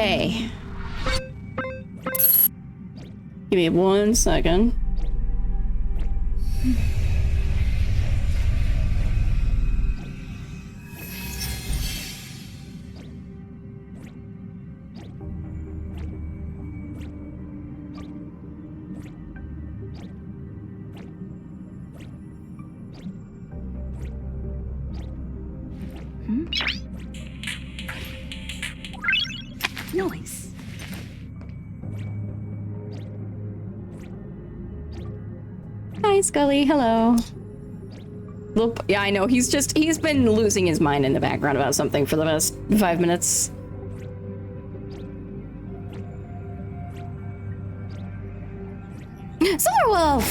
Okay. Give me 1 second. Noise. Hi, Scully. Hello. Look, yeah, I know. He's been losing his mind in the background about something for the past 5 minutes. Silverwolf!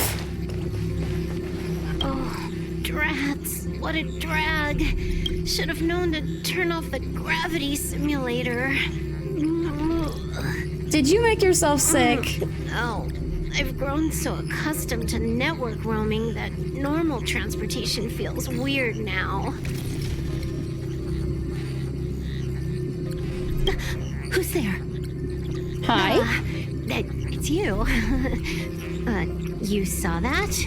Oh, drats. What a drag. Should have known to turn off the gravity simulator. Did you make yourself sick? Oh, I've grown so accustomed to network roaming that normal transportation feels weird now. Who's there? Hi. It's you. You saw that?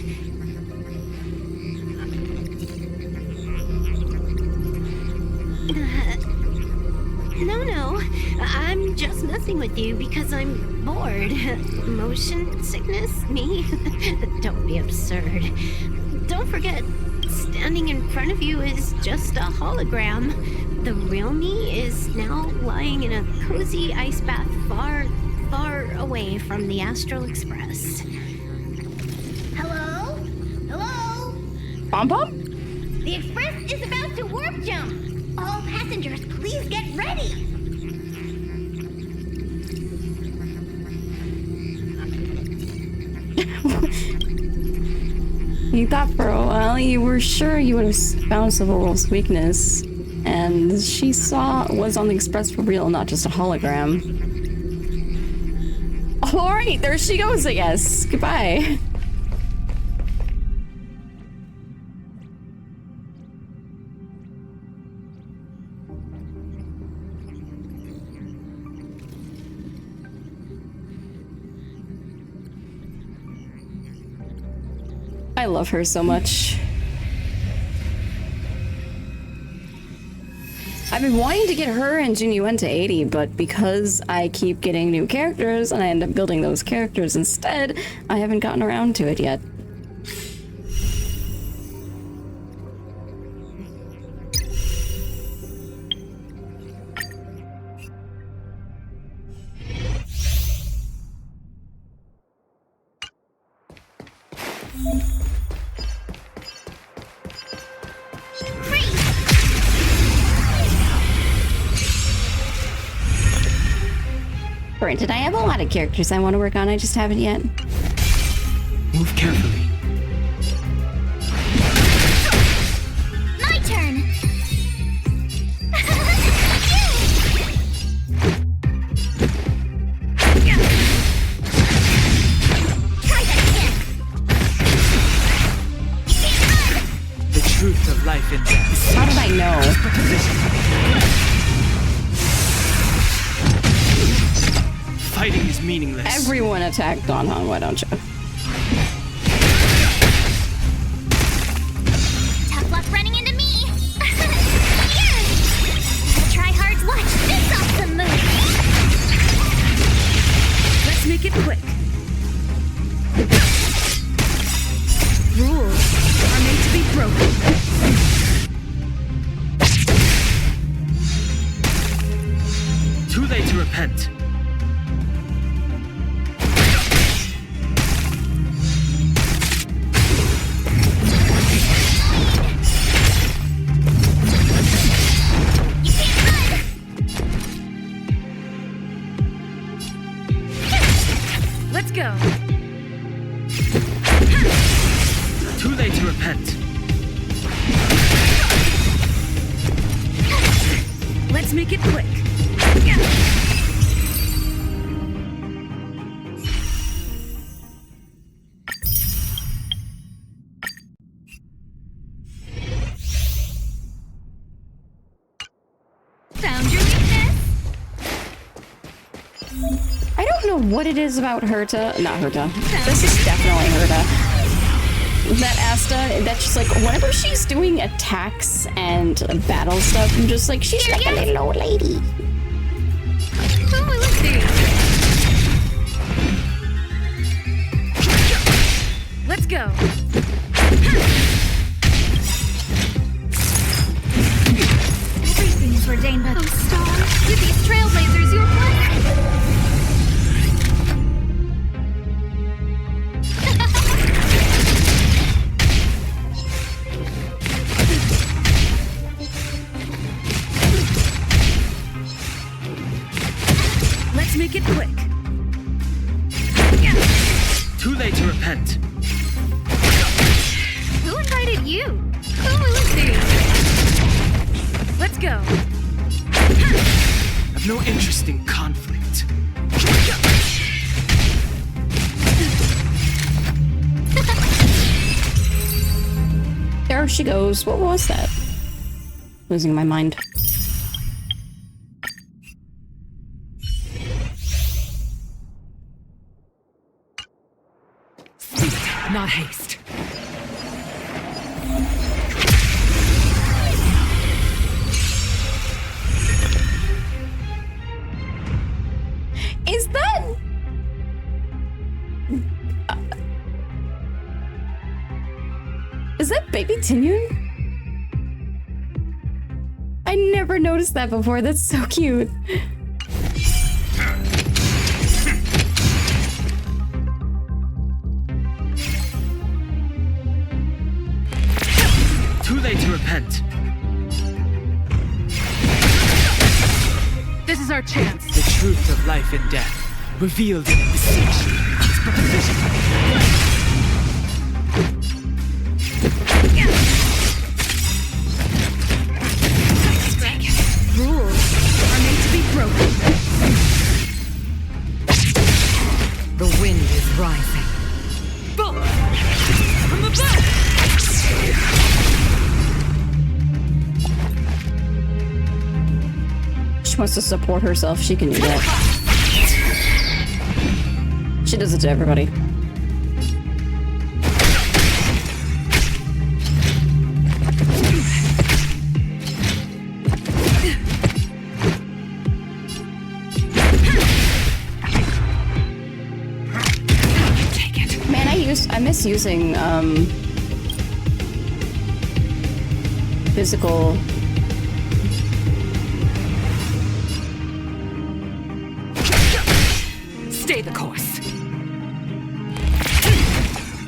No. I'm just messing with you because I'm bored. Motion sickness? Me? Don't be absurd. Don't forget, standing in front of you is just a hologram. The real me is now lying in a cozy ice bath far, far away from the Astral Express. Hello? Hello? Pom Pom? The Express is about to warp jump. All passengers, please get ready. You thought for a while you were sure you would have found Silverwolf's weakness, and she was on the Express for real, not just a hologram. Alright, there she goes, I guess. Goodbye. I love her so much. I've been wanting to get her and Junyuan to 80, but because I keep getting new characters and I end up building those characters instead, I haven't gotten around to it yet. Granted, I have a lot of characters I want to work on, I just haven't yet. Move carefully. My turn. Try that again. The truth of life and death. How did I know? Fighting is meaningless. Everyone attacked Donhan, why don't you? Tough luck running into me. Here. Try hard to watch this awesome move. Let's make it quick. Rules are made to be broken. Too late to repent. Let's go. Too late to repent. Let's make it quick. Found your weakness. I don't know what it is about Herta. Not Herta. This is definitely Herta. That Asta, that's just like, whenever she's doing attacks and battle stuff, I'm just like, she's like a little old lady. Oh, let's see. Let's go. Everything's ordained by the stars. With these trailblazers, you're Let's make it quick. Too late to repent. Who invited you? Who is he? Let's go. I've no interest in conflict. There she goes. What was that? Losing my mind. Not haste. Is that... Is that Baby Tinyun? I never noticed that before. That's so cute. Too late to repent. This is our chance. The truth of life and death, revealed in a beseech, is but a vision. Rules are made to be broken. The wind is rising. From above! She wants to support herself. She can do that. She does it to everybody. Man, I miss using physical. Stay the course.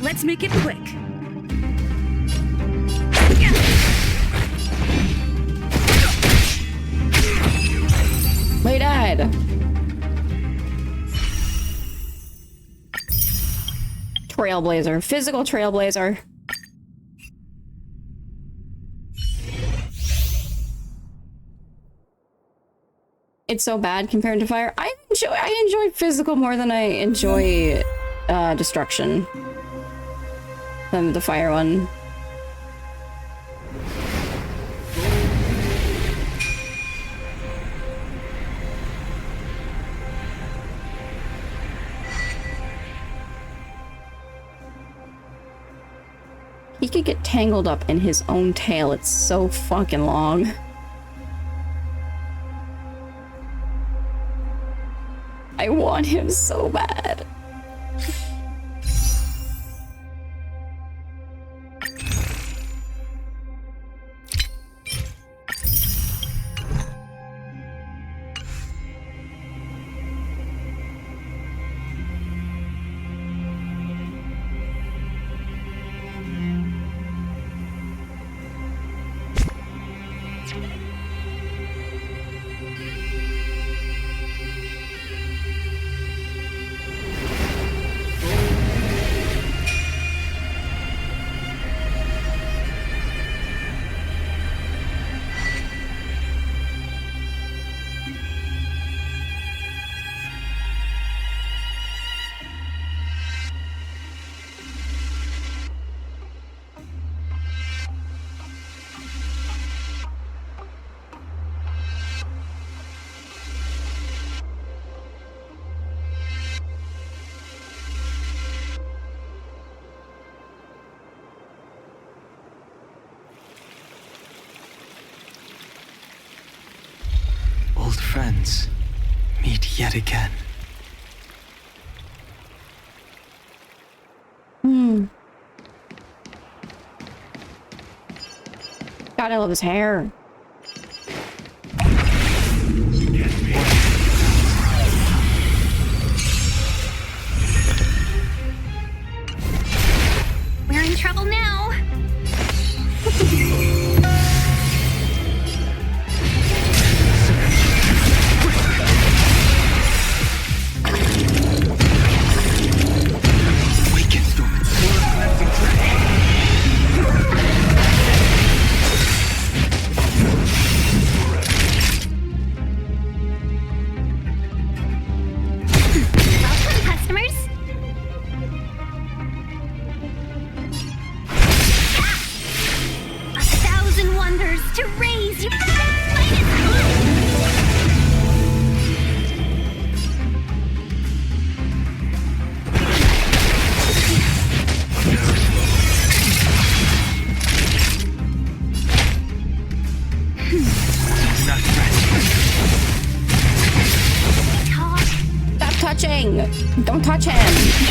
Let's make it quick. Lay died. Trailblazer. Physical trailblazer. It's so bad compared to fire. I enjoy physical more than I enjoy destruction. Than the fire one. He could get tangled up in his own tail. It's so fucking long. I want him so bad. friends meet yet again. God, I love his hair. We're in trouble now. Don't touch him.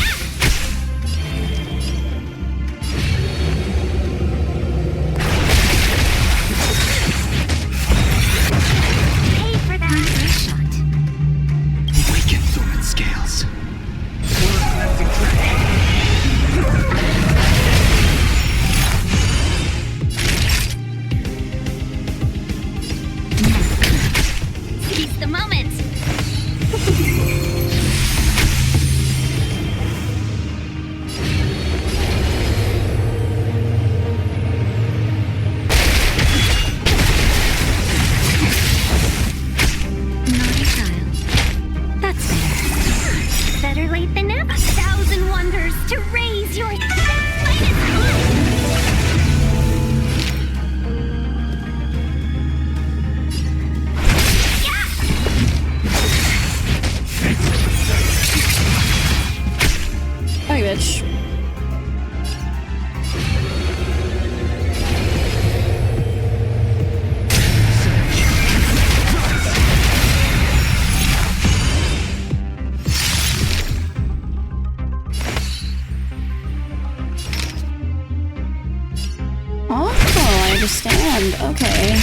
Okay.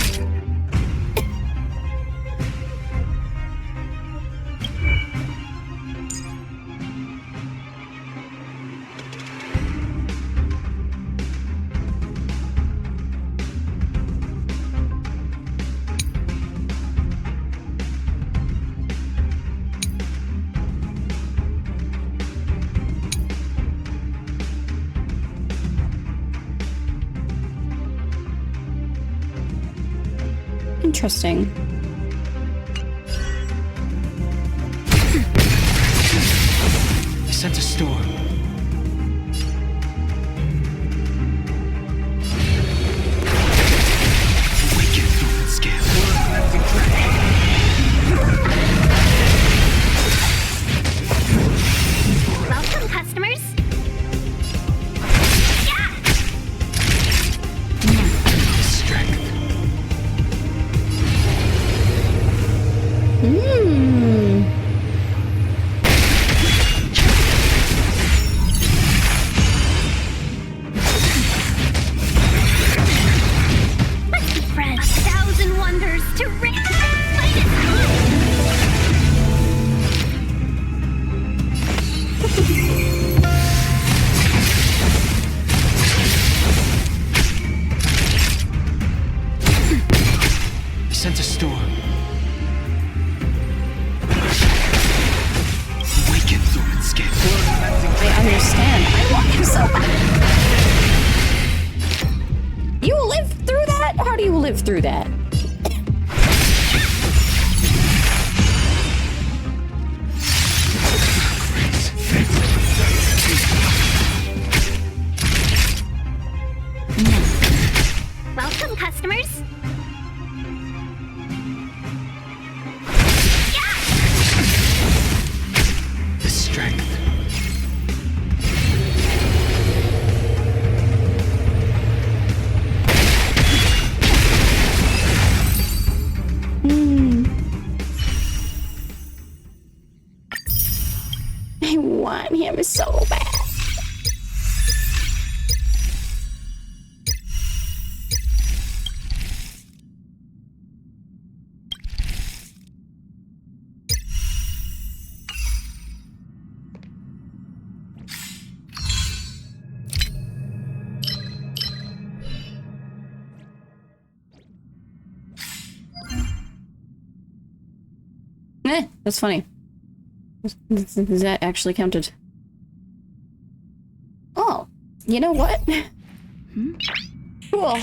Interesting. I sent a storm. Awaken human scale. Welcome, customers. Strength. Let's be friends. 1,000 wonders to ring. I sent a storm. Awaken human scale. I understand. I want him so bad. You lived through that? How do you live through that? Welcome, customers. The strength. want him so bad. That's funny. Is that actually counted? Oh, you know what? Cool.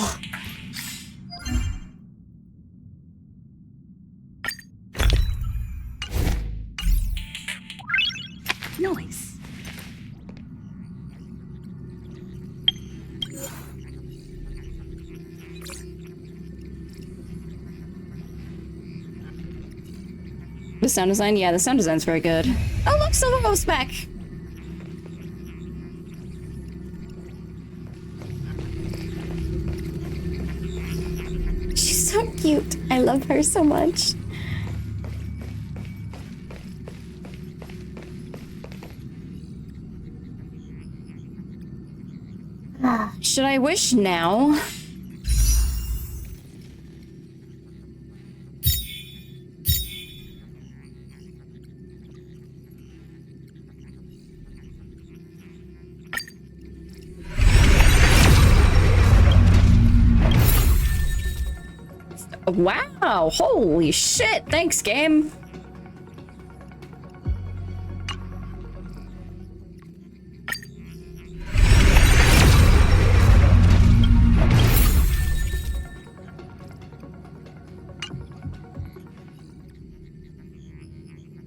Nice. The sound design? Yeah, the sound design's very good. Oh, look, Silverhost's back! She's so cute. I love her so much. Should I wish now? Wow, holy shit, thanks game.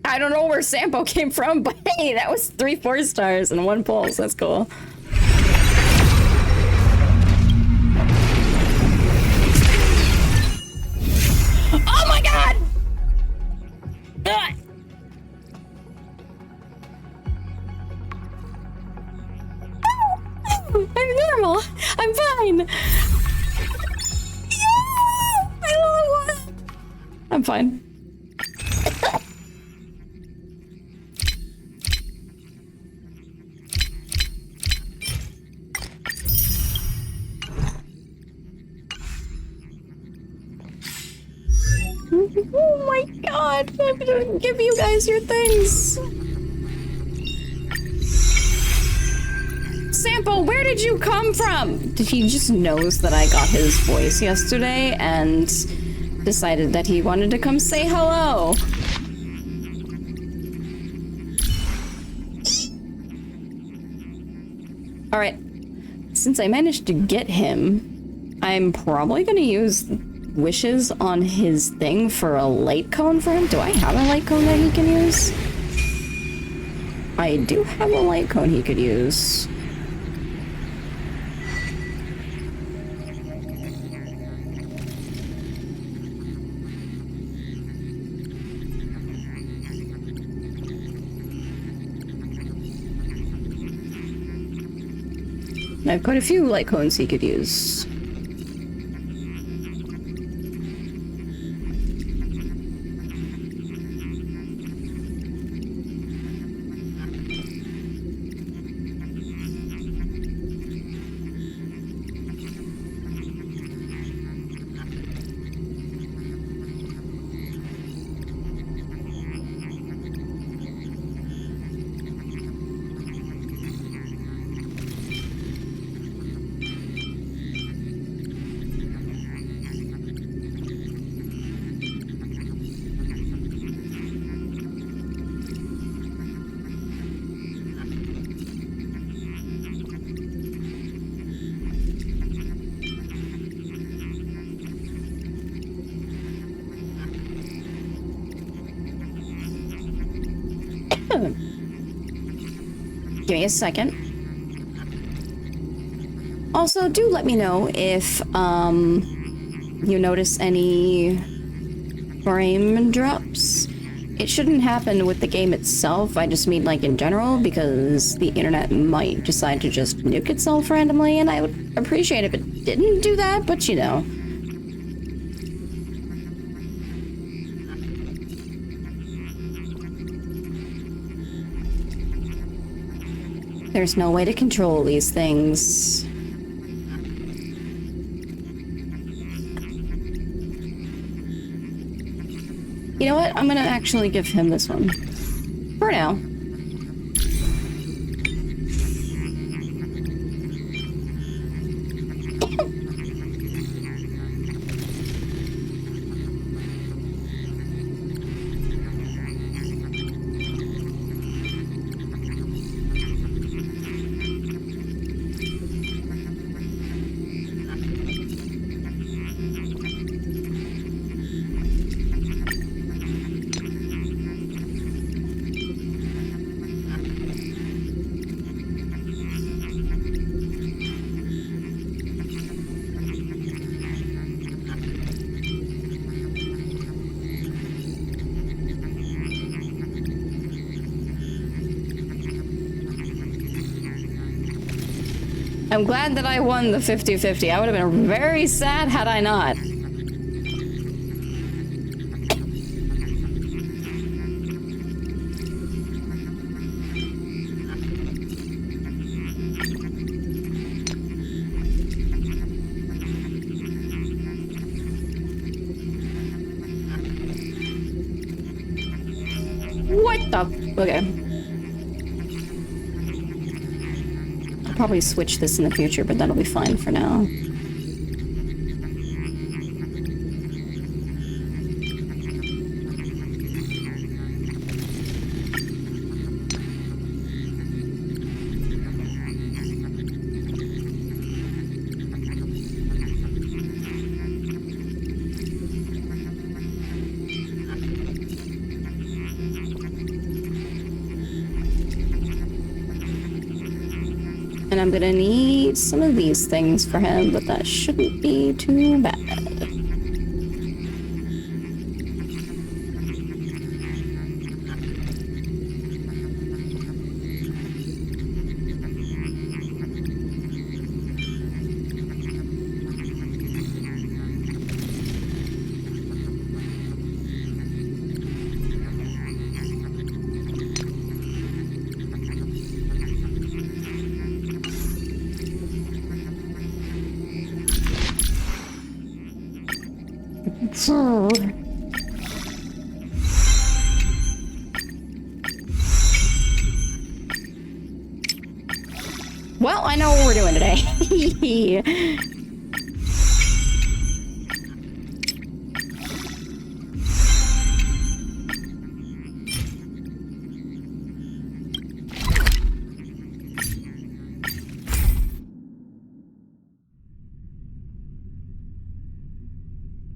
I don't know where Sampo came from, but hey, that was 3 4-stars and 1 pulse, that's cool. Oh my god! I'm normal. I'm fine. Yeah! I love it. I'm fine. Oh my god, I'm gonna give you guys your things. Sampo, where did you come from? He just knows that I got his voice yesterday and decided that he wanted to come say hello. Alright, since I managed to get him, I'm probably gonna use wishes on his thing for a light cone for him. Do I have a light cone that he can use? I do have a light cone he could use. I have quite a few light cones he could use. Give me a second. Also, do let me know if you notice any frame drops. It shouldn't happen with the game itself, I just mean like in general, because the internet might decide to just nuke itself randomly, and I would appreciate if it didn't do that, but you know. There's no way to control these things. You know what? I'm gonna actually give him this one. For now. I'm glad that I won the 50-50. I would have been very sad had I not. What the? Okay. Probably switch this in the future, but that'll be fine for now. And I'm gonna need some of these things for him, but that shouldn't be too bad. Well, I know what we're doing today.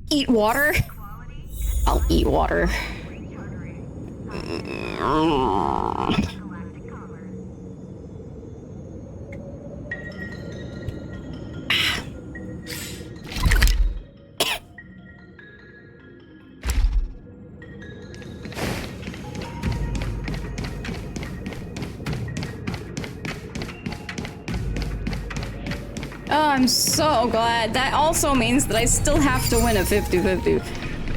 Eat water? I'll eat water. Oh, I'm so glad. That also means that I still have to win a 50-50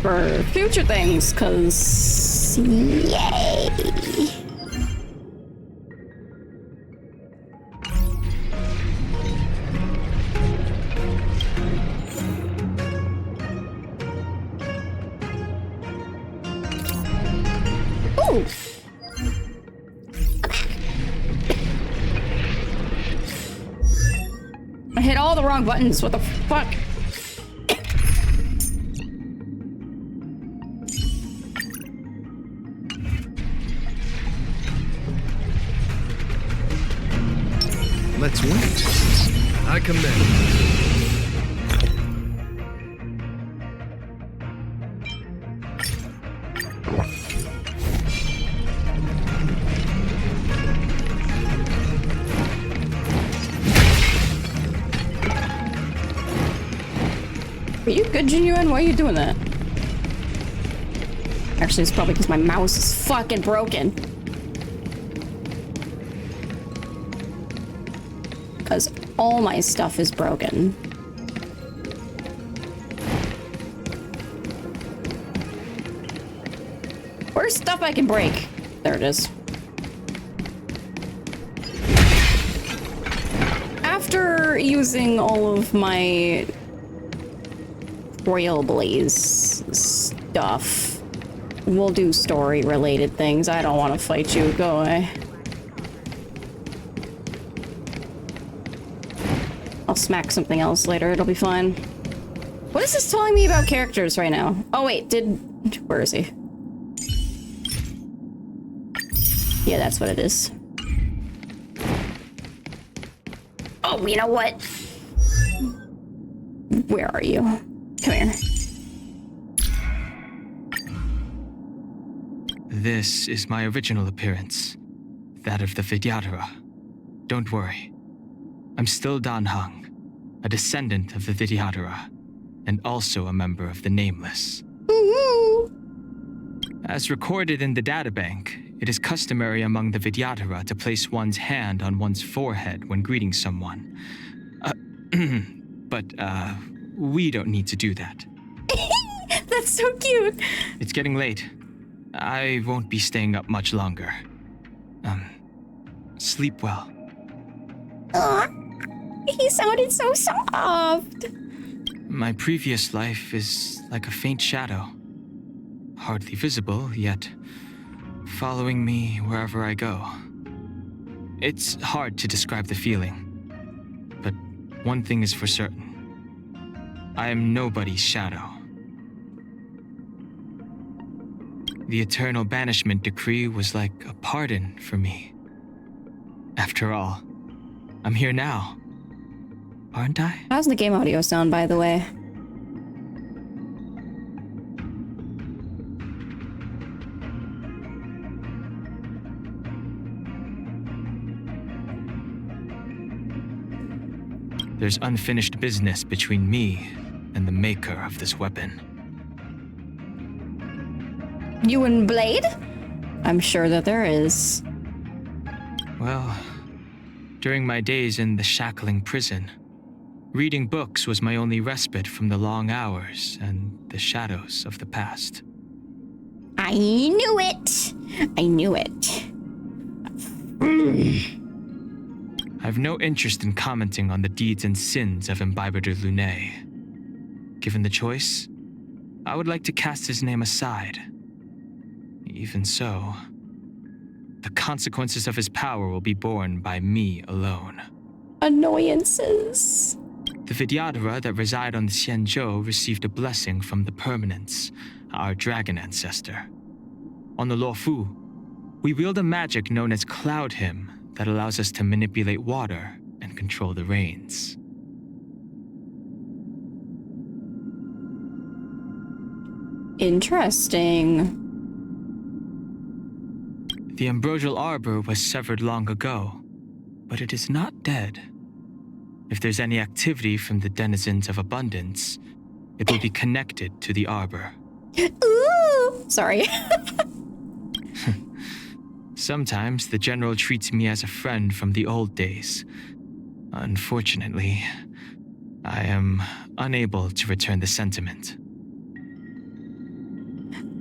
for future things, cause yay! Ooh! I hit all the wrong buttons. What the fuck? Let's wait. I commend. Are you good, Genuine? Why are you doing that? Actually, it's probably because my mouse is fucking broken. Because all my stuff is broken. Where's stuff I can break? There it is. using all of my Royal Blaze stuff, we'll do story-related things. I don't want to fight you. Go away. I'll smack something else later. It'll be fine. What is this telling me about characters right now? Oh, wait. Where is he? Yeah, that's what it is. Oh, you know what? Where are you? Come here. This is my original appearance. That of the Vidyadhara. Don't worry. I'm still Dan Heng, a descendant of the Vidyadhara, and also a member of the Nameless. As recorded in the databank, it is customary among the Vidyadhara to place one's hand on one's forehead when greeting someone. But we don't need to do that. That's so cute. It's getting late. I won't be staying up much longer. Sleep well. Aw, he sounded so soft. My previous life is like a faint shadow. Hardly visible, yet following me wherever I go. It's hard to describe the feeling, but one thing is for certain. I am nobody's shadow. The eternal banishment decree was like a pardon for me. After all, I'm here now, aren't I? How's the game audio sound, by the way? There's unfinished business between me and the maker of this weapon. You and Blade? I'm sure that there is. Well, during my days in the shackling prison, reading books was my only respite from the long hours and the shadows of the past. I knew it! I knew it. I've no interest in commenting on the deeds and sins of IMBIBITOR LUNAE. Given the choice, I would like to cast his name aside. Even so, the consequences of his power will be borne by me alone. Annoyances. The Vidyadhara that reside on the Xianzhou received a blessing from the Permanence, our dragon ancestor. On the Luofu, we wield a magic known as Cloud Hymn that allows us to manipulate water and control the rains. Interesting. The ambrosial arbor was severed long ago, but it is not dead. If there's any activity from the denizens of abundance, it will be connected to the arbor. Ooh! Sorry. Sometimes the general treats me as a friend from the old days. Unfortunately, I am unable to return the sentiment.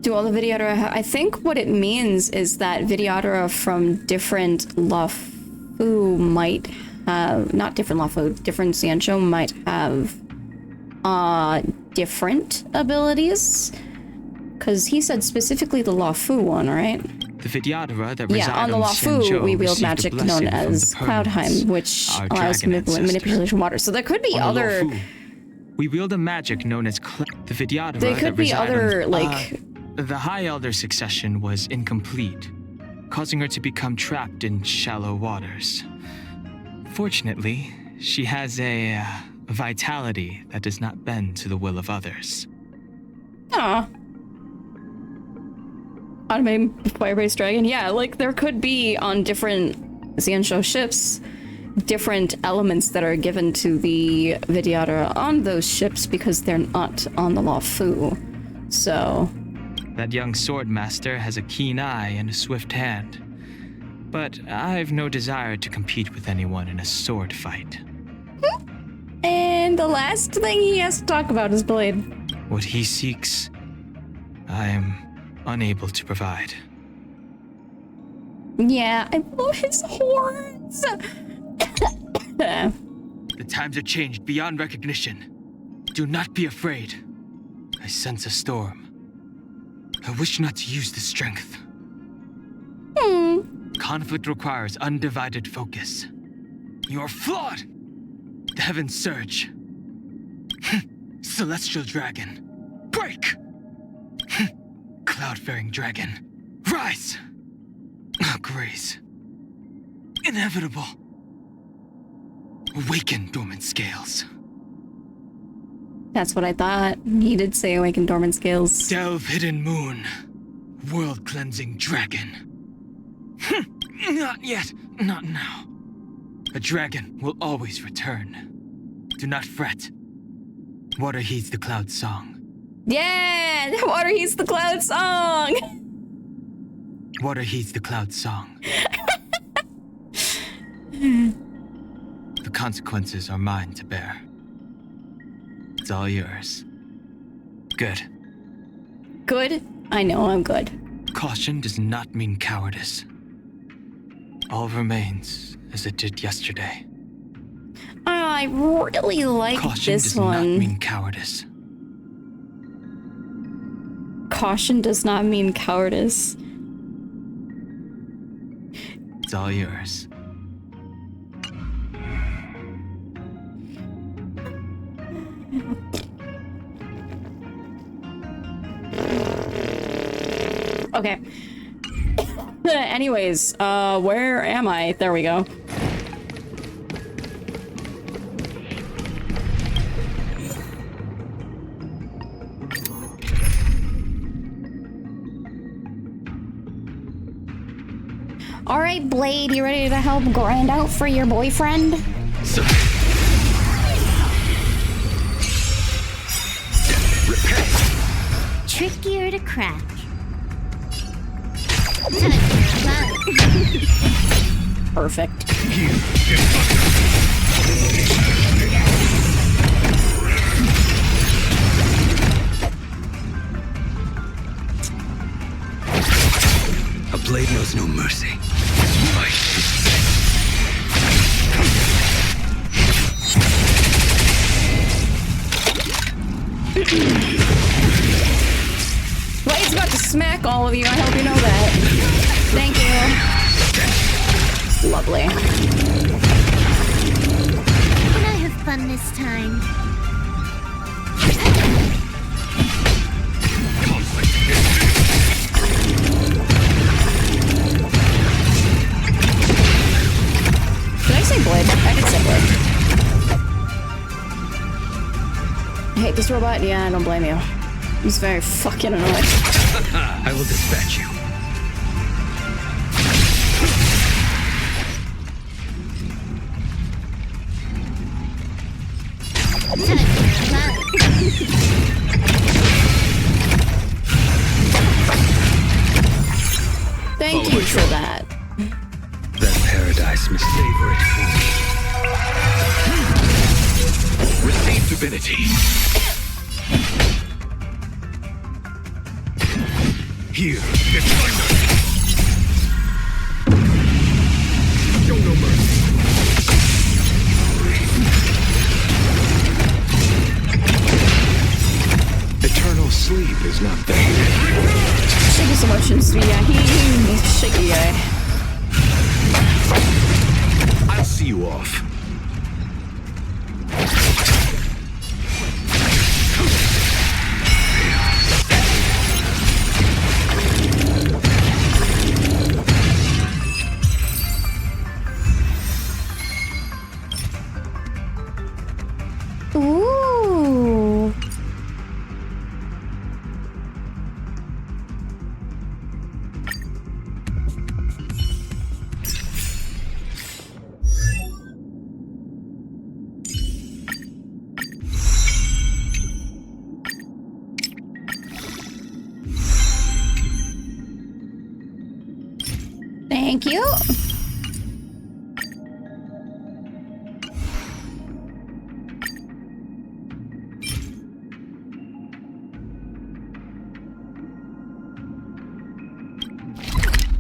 Do all the Vidyadhara... I think what it means is that Vidyadhara from different Luofu might have... Not different Luofu, different Xianzhou might have different abilities. Because he said specifically the Luofu one, right? The Vidyadhara that reside on the Luofu, Xianzhou we wield received a magic known blessing from as the Permanence, Cloudheim, which our allows dragon ancestor. manipulation of water. So there could be On the other... Luofu, we wield a magic known as the Vidyadhara There could that be reside other, on, like... The High Elder succession was incomplete, causing her to become trapped in shallow waters. Fortunately, she has a vitality that does not bend to the will of others. Aw. Automated fire-based dragon? Yeah, like, there could be on different Xianzhou ships different elements that are given to the Vidyadhara on those ships because they're not on the Luofu. So... That young swordmaster has a keen eye and a swift hand. But I've no desire to compete with anyone in a sword fight. And the last thing he has to talk about is Blade. What he seeks, I am unable to provide. Yeah, I blow his horns. The times are changed beyond recognition. Do not be afraid. I sense a storm. I wish not to use the strength. Conflict requires undivided focus. You are flawed! The heavens surge. Celestial dragon, break! Cloud-faring dragon, rise! Grace. Inevitable. Awaken, dormant scales. That's what I thought. He did say awaken dormant scales. Delve, hidden moon. World-cleansing dragon. Not yet. Not now. A dragon will always return. Do not fret. Water heeds the cloud song. Yeah! Water heeds the cloud song! Water heeds the cloud song. The consequences are mine to bear. It's all yours. Good. Good? I know I'm good. Caution does not mean cowardice. All remains as it did yesterday. I really like Caution this does one. not mean cowardice. Caution does not mean cowardice. It's all yours. Okay. Anyways, where am I? There we go. All right, Blade, you ready to help grind out for your boyfriend? So. Repent. Trickier to crack. Perfect. A blade knows no mercy. Fight. Blade's about to smack all of you. I hope you know that. Thank you. Lovely. Can I have fun this time? Did I say Blade? I did say Blade. I hate this robot. Yeah, I don't blame you. He's very fucking annoying. I will dispatch you. Thank you for that. That paradise must savor it for me. Receive divinity. Here, get thunder. Show no mercy. Eternal sleep is not there. Shaky emotions. Yeah, he's shaky guy. I'll see you off. Ooh. Thank you.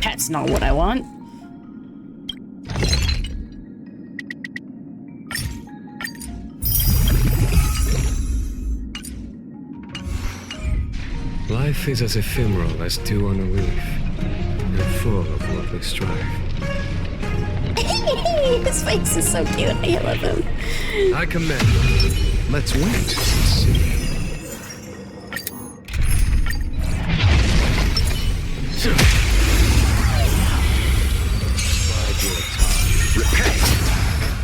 That's not what I want. Life is as ephemeral as dew on a leaf, and full of what we strive. His face is so cute. I love him. I commend you. Let's wait and see.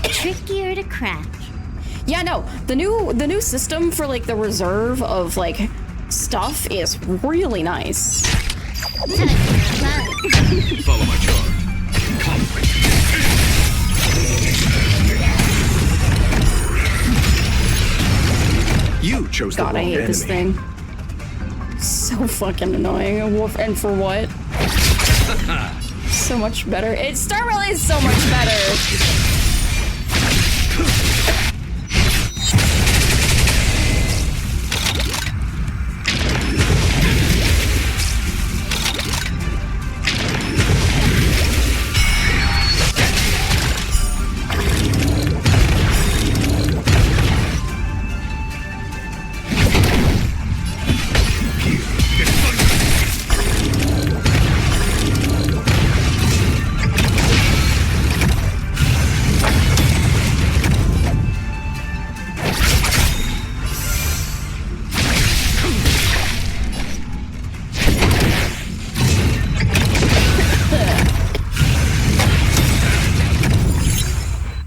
Trickier to crack. Yeah, no, the new system for like the reserve of like stuff is really nice. Follow my charge. Conflict. You chose God, the I wrong hate enemy. this thing. So fucking annoying. And for what? So much better. Star Rail is so much better.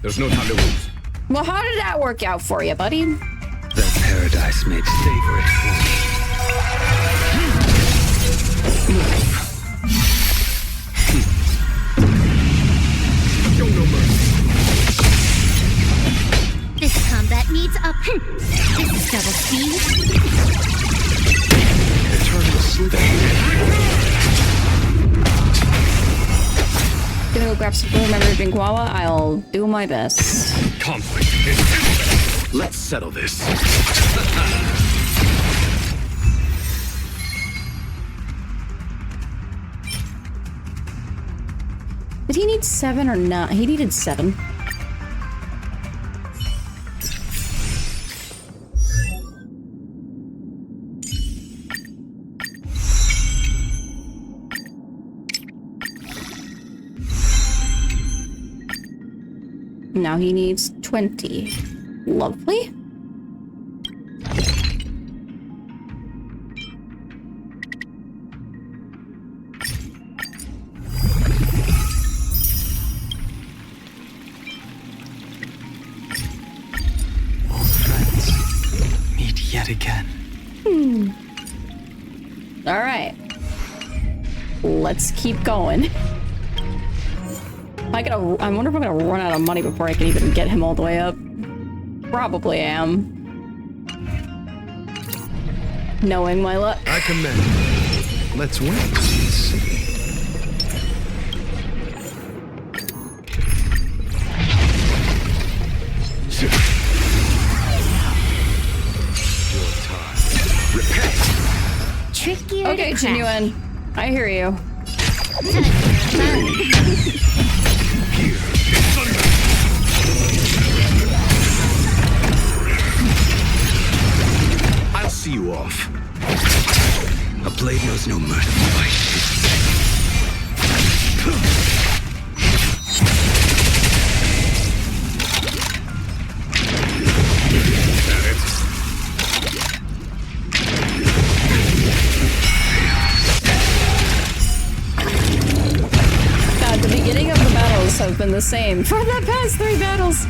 There's no time to lose. Well, how did that work out for you, buddy? That paradise made favorite Show no mercy. This combat needs up. This is double speed. Eternal sleep. Gonna go grab some food. Remember to drink Wawa? I'll do my best. Conflict is imminent. Let's settle this. Did he need 7 or not? He needed 7. Now he needs 20. Lovely. Friends, meet yet again. All right. Let's keep going. I wonder if I'm gonna run out of money before I can even get him all the way up. Probably am. Knowing my luck. I commend you. Let's wait and see. Your time. Repent. Trickier Okay, to crack. Genuine. I hear you. I'll see you off. A blade knows no mercy. God, the beginning of the battles have been the same for the past 3 battles.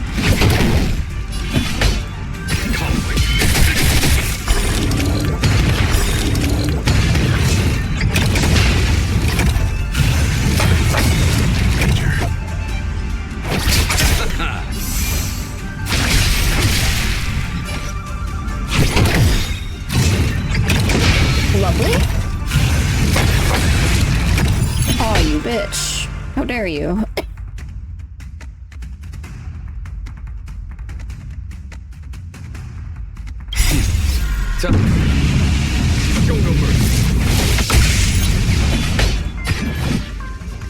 Lovely. Oh, you bitch. How dare you? Show no mercy.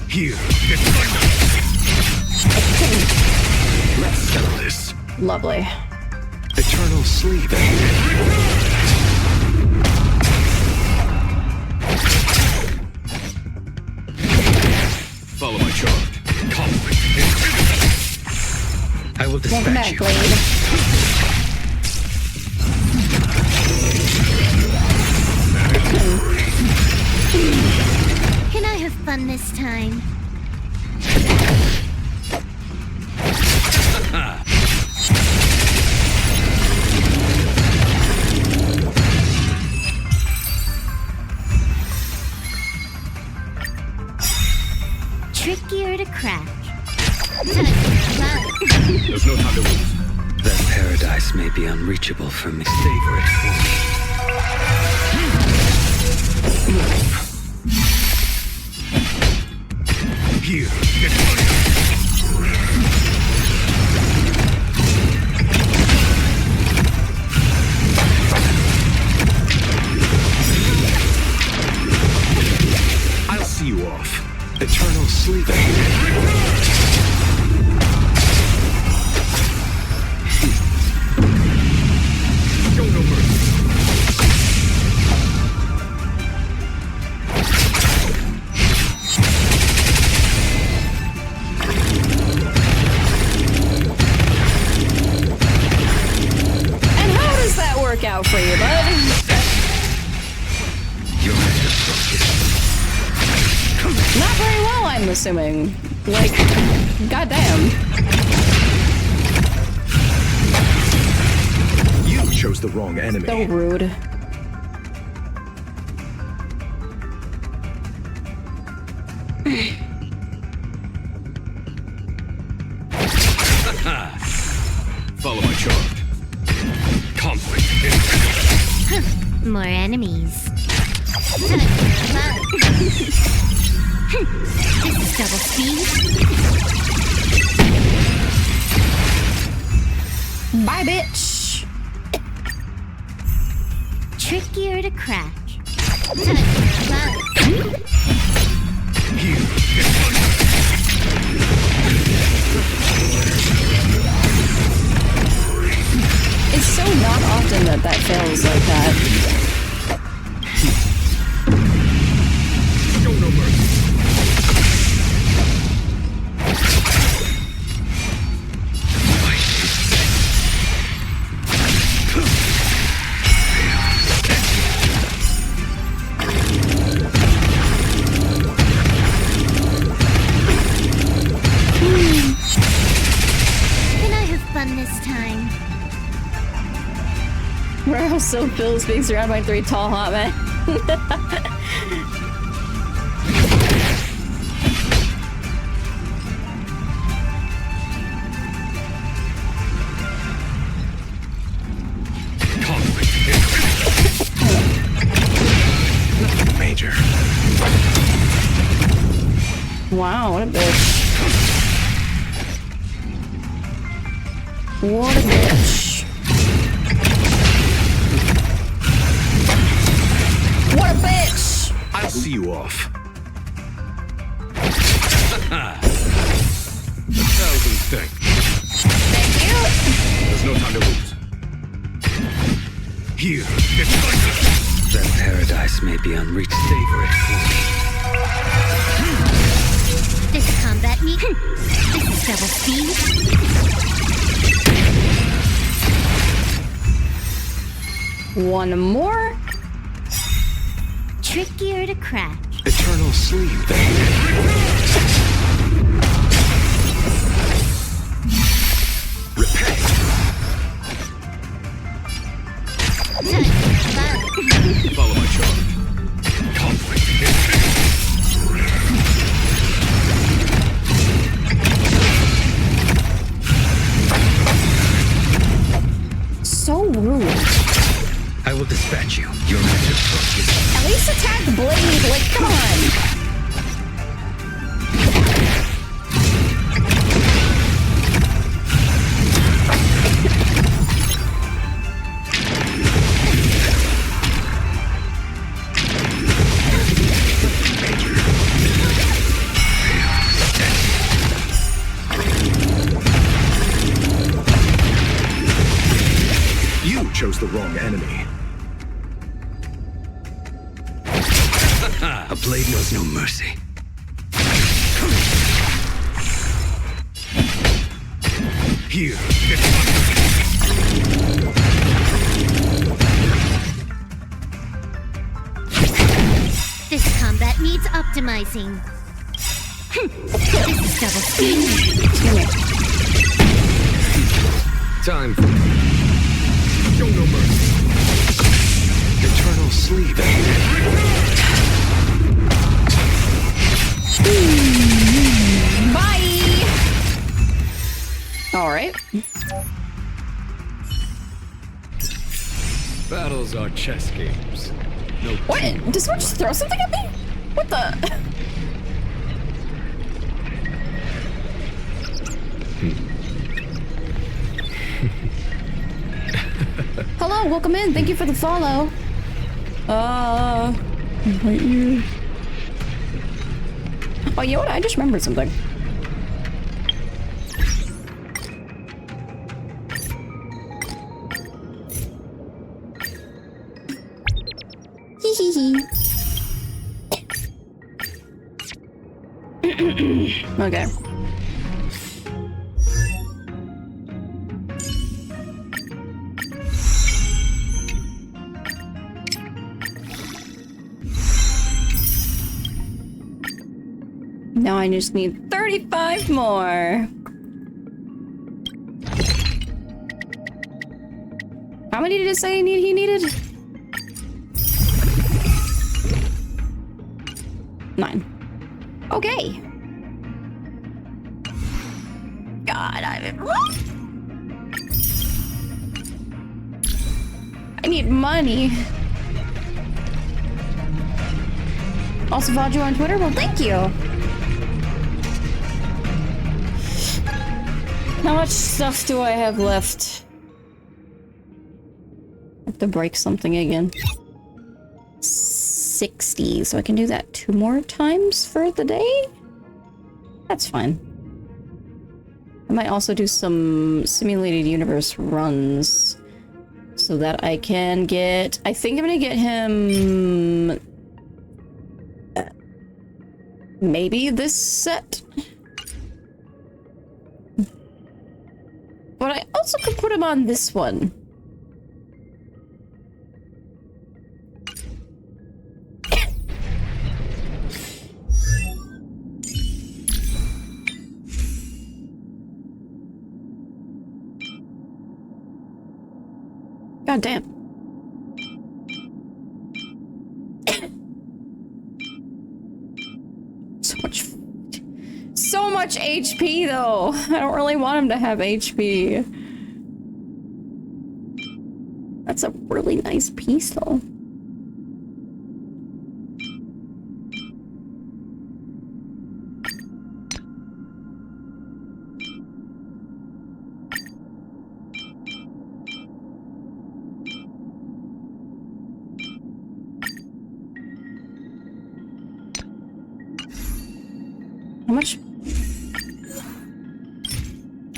Here, it's thunder. Let's settle this. Lovely. Eternal sleep. charge. Conflict. I will Welcome dispatch back, you. Blade. Can I have fun this time? Trickier to crack. There's no time to lose. That paradise may be unreachable for me. Savor it for me. Here, get thunder. I'll see you off. Eternal sleep. Show no mercy. And how does that work out for you, bud? Your answer Not very well, I'm assuming. Like, goddamn. You chose the wrong enemy. So rude. Follow my charge. Conflict. More enemies. This is double speed. Bye, bitch. Trickier to crack. Here, get thunder. It's so not often that that fails like that. Show no mercy. Can I have fun this time? Raro still feels being surrounded by 3 tall hot men. Conflict. Nothing major. Wow, what a bitch. What a bitch. What a bitch! I'll see you off. 1,000 thanks. Thank you! There's no time to lose. Here, get thunder. That paradise may be unreached. Savor it for me. This combat meet. This is double speed. One more. Trickier to crack. Eternal sleep. Repay. Follow my charge. Conflict. So rude. I will dispatch you. Your answer is At least attack Blade. Like, come on. You chose the wrong enemy. a blade knows no mercy. Here. This combat needs optimizing. This is double speed. Time for show no mercy. Eternal sleep. Bye! Alright. Battles are chess games. No. What? Did someone just throw something at me? What the? Hello, welcome in. Thank you for the follow. Right here. Oh, you know what? I just remembered something. Okay. Now I just need 35 more. How many did it say he needed? 9. Okay. God, I need money. Also followed you on Twitter? Well, thank you. How much stuff do I have left? I have to break something again. 60, so I can do that 2 more times for the day? That's fine. I might also do some simulated universe runs so that I can get... I think I'm gonna get him... maybe this set? But I also could put him on this one. God damn. So much HP though. I don't really want him to have HP. That's a really nice piece though. How much?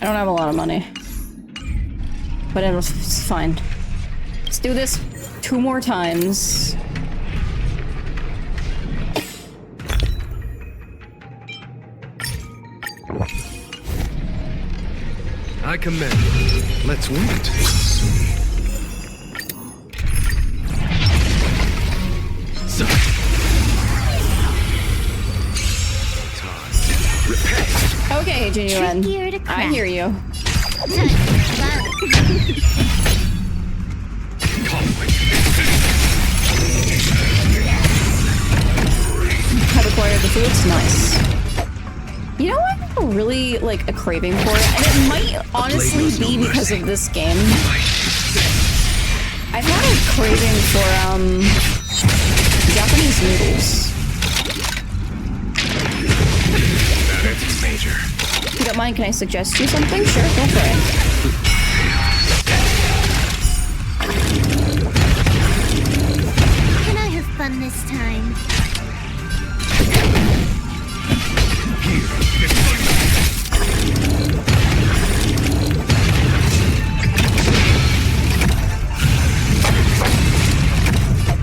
I don't have a lot of money. But it's fine. Let's do this 2 more times. I commend you. Let's win it. So. Okay, Genuine. Trickier to crack. I hear you. Have acquired the foods. Nice. You know what? I have really like a craving for it, and it might honestly be because of this game. I've had a craving for Japanese noodles. Major. If you don't mind, can I suggest you something? Sure, go for it. Can I have fun this time?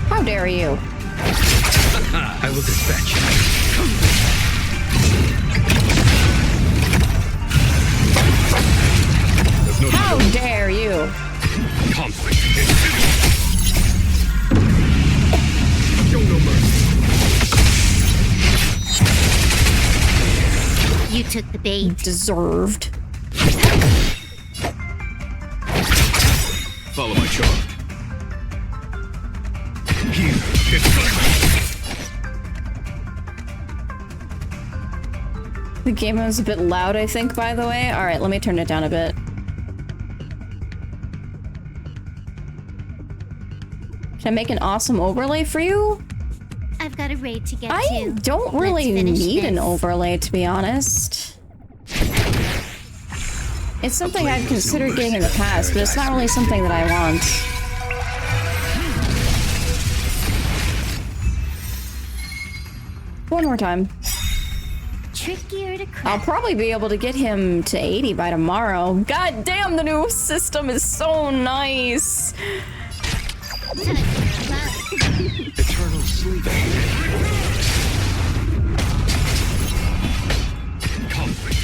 How dare you? I will dispatch you. took the bait. Deserved. Follow my charm. Here, it's The game was a bit loud, I think, by the way. Alright, let me turn it down a bit. Can I make an awesome overlay for you? I've got a raid to get to. I don't really Let's finish need an this. overlay, to be honest. It's something I've considered getting in the past, but it's not really something that I want. One more time. Trickier to I'll crack. probably be able to get him to 80 by tomorrow. God damn, the new system is so nice. eternal sleep. Conflict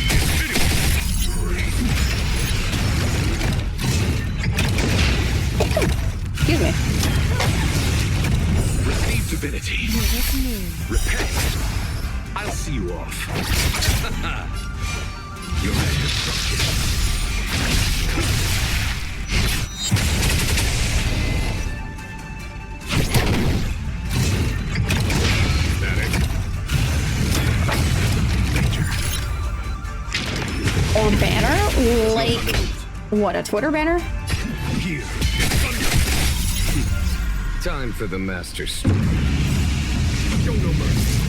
Excuse me. receive divinity. Repent. I'll see you off. Your Or banner? Like, what, a Twitter banner? here. Time for the master stroke. Show no mercy.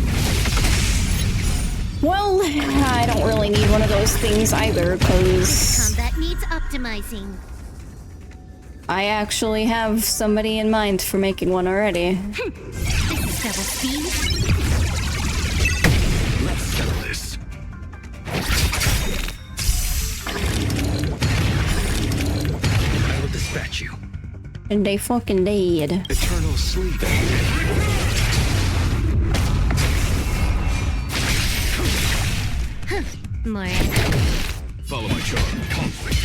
Well, I don't really need one of those things either, because Combat needs optimizing. I actually have somebody in mind for making one already. This is double speed. Let's settle this. I will dispatch you. And they fucking did. Eternal sleep. More. Follow my charm. Conflict.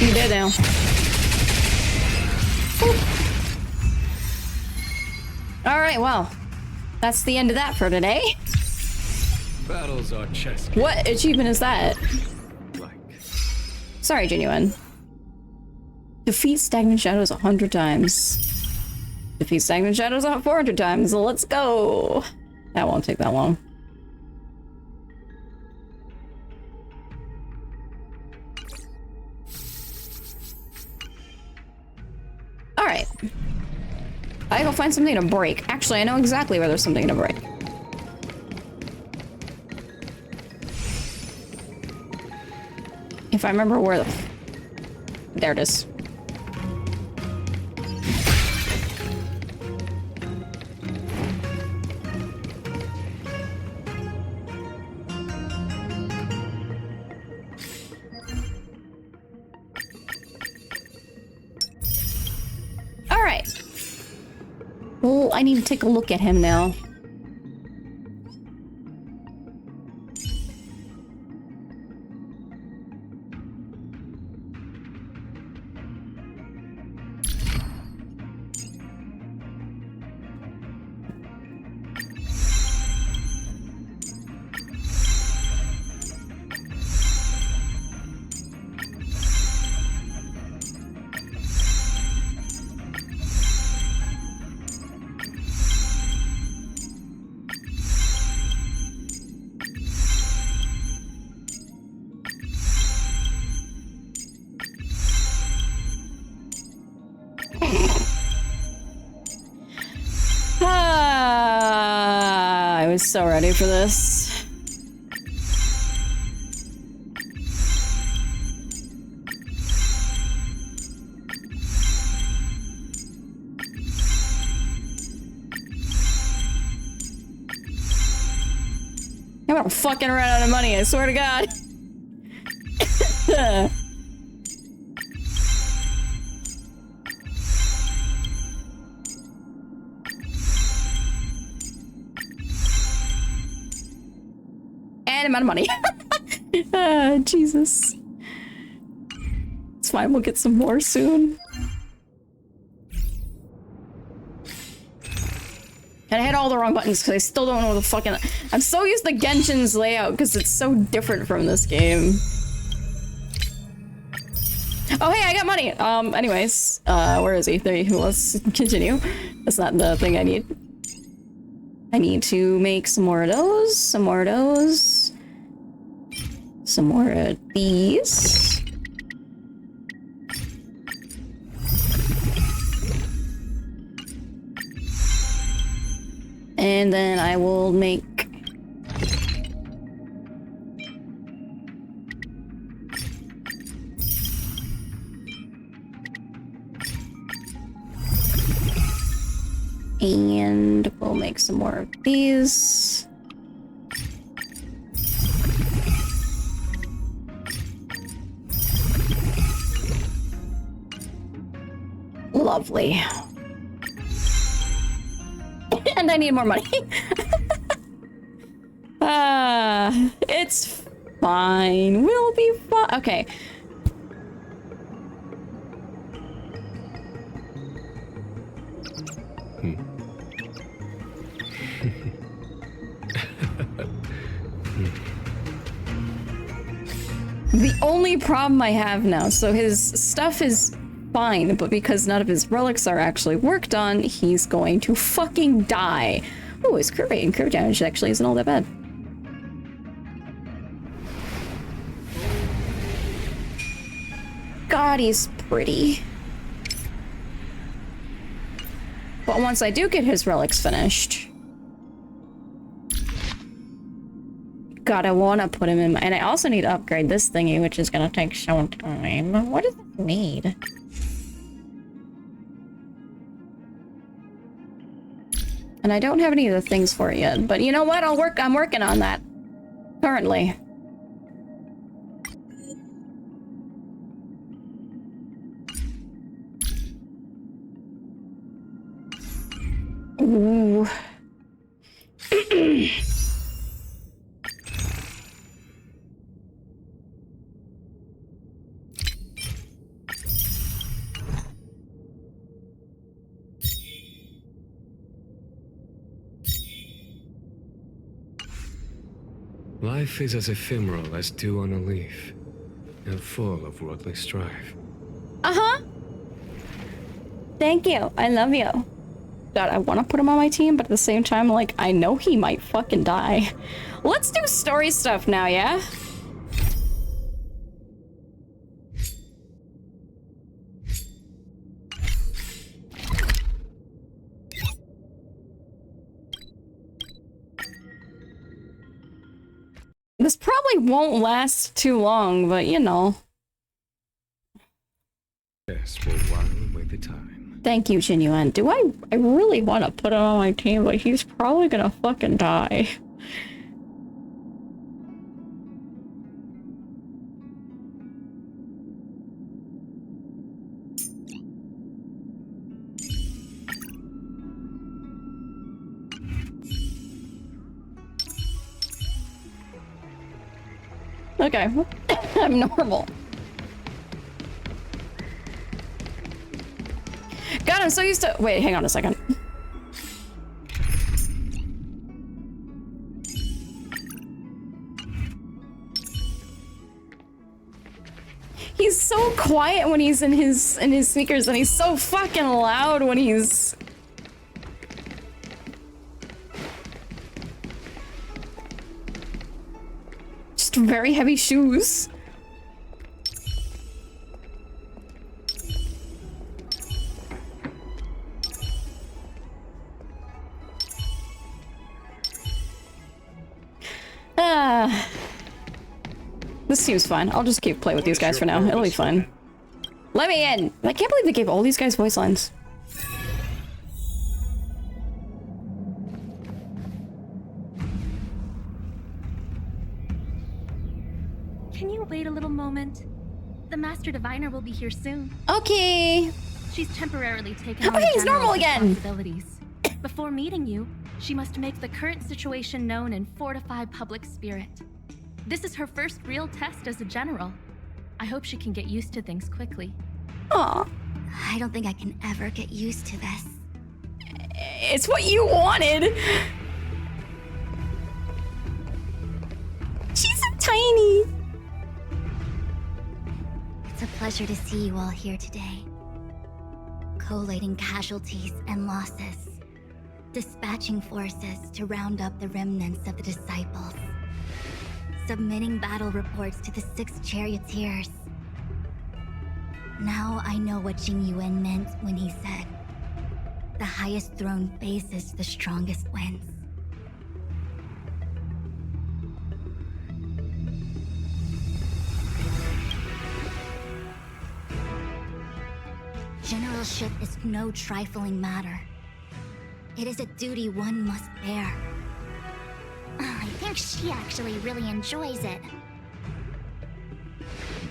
You did now. Alright, well. That's the end of that for today. Battles are chess What achievement is that? like. Sorry, Genuine. Defeat Stagnant Shadows 100 times. Defeat Stagnant Shadows 400 times. Let's go. That won't take that long. Alright. I go find something to break. Actually, I know exactly where there's something to break. If I remember where the... There it is. Alright. Well, I need to take a look at him now. I was so ready for this. I'm gonna fucking run out of money, I swear to God. And I'm out of money. Jesus. It's fine, we'll get some more soon. And I had all the wrong buttons because I still don't know the fucking... I'm so used to Genshin's layout because it's so different from this game. Oh, hey, I got money! Anyways, where is he? There he... Let's continue. That's not the thing I need. I need to make some more of those, some more of those, some more of these. And then I will make... And we'll make some more of these. Lovely. And I need more money. It's fine. We'll be fine. Okay. The only problem I have now, so his stuff is fine, but because none of his relics are actually worked on, he's going to fucking die. Oh, his crit rate and crit damage actually isn't all that bad. God, he's pretty. But once I do get his relics finished... God, I want to put him in my... And I also need to upgrade this thingy, which is going to take some time. What does it need? And I don't have any of the things for it yet. But you know what? I'm working on that. Currently. Ooh. Life is as ephemeral as dew on a leaf, and full of worldly strife. Uh-huh. Thank you. I love you. God, I want to put him on my team, but at the same time, like, I know he might fucking die. Let's do story stuff now, yeah? This probably won't last too long, but you know. Yes, we'll while away the time. Thank you, Genuine. Do I really want to put him on my team, but he's probably gonna fucking die. Okay, I'm normal. God, I'm so used to- wait, hang on a second. He's so quiet when he's in his sneakers, and he's so fucking loud when he's... just very heavy shoes. This seems fine. I'll just keep playing with these guys for now. It'll be fine. Let me in! I can't believe they gave all these guys voice lines. Can you wait a little moment? The Master Diviner will be here soon. Okay. She's temporarily taken Oh, on hey, the he's normal general's again. responsibilities. Before meeting you, she must make the current situation known and fortify public spirit. This is her first real test as a general. I hope she can get used to things quickly. Aw. I don't think I can ever get used to this. It's what you wanted. She's so tiny. It's a pleasure to see you all here today. Collating casualties and losses. Dispatching forces to round up the remnants of the disciples. Submitting battle reports to the 6 charioteers. Now I know what Jing Yuan meant when he said, "The highest throne faces the strongest wins." Generalship is no trifling matter. It is a duty one must bear. I think she actually really enjoys it.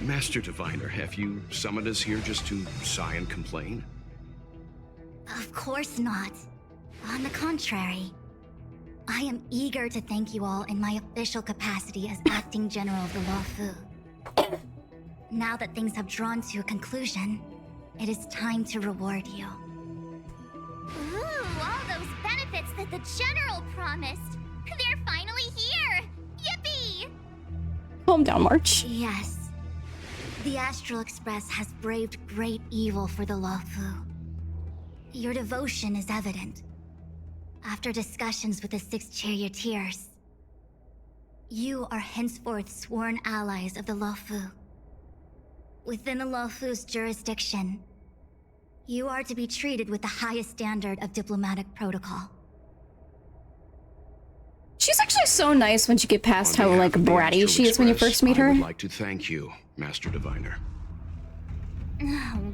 Master Diviner, have you summoned us here just to sigh and complain? Of course not. On the contrary, I am eager to thank you all in my official capacity as acting general of the Luofu. Now that things have drawn to a conclusion, it is time to reward you. Ooh, all those benefits that the General promised. They're finally here! Yippee! Calm down, March. Yes. The Astral Express has braved great evil for the Luofu. Your devotion is evident. After discussions with the 6 charioteers, you are henceforth sworn allies of the Luofu. Within the Luofu's jurisdiction, you are to be treated with the highest standard of diplomatic protocol. She's actually so nice once you get past how, like, On behalf of the bratty Astral she is when you Express, first meet I her. would like to thank you, Master Diviner.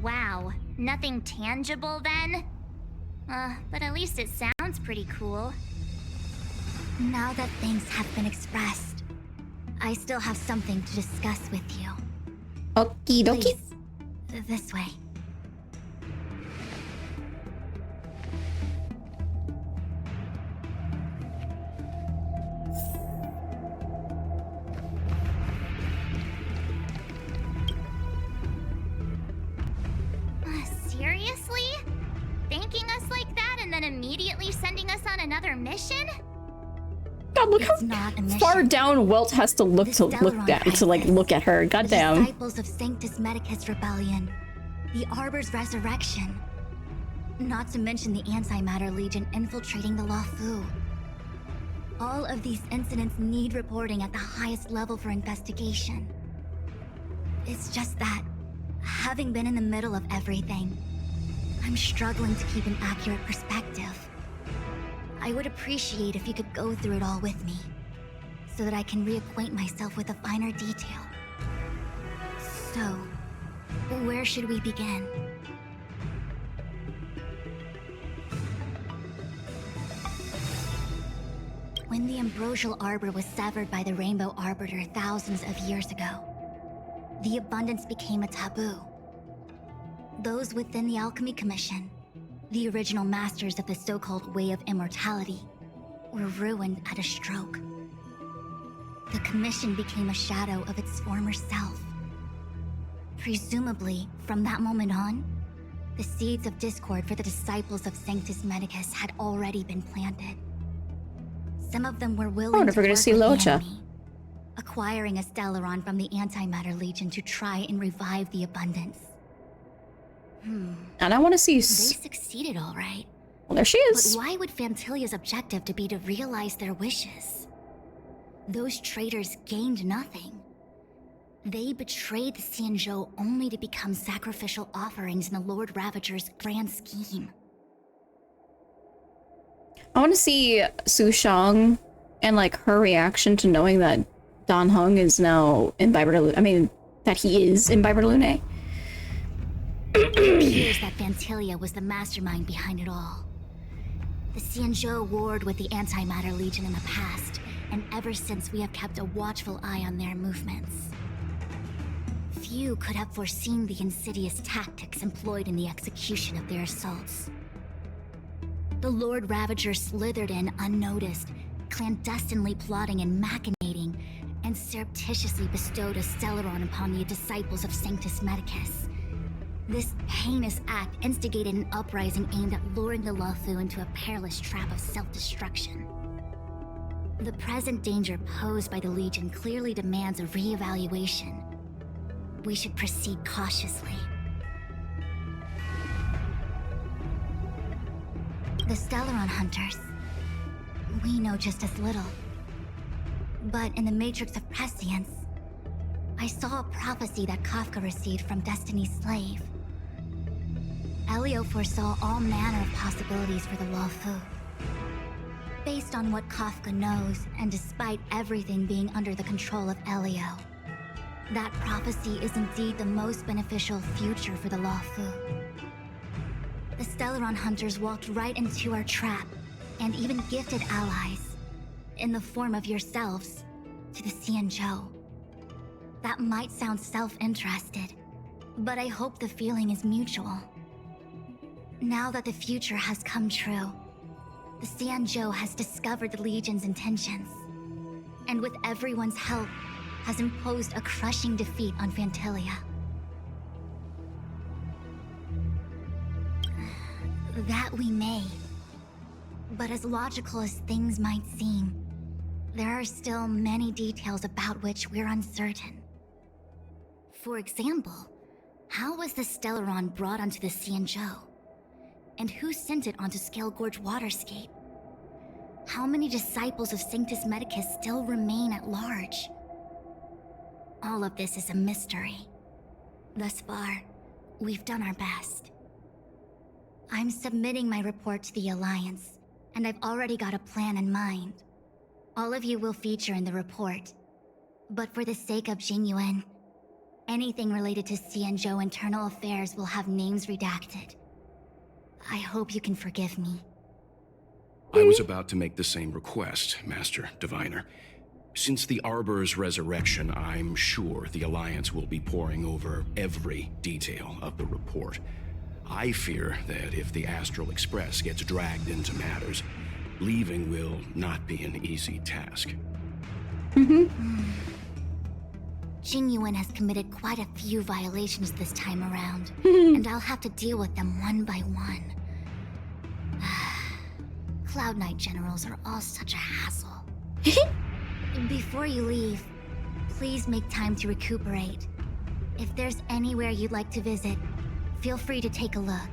Wow, nothing tangible then? But at least it sounds pretty cool. Now that things have been expressed, I still have something to discuss with you. Okie dokie. Please, this way. Seriously? Thanking us like that and then immediately sending us on another mission? God, look It's not a how mission. far down Welt has to look The Stellaron look at her. The Goddamn. disciples of Sanctus Medicus Rebellion, the Arbor's resurrection, not to mention the Antimatter Legion infiltrating the Luofu. All of these incidents need reporting at the highest level for investigation. It's just that, having been in the middle of everything, I'm struggling to keep an accurate perspective. I would appreciate if you could go through it all with me, so that I can reacquaint myself with a finer detail. So, where should we begin? When the Ambrosial Arbor was severed by the Rainbow Arbiter thousands of years ago, the abundance became a taboo. Those within the Alchemy Commission, the original masters of the so-called Way of Immortality, were ruined at a stroke. The Commission became a shadow of its former self. Presumably, from that moment on, the seeds of discord for the disciples of Sanctus Medicus had already been planted. Some of them were willing wonder if we're gonna work see with the Locha. enemy, acquiring a Stellaron from the Antimatter Legion to try and revive the abundance. And I want to see. They succeeded, all right. Well, there she But is. why would Fantilia's objective to be to realize their wishes? Those traitors gained nothing. They betrayed the Xianzhou only to become sacrificial offerings in the Lord Ravager's grand scheme. I want to see Su Shang and like her reaction to knowing that Dan Heng is now Imbibitor Lunae. I mean, that he is Imbibitor Lunae. It appears that Fantilia was the mastermind behind it all. The Xianzhou warred with the Antimatter Legion in the past, and ever since we have kept a watchful eye on their movements. Few could have foreseen the insidious tactics employed in the execution of their assaults. The Lord Ravager slithered in unnoticed, clandestinely plotting and machinating, and surreptitiously bestowed a Stellaron upon the disciples of Sanctus Medicus. This heinous act instigated an uprising aimed at luring the Luofu into a perilous trap of self-destruction. The present danger posed by the Legion clearly demands a re-evaluation. We should proceed cautiously. The Stellaron Hunters. We know just as little. But in the Matrix of Prescience, I saw a prophecy that Kafka received from Destiny's slave. Elio foresaw all manner of possibilities for the Luofu. Based on what Kafka knows, and despite everything being under the control of Elio, that prophecy is indeed the most beneficial future for the Luofu. The Stellaron Hunters walked right into our trap, and even gifted allies, in the form of yourselves, to the Xianzhou. That might sound self-interested, but I hope the feeling is mutual. Now that the future has come true, the Xianzhou has discovered the Legion's intentions, and with everyone's help, has imposed a crushing defeat on Phantilia. That we may. But as logical as things might seem, there are still many details about which we're uncertain. For example, how was the Stellaron brought onto the Xianzhou? And who sent it onto Scale Gorge Waterscape? How many disciples of Sanctus Medicus still remain at large? All of this is a mystery. Thus far, we've done our best. I'm submitting my report to the Alliance, and I've already got a plan in mind. All of you will feature in the report. But for the sake of Jingyuan, anything related to Xianzhou internal affairs will have names redacted. I hope you can forgive me. I was about to make the same request, Master Diviner. Since the Arbor's resurrection, I'm sure the Alliance will be poring over every detail of the report. I fear that if the Astral Express gets dragged into matters, leaving will not be an easy task. Jingyuan has committed quite a few violations this time around, and I'll have to deal with them one by one. Cloud Knight generals are all such a hassle. Before you leave, please make time to recuperate. If there's anywhere you'd like to visit, feel free to take a look.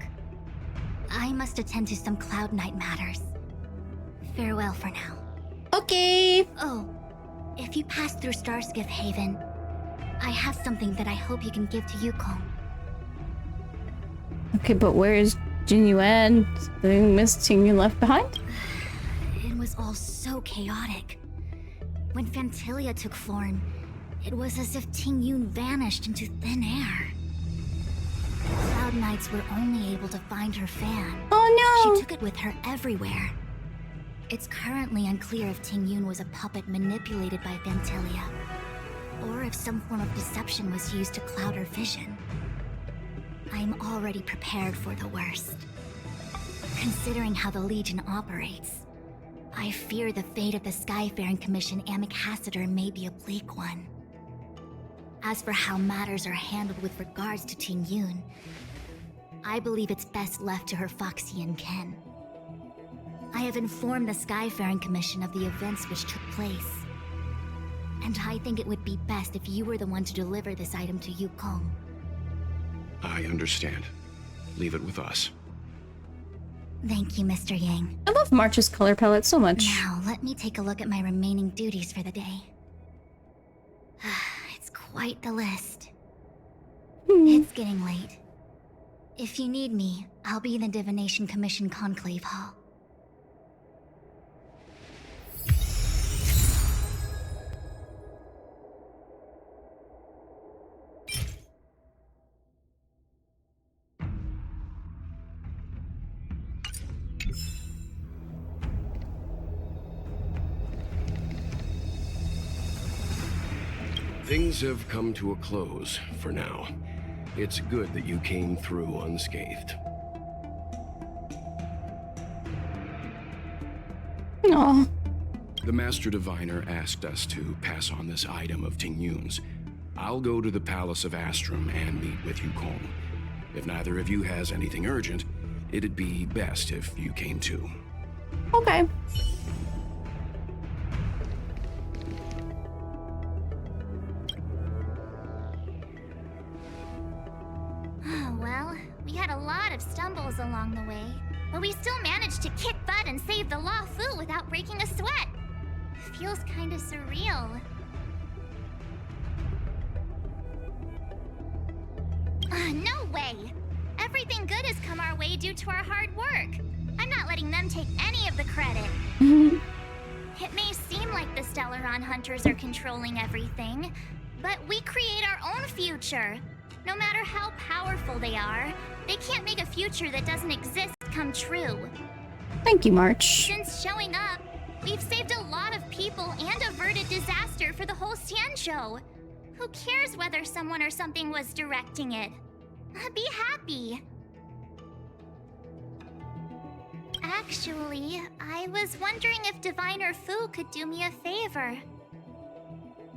I must attend to some Cloud Knight matters. Farewell for now. Okay. Oh, if you pass through Starskiff Haven, I have something that I hope you can give to Yukong. Okay, but where is Jingyuan? Did Miss Jingyuan left behind? It was all so chaotic. When Phantilia took form, it was as if Tingyun vanished into thin air. The Cloud Knights were only able to find her fan. Oh no! She took it with her everywhere. It's currently unclear if Tingyun was a puppet manipulated by Phantilia, or if some form of deception was used to cloud her vision. I'm already prepared for the worst. Considering how the Legion operates, I fear the fate of the Skyfaring Commission Ambassador may be a bleak one. As for how matters are handled with regards to Tingyun, I believe it's best left to her Foxian kin. I have informed the Skyfaring Commission of the events which took place, and I think it would be best if you were the one to deliver this item to Yukong. I understand. Leave it with us. Thank you, Mr. Yang. I love March's color palette so much. Now, let me take a look at my remaining duties for the day. It's quite the list. It's getting late. If you need me, I'll be in the Divination Commission Conclave Hall. Things have come to a close for now. It's good that you came through unscathed. Aw. The Master Diviner asked us to pass on this item of Tingyun's. I'll go to the Palace of Astrum and meet with Yukong. If neither of you has anything urgent, it'd be best if you came too. Okay. Well, we had a lot of stumbles along the way, but we still managed to kick butt and save the Law Fu without breaking a sweat. Feels kinda surreal. No way! Everything good has come our way due to our hard work. I'm not letting them take any of the credit. It may seem like the Stellaron Hunters are controlling everything, but we create our own future. No matter how powerful they are, they can't make a future that doesn't exist come true. Thank you, March. Since showing up, we've saved a lot of people and averted disaster for the whole Xianzhou. Who cares whether someone or something was directing it? Be happy. Actually, I was wondering if Diviner Fu could do me a favor.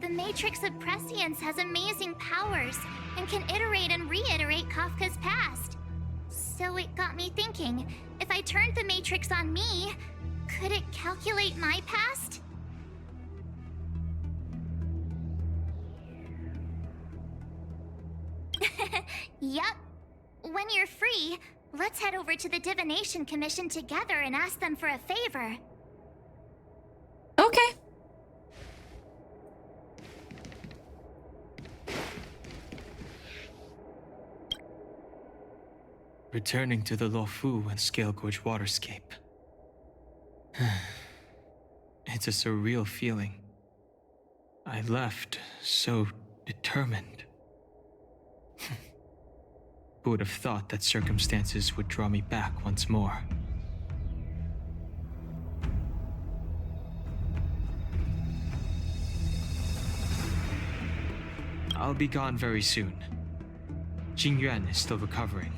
The Matrix of Prescience has amazing powers and can iterate and reiterate Kafka's past. So it got me thinking, if I turned the Matrix on me, could it calculate my past? Yup. When you're free, let's head over to the Divination Commission together and ask them for a favor. Okay. Returning to the Luofu and Scale Gorge waterscape. It's a surreal feeling. I left so determined. Who would have thought that circumstances would draw me back once more? I'll be gone very soon. Jingyuan is still recovering,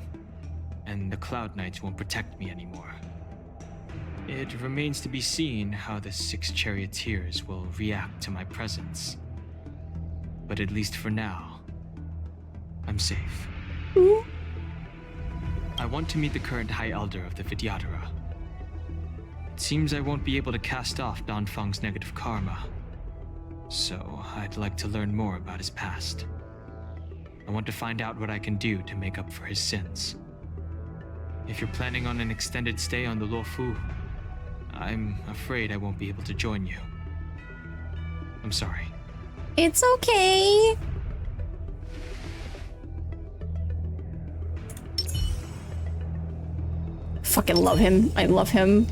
and the Cloud Knights won't protect me anymore. It remains to be seen how the 6 charioteers will react to my presence. But at least for now, I'm safe. I want to meet the current High Elder of the Vidyadhara. It seems I won't be able to cast off Danfang's negative karma, so I'd like to learn more about his past. I want to find out what I can do to make up for his sins. If you're planning on an extended stay on the Luofu, I'm afraid I won't be able to join you. I'm sorry. It's okay. Fucking love him. I love him.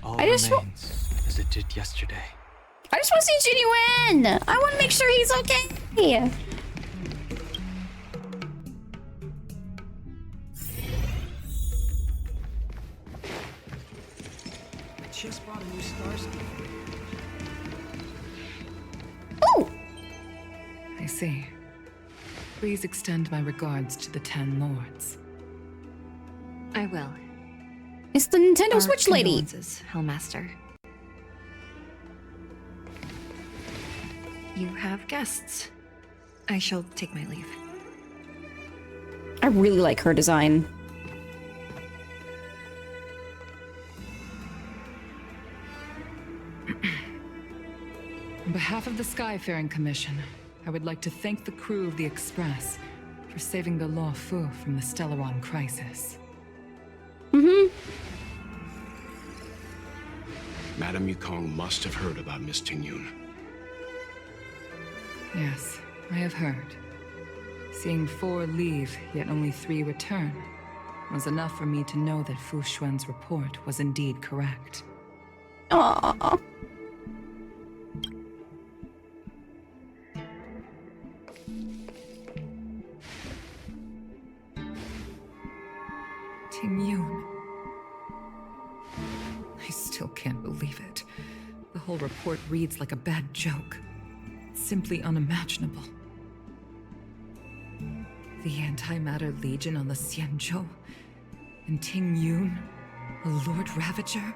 All I just remains as it did yesterday. I just want to see Jinyu. I want to make sure he's okay. I just brought a new star skin. Oh! I see. Please extend my regards to the 10 lords. I will. It's the Nintendo Our Switch lady. condolences, Hellmaster. You have guests. I shall take my leave. I really like her design. On behalf of the Skyfaring Commission, I would like to thank the crew of the Express for saving the Luofu from the Stellaron crisis. Madame Yukong must have heard about Miss Tingyun. Yes, I have heard. Seeing 4 leave, yet only 3 return, was enough for me to know that Fu Xuan's report was indeed correct. Aww. Tingyun. can't believe it. The whole report reads like a bad joke. It's simply unimaginable. The Antimatter Legion on the Xianzhou, and Ting Yun, a Lord Ravager?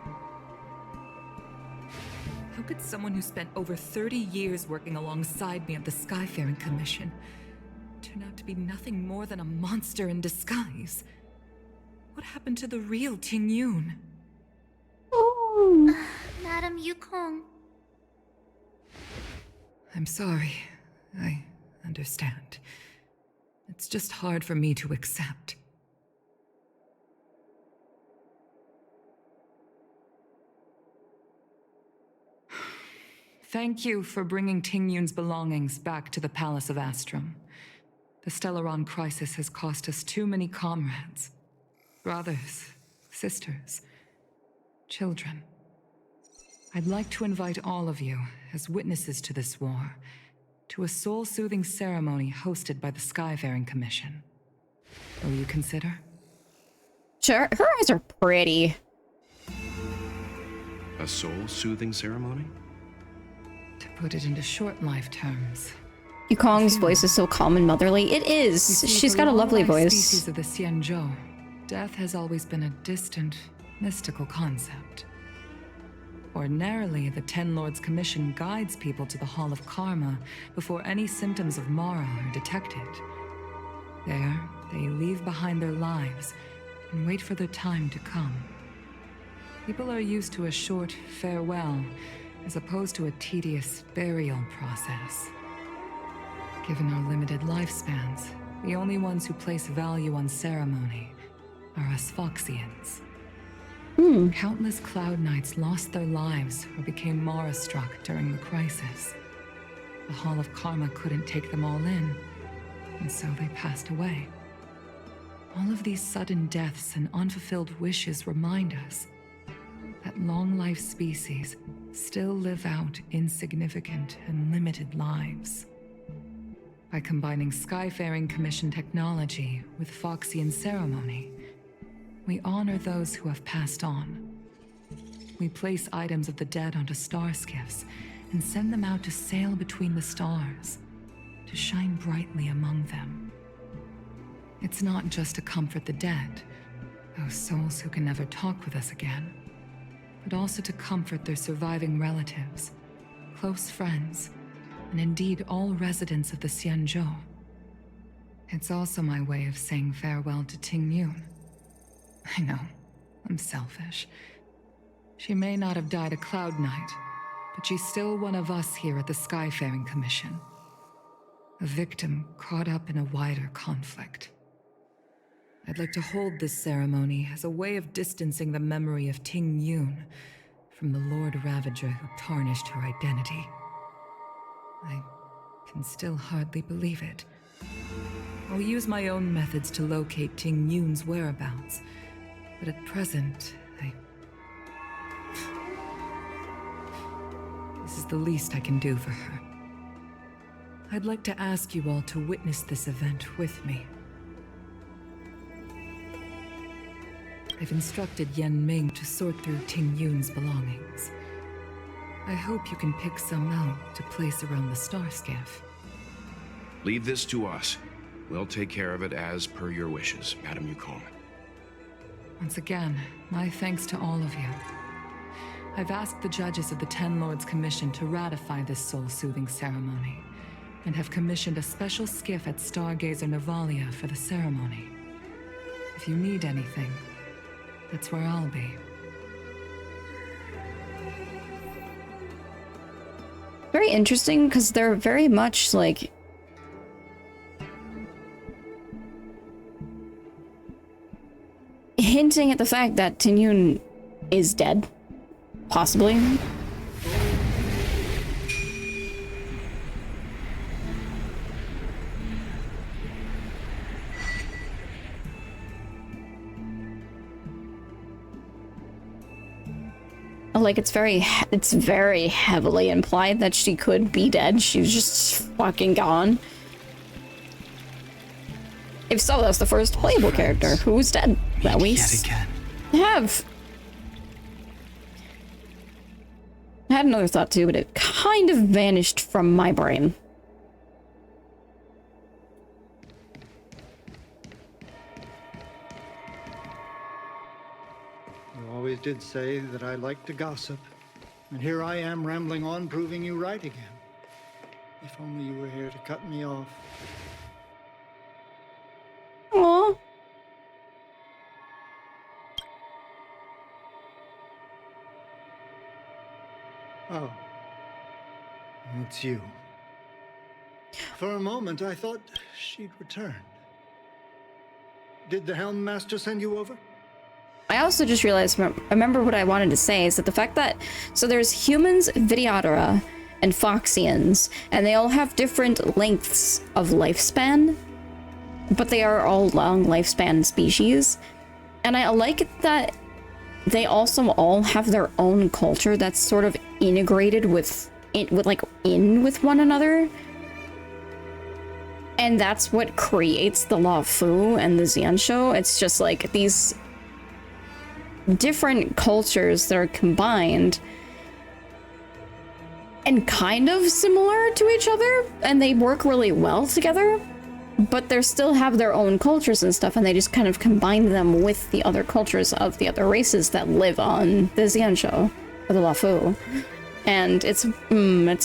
How could someone who spent over 30 years working alongside me at the Skyfaring Commission turn out to be nothing more than a monster in disguise? What happened to the real Ting Yun? Madam Yukong. I'm sorry. I understand. It's just hard for me to accept. Thank you for bringing Ting Yun's belongings back to the Palace of Astrum. The Stellaron crisis has cost us too many comrades. Brothers, sisters, children. I'd like to invite all of you, as witnesses to this war, to a soul-soothing ceremony hosted by the Skyfaring Commission. Will you consider? Sure, her eyes are pretty. A soul-soothing ceremony? To put it into short life terms. Yukong's voice is so calm and motherly. It is. She's got a lovely voice. Species of the Xianzhou, death has always been a distant, mystical concept. Ordinarily, the Ten Lords Commission guides people to the Hall of Karma before any symptoms of Mara are detected. There, they leave behind their lives and wait for their time to come. People are used to a short farewell as opposed to a tedious burial process. Given our limited lifespans, the only ones who place value on ceremony are us Foxians. Countless Cloud Knights lost their lives or became Mara-struck during the crisis. The Hall of Karma couldn't take them all in, and so they passed away. All of these sudden deaths and unfulfilled wishes remind us that long-life species still live out insignificant and limited lives. By combining Skyfaring Commission technology with Foxian ceremony, we honor those who have passed on. We place items of the dead onto star skiffs and send them out to sail between the stars, to shine brightly among them. It's not just to comfort the dead, those souls who can never talk with us again, but also to comfort their surviving relatives, close friends, and indeed all residents of the Xianzhou. It's also my way of saying farewell to Ting Yun. I know, I'm selfish. She may not have died a Cloud Knight, but she's still one of us here at the Skyfaring Commission. A victim caught up in a wider conflict. I'd like to hold this ceremony as a way of distancing the memory of Ting Yun from the Lord Ravager who tarnished her identity. I can still hardly believe it. I'll use my own methods to locate Ting Yun's whereabouts, but at present, this is the least I can do for her. I'd like to ask you all to witness this event with me. I've instructed Yen Ming to sort through Ting Yun's belongings. I hope you can pick some out to place around the star skiff. Leave this to us. We'll take care of it as per your wishes, Madam Yukong. Once again, my thanks to all of you. I've asked the judges of the Ten Lords Commission to ratify this soul-soothing ceremony, and have commissioned a special skiff at Stargazer Navalia for the ceremony. If you need anything, that's where I'll be. Very interesting, because they're very much like... hinting at the fact that Ting Yun is dead. Possibly. Like, it's very heavily implied that she could be dead. She was just fucking gone. If so, that's the first playable character who was dead that we Yet again. have. I had another thought too, but it kind of vanished from my brain. You always did say that I like to gossip. And here I am rambling on, proving you right again. If only you were here to cut me off. Aww. Oh. It's you. For a moment, I thought she'd returned. Did the Helm Master send you over? I also just realized, remember what I wanted to say, is that the fact that, so there's humans, Vidyadhara, and Foxians, and they all have different lengths of lifespan, but they are all long lifespan species. And I like that they also all have their own culture that's sort of integrated with one another. And that's what creates the Law Fu and the Xianshu. It's just like these different cultures that are combined and kind of similar to each other, and they work really well together, but they still have their own cultures and stuff, and they just kind of combine them with the other cultures of the other races that live on the Xianshu, or the Law Fu. And it's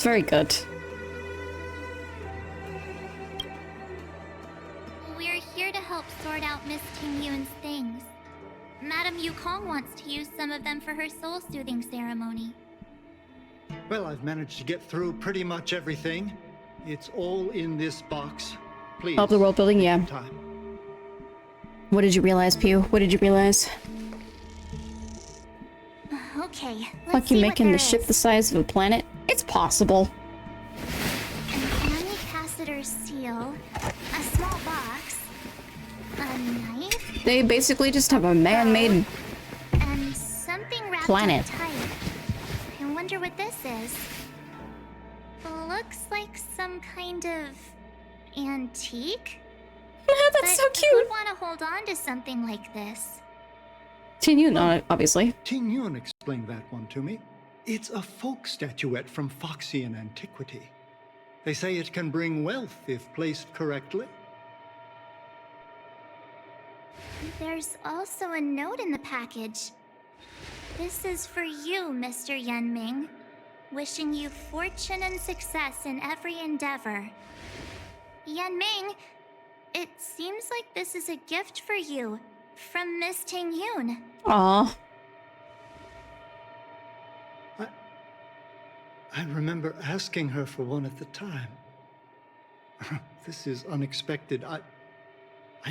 very good. We're here to help sort out Miss Tingyun's things. Madame Yukong wants to use some of them for her soul-soothing ceremony. Well, I've managed to get through pretty much everything. It's all in this box. Please. Help the world building, yeah. Time. What did you realize, Pew? What did you realize? Okay, let's Fuck, you see making what the there ship is. the size of a planet? It's possible. An Anicassator's seal, a small box, a knife, They basically just have a man-made and something wrapped planet. up tight. I wonder what this is. Looks like some kind of antique. That's so cute. Who'd want to hold on to something like this? Tingyun, obviously. Tingyun explained that one to me. It's a folk statuette from Foxian antiquity. They say it can bring wealth if placed correctly. There's also a note in the package. This is for you, Mr. Yenming. Wishing you fortune and success in every endeavor. Yenming, it seems like this is a gift for you from Miss Tingyun. Aww. I remember asking her for one at the time. This is unexpected. I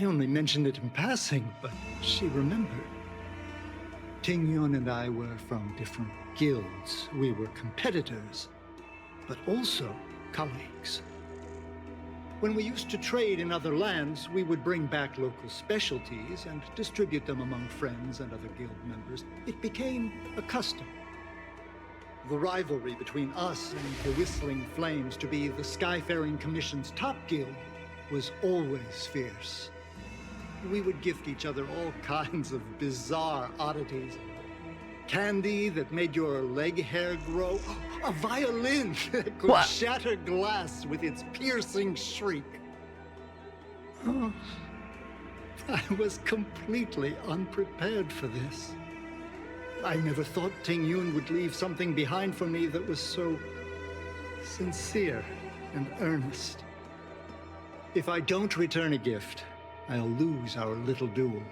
only mentioned it in passing, but she remembered. Tingyun and I were from different guilds. We were competitors, but also colleagues. When we used to trade in other lands, we would bring back local specialties and distribute them among friends and other guild members. It became a custom. The rivalry between us and the Whistling Flames to be the Skyfaring Commission's top guild was always fierce. We would gift each other all kinds of bizarre oddities. Candy that made your leg hair grow. A violin that could shatter glass with its piercing shriek. Oh, I was completely unprepared for this. I never thought Tingyun would leave something behind for me that was so sincere and earnest. If I don't return a gift, I'll lose our little duel.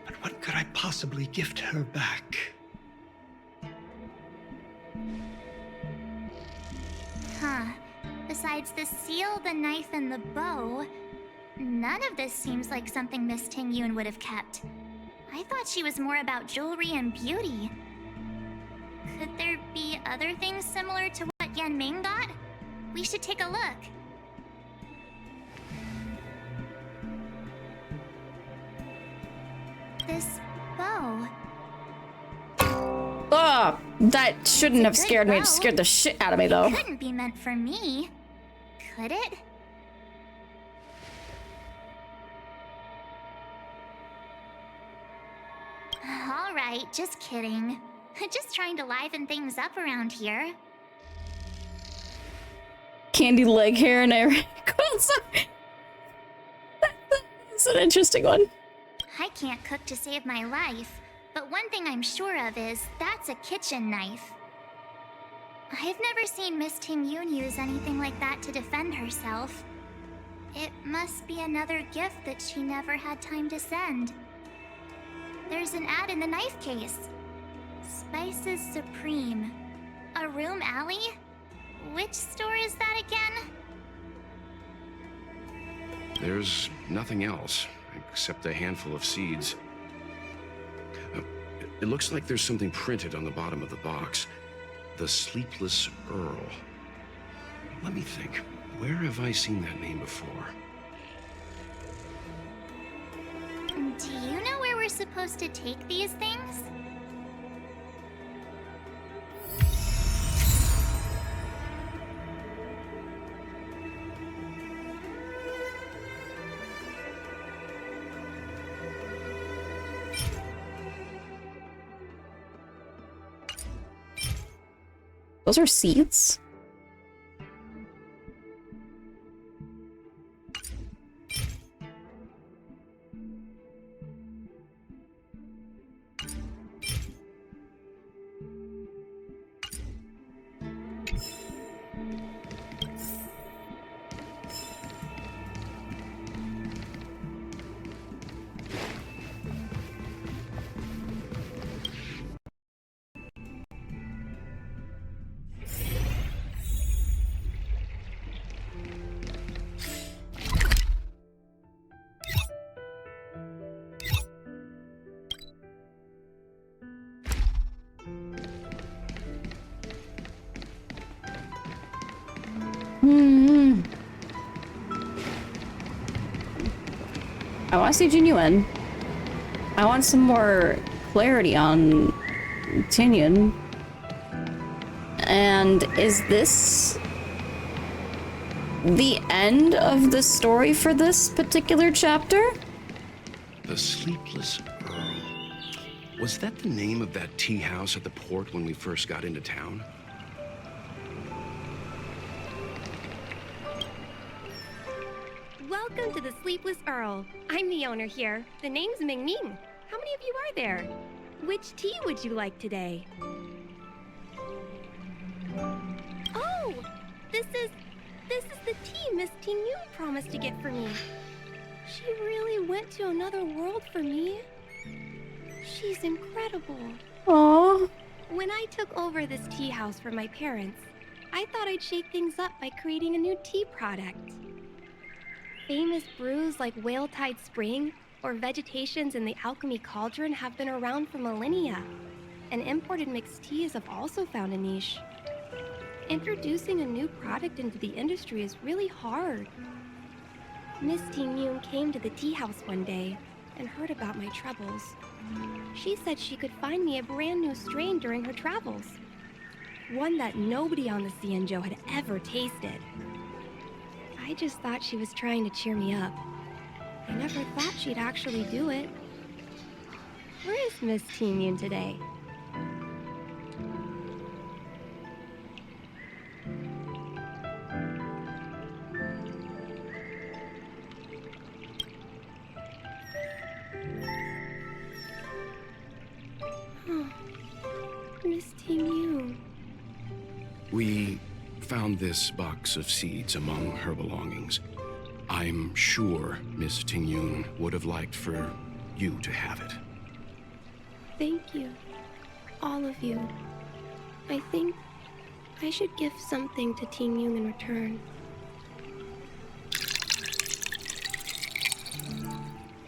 But what could I possibly gift her back? Huh. Besides the seal, the knife, and the bow, none of this seems like something Miss Tingyun would have kept. I thought she was more about jewelry and beauty. Could there be other things similar to what Yenming got? We should take a look. This bow. Oh, that shouldn't have scared me. It scared the shit out of me, though. It couldn't be meant for me, could it? All right, just kidding. Just trying to liven things up around here. Candy leg hair and everything. That's an interesting one. I can't cook to save my life, but one thing I'm sure of is that's a kitchen knife. I've never seen Miss Ting Yoon use anything like that to defend herself. It must be another gift that she never had time to send. There's an ad in the knife case. Spices Supreme. A room alley? Which store is that again? There's nothing else, except a handful of seeds. It looks like there's something printed on the bottom of the box. The Sleepless Earl. Let me think. Where have I seen that name before? Do you know where we're supposed to take these things? Those are seeds? I want to see Genuine. I want some more clarity on Tingyun. And is this the end of the story for this particular chapter? The Sleepless Earl. Was that the name of that tea house at the port when we first got into town? Welcome to the Sleepless Earl. I'm the owner here. The name's Ming Ming. How many of you are there? Which tea would you like today? Oh, this is the tea Miss Ting Yoon promised to get for me. She really went to another world for me. She's incredible. Aww. When I took over this tea house for my parents, I thought I'd shake things up by creating a new tea product. Famous brews like Whale Tide Spring or Vegetations in the Alchemy Cauldron have been around for millennia, and imported mixed teas have also found a niche. Introducing a new product into the industry is really hard. Miss Ting Yoon came to the tea house one day and heard about my troubles. She said she could find me a brand new strain during her travels, one that nobody on the Cianzhou had ever tasted. I just thought she was trying to cheer me up. I never thought she'd actually do it. Where is Miss Ting Yoon today? Miss Ting Yoon. We found this box of seeds among her belongings. I'm sure Miss Ting Yoon would have liked for you to have it. Thank you. All of you. I think I should give something to Ting Yoon in return.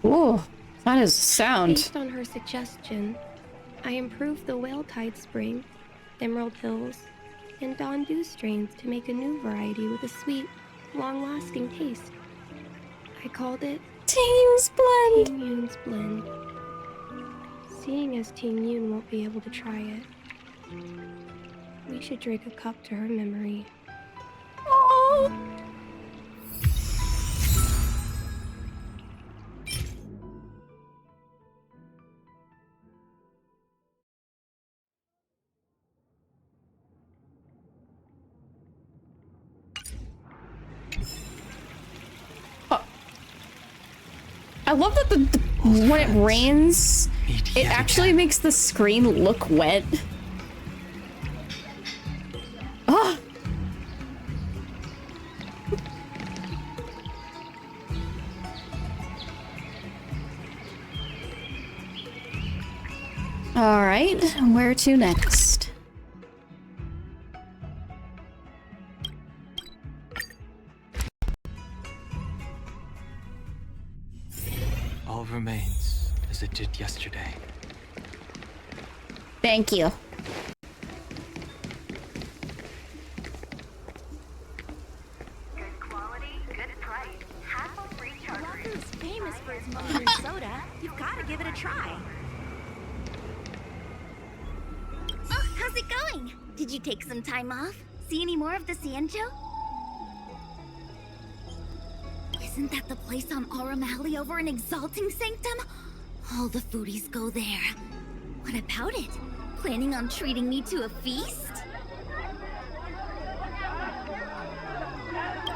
Ooh, that is sound. Based on her suggestion, I improved the Whale Tide Spring, Emerald Hills, and Dawn Dew strains to make a new variety with a sweet, long-lasting taste. I called it Ting Yoon's Blend. Ting Yoon's Blend. Seeing as Ting Yoon won't be able to try it, we should drink a cup to her memory. Aww. I love that when it rains, it actually makes the screen look wet. Ah! All right, where to next? All remains as it did yesterday. Thank you. Wafu's famous for his mushroom soda. You've got to give it a try. Oh, how's it going? Did you take some time off? See any more of the Sanjo? Isn't that the place on Aurum Alley over in Exalting Sanctum? All the foodies go there. What about it? Planning on treating me to a feast?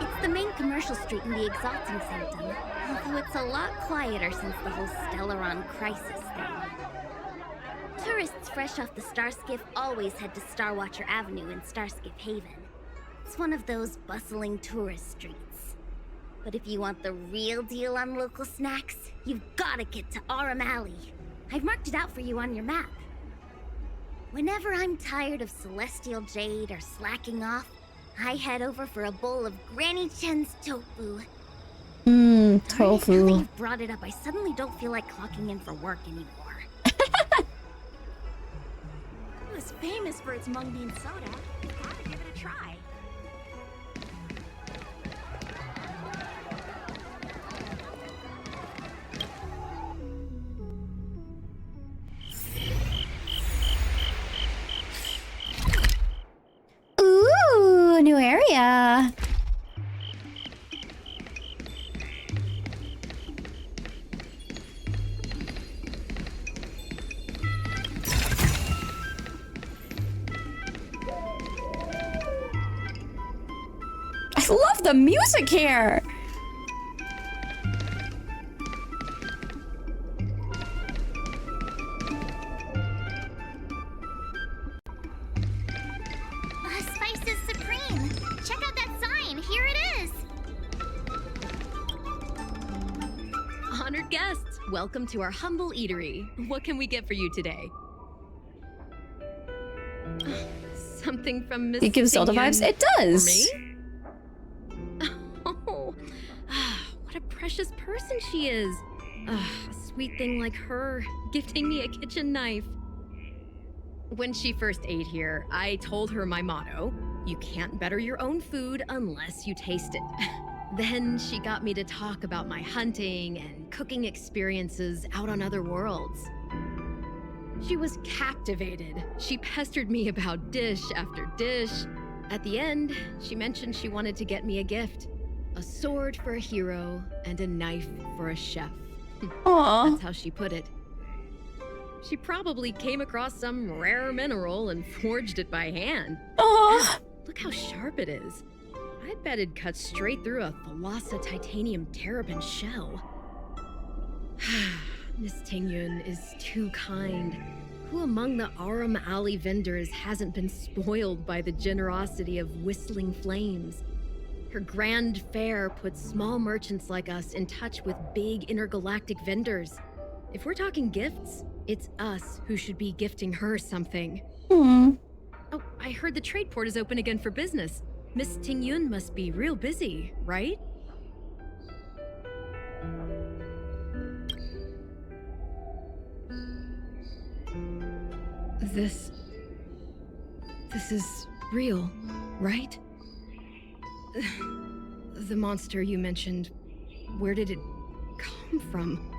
It's the main commercial street in the Exalting Sanctum, although it's a lot quieter since the whole Stellaron crisis thing. Tourists fresh off the Starskiff always head to Starwatcher Avenue in Starskiff Haven. It's one of those bustling tourist streets. But if you want the real deal on local snacks, you've gotta get to Aurum Alley. I've marked it out for you on your map. Whenever I'm tired of Celestial Jade or slacking off, I head over for a bowl of Granny Chen's tofu. Tofu. Now that you've brought it up, I suddenly don't feel like clocking in for work anymore. It was famous for its mung bean soda. You've got to give it a try. Ooh, new area. I love the music here. Spice is supreme. Check out that sign. Here it is. Honored guests, welcome to our humble eatery. What can we get for you today? Something from Miss It gives Zelda vibes. It does. For me? Oh, what a precious person she is. A sweet thing like her, gifting me a kitchen knife. When she first ate here, I told her my motto: you can't better your own food unless you taste it. Then she got me to talk about my hunting and cooking experiences out on other worlds. She was captivated. She pestered me about dish after dish. At the end, she mentioned she wanted to get me a gift. A sword for a hero and a knife for a chef. Aww. That's how she put it. She probably came across some rare mineral and forged it by hand. Aww. Look how sharp it is. I bet it'd cut straight through a Thalassa titanium terrapin shell. Miss Tingyun is too kind. Who among the Aurum Alley vendors hasn't been spoiled by the generosity of Whistling Flames? Her grand fare puts small merchants like us in touch with big intergalactic vendors. If we're talking gifts, it's us who should be gifting her something. Oh, I heard the trade port is open again for business. Miss Tingyun must be real busy, right? This is real, right? The monster you mentioned, where did it come from?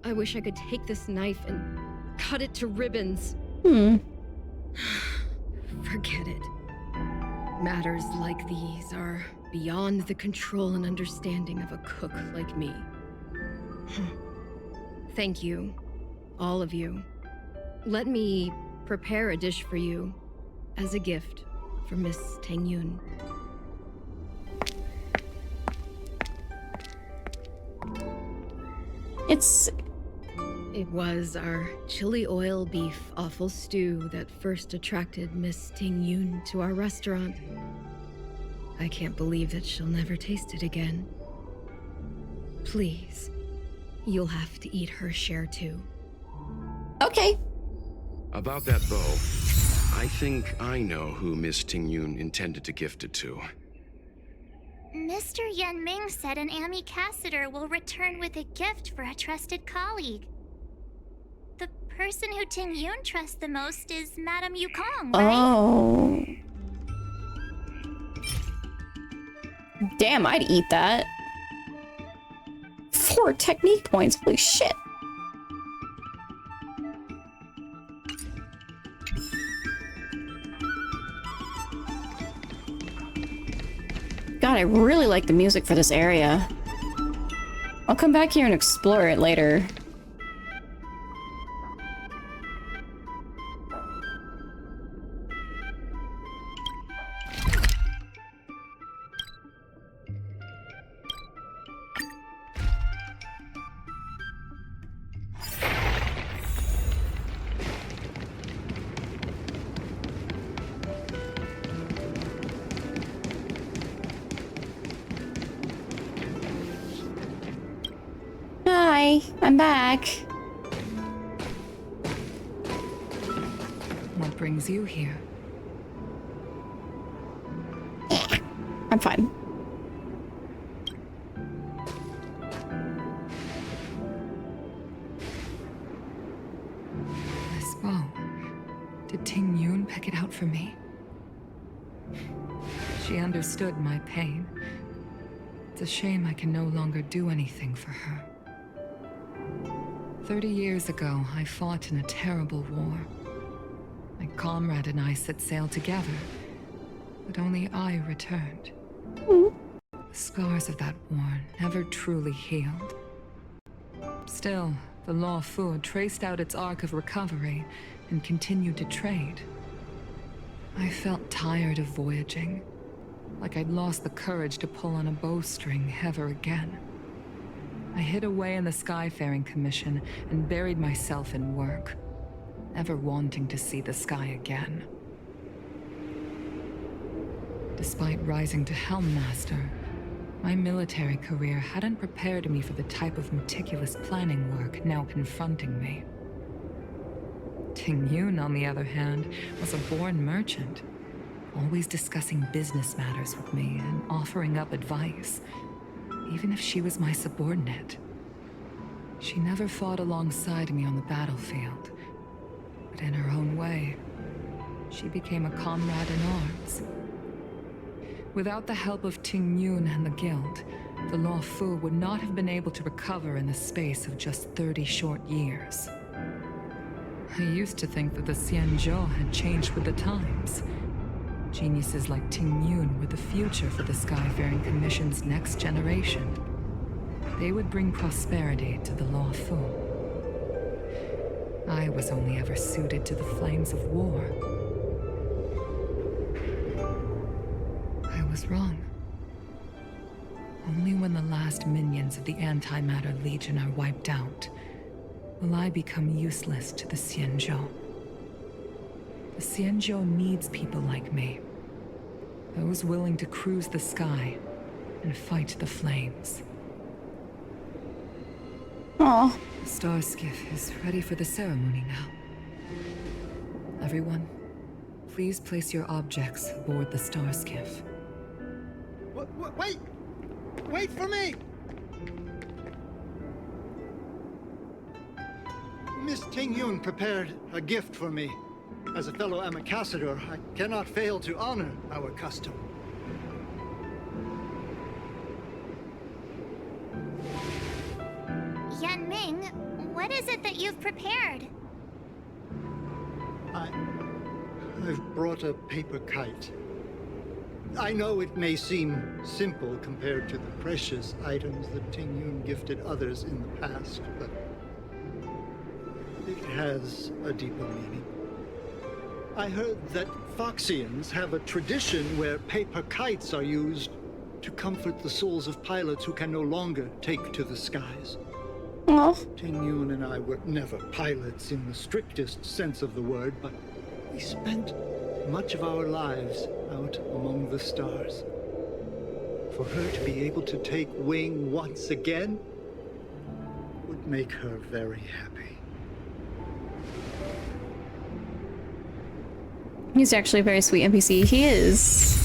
I wish I could take this knife and cut it to ribbons. Forget it. Matters like these are beyond the control and understanding of a cook like me. Thank you, all of you. Let me prepare a dish for you as a gift for Miss Tingyun. It's... It was our chili oil beef offal stew that first attracted Miss Ting Yun to our restaurant. I can't believe that she'll never taste it again. Please, you'll have to eat her share too. Okay. About that bow, I think I know who Miss Ting Yun intended to gift it to. Mr. Yan Ming said an ambassador will return with a gift for a trusted colleague. The person who Ting Yun trusts the most is Madame Yukong, right? Oh. Damn, I'd eat that. 4 technique points, holy shit. God, I really like the music for this area. I'll come back here and explore it later. Hi, I'm back. What brings you here? I'm fine. This bow. Did Ting Yun pick it out for me? She understood my pain. It's a shame I can no longer do anything for her. 30 years ago, I fought in a terrible war. My comrade and I set sail together, but only I returned. The scars of that war never truly healed. Still, the Law Fu traced out its arc of recovery and continued to trade. I felt tired of voyaging, like I'd lost the courage to pull on a bowstring ever again. I hid away in the Skyfaring Commission and buried myself in work, never wanting to see the sky again. Despite rising to Helm Master, my military career hadn't prepared me for the type of meticulous planning work now confronting me. Ting Yun, on the other hand, was a born merchant, always discussing business matters with me and offering up advice, even if she was my subordinate. She never fought alongside me on the battlefield, but in her own way, she became a comrade in arms. Without the help of Ting Yun and the Guild, the Law Fu would not have been able to recover in the space of just 30 short years. I used to think that the Xianzhou had changed with the times. Geniuses like Ting Yun were the future for the Skyfaring Commission's next generation. They would bring prosperity to the Law Fu. I was only ever suited to the flames of war. I was wrong. Only when the last minions of the Antimatter Legion are wiped out will I become useless to the Xianzhou. The Xianzhou needs people like me. Those willing to cruise the sky and fight the flames. Aww. The star skiff is ready for the ceremony now. Everyone, please place your objects aboard the star skiff. Wait! Wait for me! Miss Ting Yun prepared a gift for me. As a fellow ambassador, I cannot fail to honor our custom. Yan Ming, what is it that you've prepared? I've brought a paper kite. I know it may seem simple compared to the precious items that Ting Yun gifted others in the past, but it has a deeper meaning. I heard that Foxians have a tradition where paper kites are used to comfort the souls of pilots who can no longer take to the skies. Oh. Ting-Yun and I were never pilots in the strictest sense of the word, but we spent much of our lives out among the stars. For her to be able to take wing once again would make her very happy. He's actually a very sweet NPC. He is.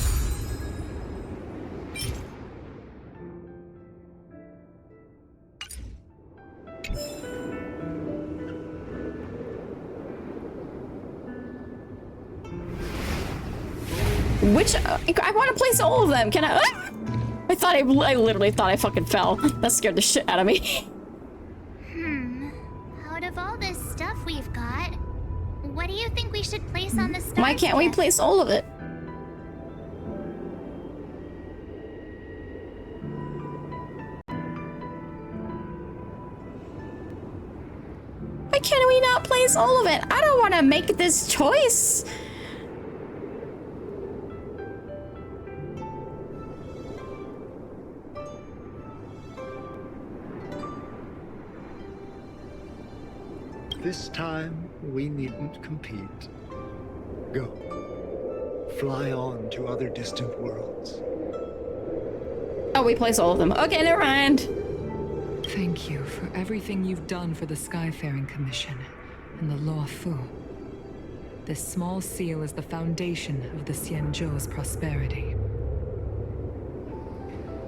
Which I want to place all of them. Can I? I literally thought I fucking fell. That scared the shit out of me. Out of all this stuff we've got, what do you think we should place on the star? Why can't we place all of it? Why can't we not place all of it? I don't want to make this choice. This time, we needn't compete. Go. Fly on to other distant worlds. Oh, we place all of them. Okay, never mind. Thank you for everything you've done for the Skyfaring Commission and the Law Fu. This small seal is the foundation of the Xianzhou's prosperity.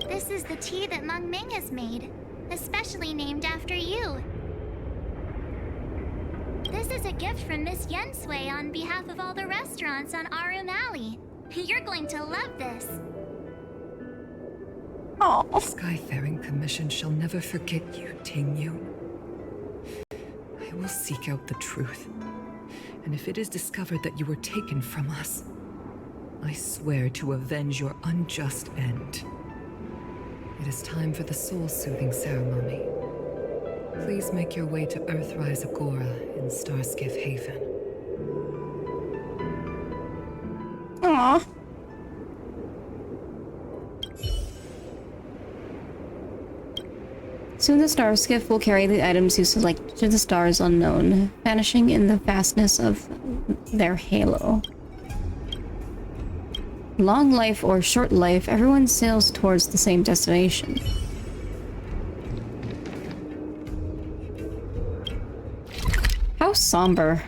This is the tea that Meng Ming has made, especially named after you. This is a gift from Miss Yen Sui on behalf of all the restaurants on Arum Alley. You're going to love this. Oh. The Skyfaring Commission shall never forget you, Ting-Yun. I will seek out the truth. And if it is discovered that you were taken from us, I swear to avenge your unjust end. It is time for the soul-soothing ceremony. Please make your way to Earthrise Agora in Starskiff Haven. Aww. Soon the star skiff will carry the items you select to the stars unknown, vanishing in the vastness of their halo. Long life or short life, everyone sails towards the same destination. How somber.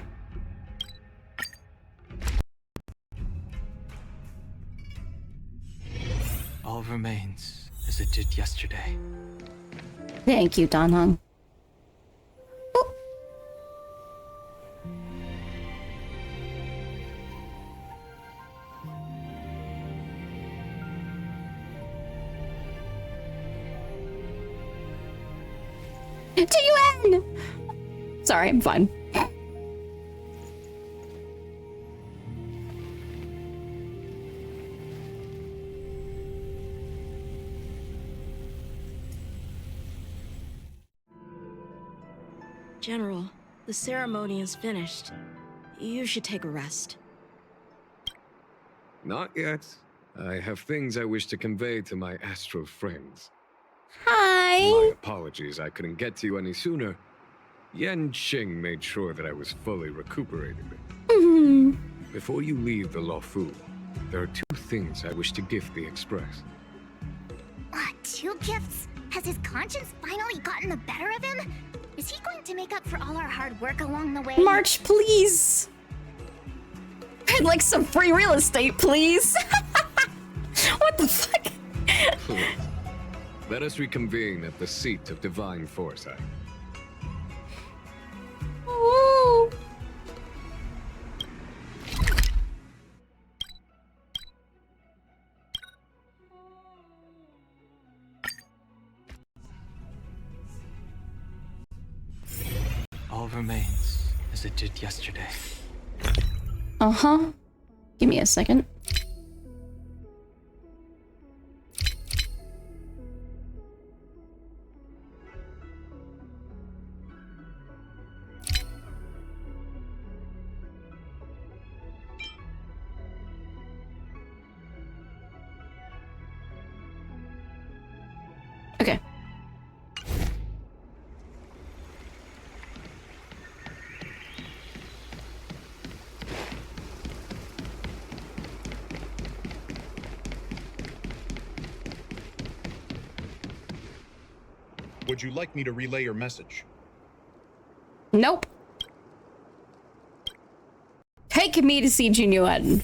All remains as it did yesterday. Thank you, Dan Hong. Oh. T-U-N! Sorry, I'm fine. General, the ceremony is finished. You should take a rest. Not yet. I have things I wish to convey to my astral friends. Hi! My apologies I couldn't get to you any sooner. Yan Qing made sure that I was fully recuperated. Before you leave the Luofu, there are 2 things I wish to gift the Express. What, 2 gifts? Has his conscience finally gotten the better of him? Is he going to make up for all our hard work along the way? March, please! I'd like some free real estate, please! What the fuck? Please. Let us reconvene at the seat of divine foresight. Ooh. All remains as it did yesterday. Uh-huh. Give me a second. Would you like me to relay your message? Nope. Take me to see Genuine.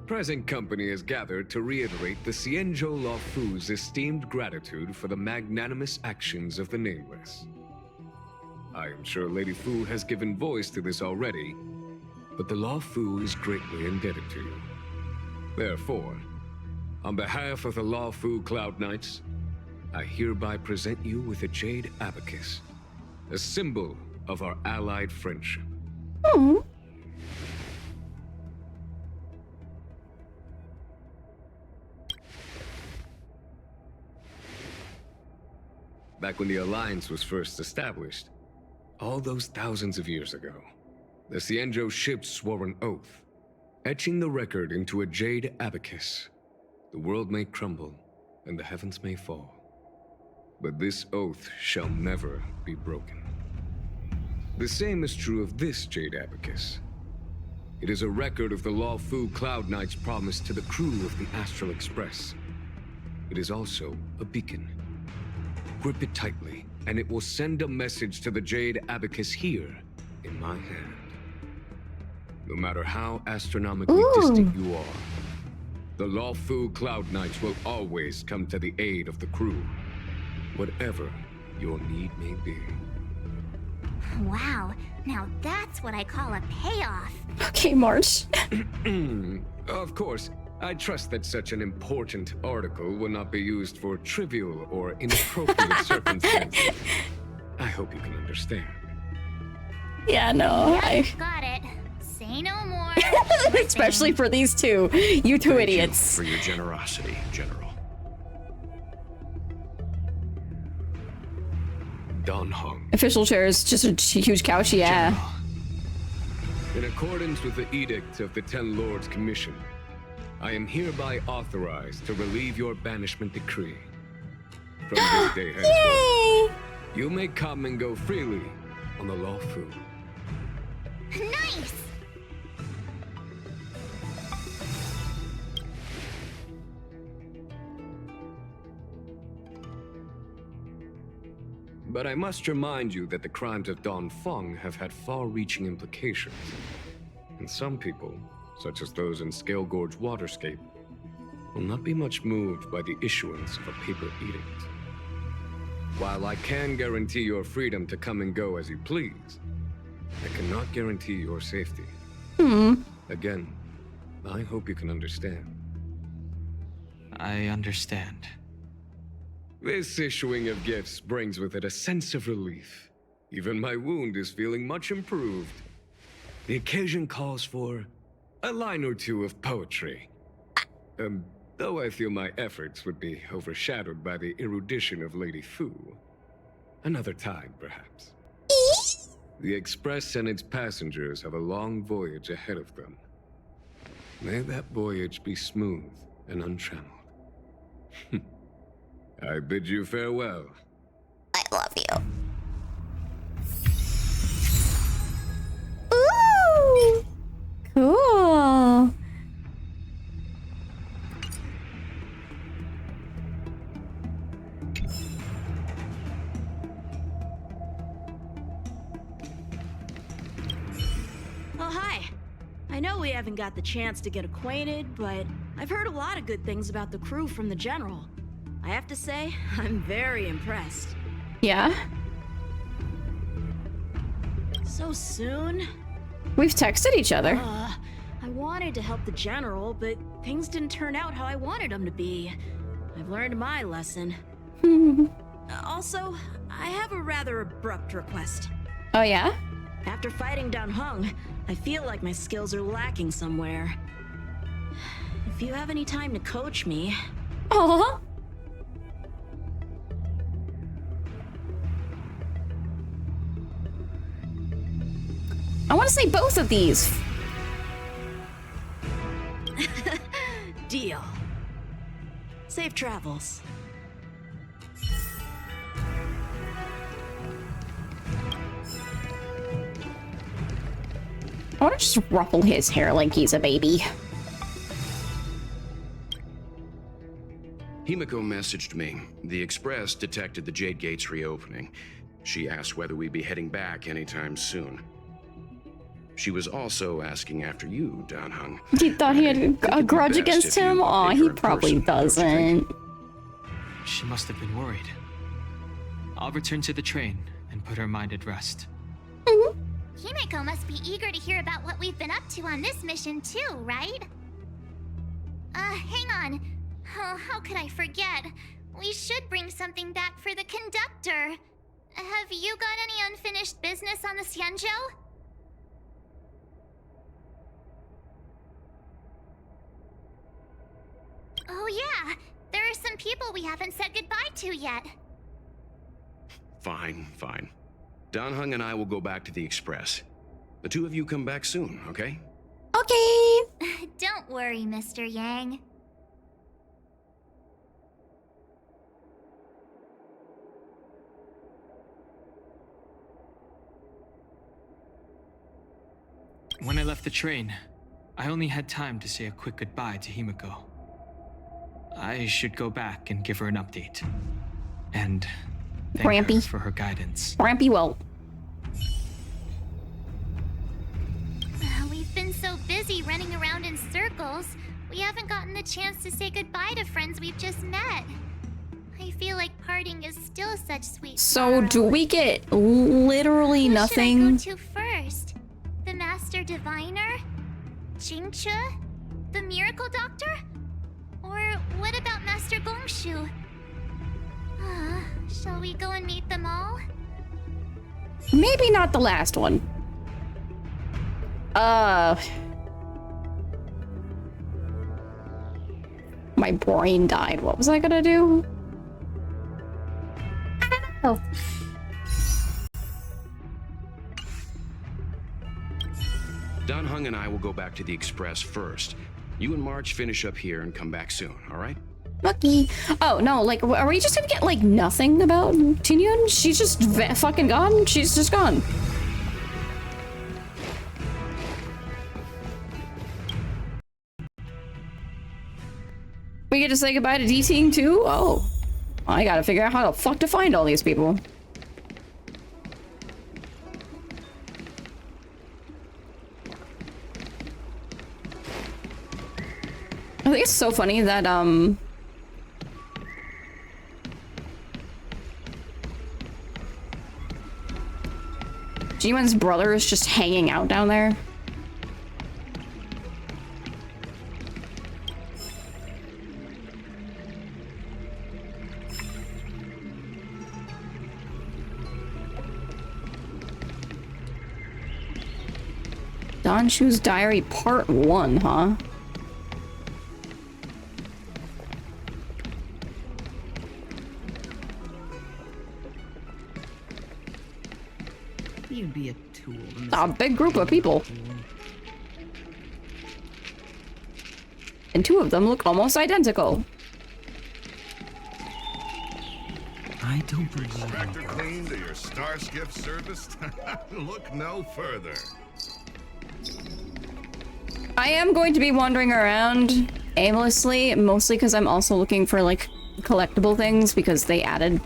Present company is gathered to reiterate the Xianzhou Luofu's esteemed gratitude for the magnanimous actions of the Nameless. I am sure Lady Fu has given voice to this already, but the Luofu is greatly indebted to you. Therefore, on behalf of the Luofu Cloud Knights, I hereby present you with a jade abacus, a symbol of our allied friendship. Oh. Back when the Alliance was first established, all those thousands of years ago, the Xianzhou ships swore an oath, etching the record into a jade abacus. The world may crumble, and the heavens may fall, but this oath shall never be broken. The same is true of this jade abacus. It is a record of the Luofu Cloud Knight's promise to the crew of the Astral Express. It is also a beacon. Grip it tightly, and it will send a message to the jade abacus here, in my hand. No matter how astronomically distant you are, the Luofu Cloud Knights will always come to the aid of the crew, whatever your need may be. Wow, now that's what I call a payoff. Okay, March. Of course, I trust that such an important article will not be used for trivial or inappropriate circumstances. I hope you can understand. Yeah, no. Yep, got it. Say no more. Especially for these two. You two idiots. Thank you for your generosity, General. Don Hong. Official chair is just a huge couch, yeah. In accordance with the edict of the 10 Lords Commission, I am hereby authorized to relieve your banishment decree. From this day henceforth, you may come and go freely on the Luofu. Nice! But I must remind you that the crimes of Don Feng have had far-reaching implications. And some people, such as those in Scale Gorge Waterscape, will not be much moved by the issuance of a paper edict. While I can guarantee your freedom to come and go as you please, I cannot guarantee your safety. Again, I hope you can understand. I understand. This issuing of gifts brings with it a sense of relief. Even my wound is feeling much improved. The occasion calls for a line or two of poetry. Though I feel my efforts would be overshadowed by the erudition of Lady Fu. Another time, perhaps. The Express and its passengers have a long voyage ahead of them. May that voyage be smooth and untrammeled. I bid you farewell. I love you. Ooh! Cool. Oh, hi. I know we haven't got the chance to get acquainted, but I've heard a lot of good things about the crew from the General. I have to say, I'm very impressed. Yeah? So soon? We've texted each other. I wanted to help the General, but things didn't turn out how I wanted them to be. I've learned my lesson. Also, I have a rather abrupt request. Oh, yeah? After fighting Don Hung, I feel like my skills are lacking somewhere. If you have any time to coach me... Aww. I want to say both of these. Deal. Safe travels. I want to just ruffle his hair like he's a baby. Himiko messaged me. The Express detected the Jade Gate's reopening. She asked whether we'd be heading back anytime soon. She was also asking after you, Danhung. He thought he had a grudge against him? Aw, he probably doesn't. She must have been worried. I'll return to the train and put her mind at rest. Himiko must be eager to hear about what we've been up to on this mission too, right? Hang on. Oh, how could I forget? We should bring something back for the conductor. Have you got any unfinished business on the Xianzhou? Oh yeah, there are some people we haven't said goodbye to yet. Fine, fine. Danhung and I will go back to the Express. The two of you come back soon, okay? Okay. Don't worry, Mr. Yang. When I left the train, I only had time to say a quick goodbye to Himiko. I should go back and give her an update. And thank her for her guidance. Rampy will. We've been so busy running around in circles, we haven't gotten the chance to say goodbye to friends we've just met. I feel like parting is still such sweet So do we get literally nothing? Who should I go to first? The Master Diviner? Jingche? The Miracle Doctor? Or what about Master Gongshu? Shall we go and meet them all? Maybe not the last one. My brain died. What was I gonna do? I don't know. Danhung and I will go back to the Express first. You and March finish up here and come back soon, all right? Lucky. Oh, no, like, are we just gonna get, like, nothing about Tinyun? She's just fucking gone? She's just gone. We get to say goodbye to D-Ting too? Oh. I gotta figure out how the fuck to find all these people. I think it's so funny that, Jimin's brother is just hanging out down there. Danshu's Diary Part 1, huh? You'd be a tool. A big group of people. And two of them look almost identical. I don't believe Inspector Clean to your Starskip service? Look no further. I am going to be wandering around aimlessly, mostly because I'm also looking for, like, collectible things, because they added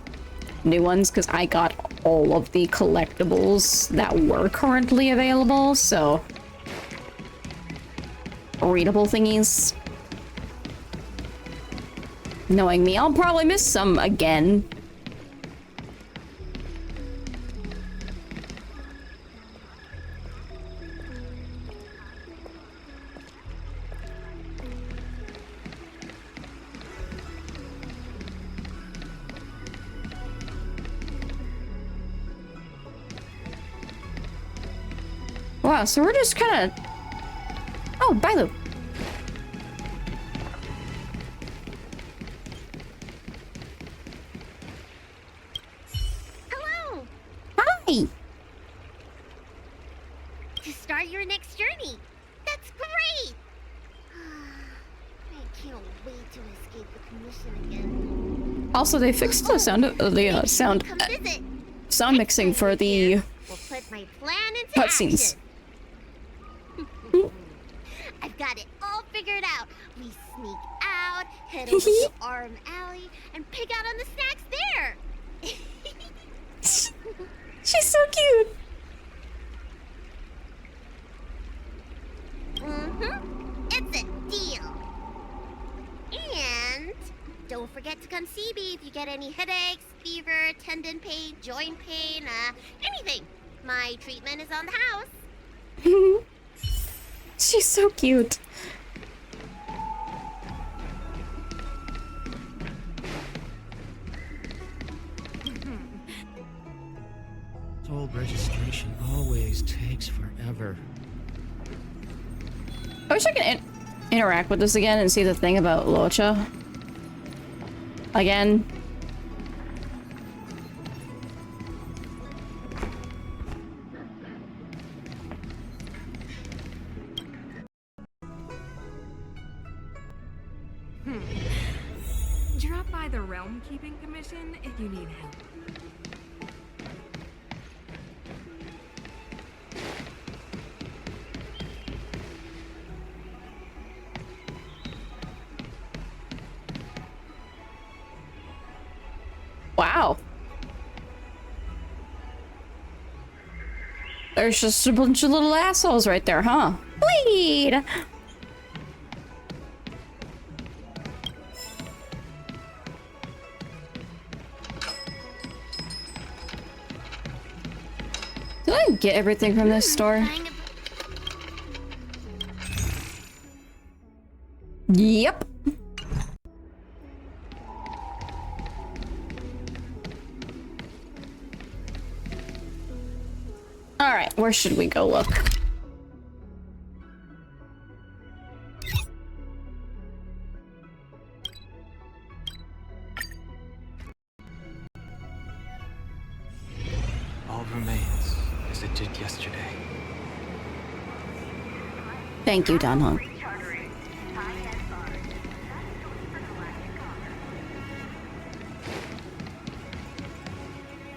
new ones, because I got all of the collectibles that were currently available, so... readable thingies. Knowing me, I'll probably miss some again. Wow, so we're just kind of... Oh, bye, Lou. Hello! Hi! To start your next journey. That's great! I can't wait to escape the commission again. Also, they fixed the sound of the sound mixing for the We'll put my plan into cutscenes. action. I've got it all figured out. We sneak out, head over to Arm Alley, and pick out on the snacks there. She's so cute. It's a deal. And don't forget to come see me if you get any headaches, fever, tendon pain, joint pain, anything. My treatment is on the house. She's so cute. Old registration always takes forever. I wish I could interact with this again and see the thing about Locha. Again. Drop by the Realm Keeping Commission if you need help. Wow. There's just a bunch of little assholes right there, huh? Bleed! Did I get everything from this store? Yep. Alright, where should we go look? All remains as it did yesterday. Thank you, Don Hong.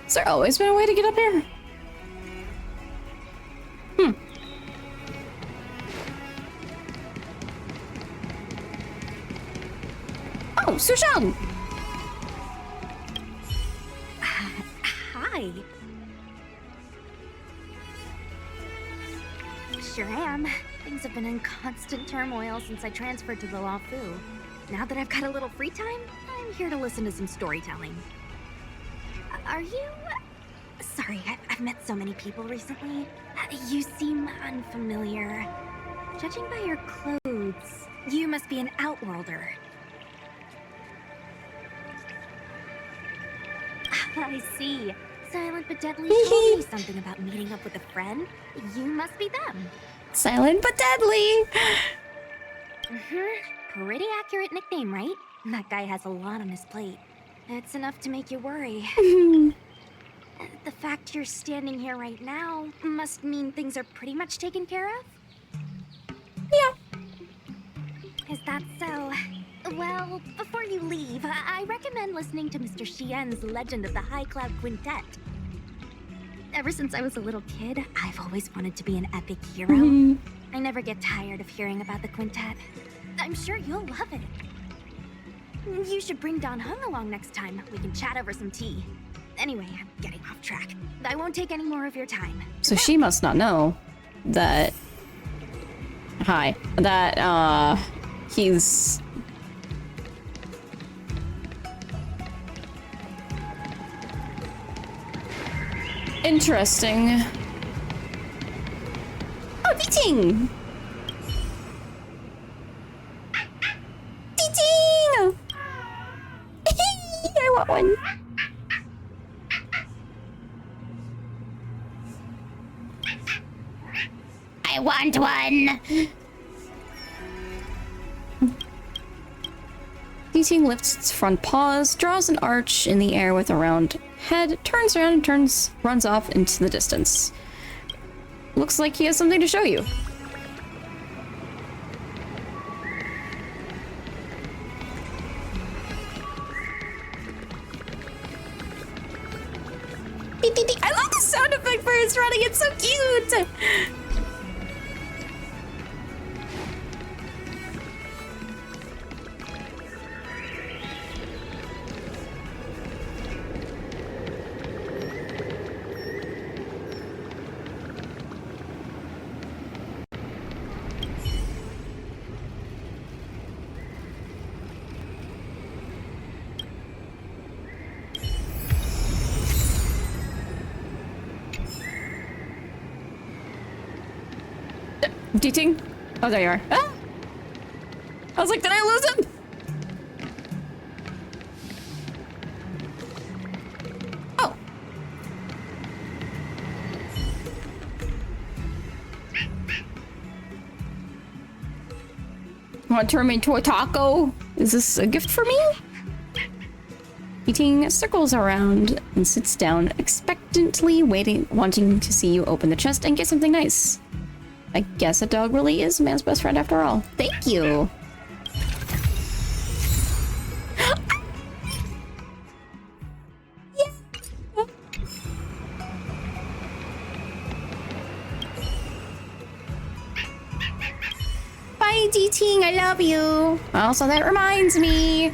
Has there always been a way to get up here? Oh, Sushang! Hi. Sure am. Things have been in constant turmoil since I transferred to the Law Fu. Now that I've got a little free time, I'm here to listen to some storytelling. Are you... Sorry, I've met so many people recently. You seem unfamiliar. Judging by your clothes, you must be an Outworlder. I see. Silent but Deadly told me something about meeting up with a friend. You must be them. Silent but deadly! Pretty accurate nickname, right? That guy has a lot on his plate. It's enough to make you worry. The fact you're standing here right now must mean things are pretty much taken care of? Yeah. Is that so? Well, before you leave, I recommend listening to Mr. Xian's Legend of the High Cloud Quintet. Ever since I was a little kid, I've always wanted to be an epic hero. I never get tired of hearing about the quintet. I'm sure you'll love it. You should bring Don Hung along next time. We can chat over some tea. Anyway, I'm getting off track. I won't take any more of your time. So she must not know that... Hi. That, he's... Interesting. Oh, Beating! Beating! I want one. I want one! Beating lifts its front paws, draws an arch in the air with a round head, turns around and runs off into the distance. Looks like he has something to show you. I love the sound effect for his running, it's so cute! Dating? Oh, there you are. Ah! I was like, did I lose him? Oh. Want to turn me into a taco? Is this a gift for me? Eating circles around and sits down expectantly, wanting to see you open the chest and get something nice. I guess a dog really is a man's best friend after all. Thank you. Bye, D-Ting, I love you. Also, that reminds me.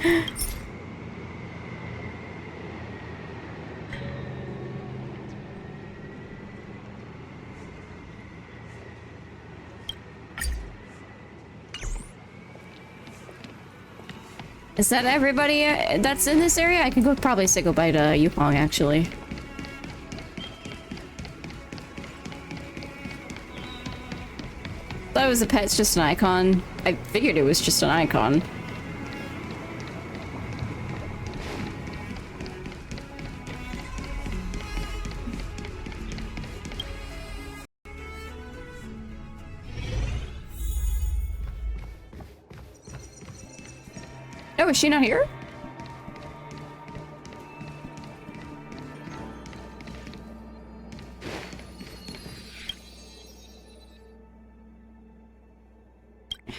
Is that everybody that's in this area? I could go probably say goodbye to Yukong, actually. That was a pet, it's just an icon. I figured it was just an icon. Oh, is she not here?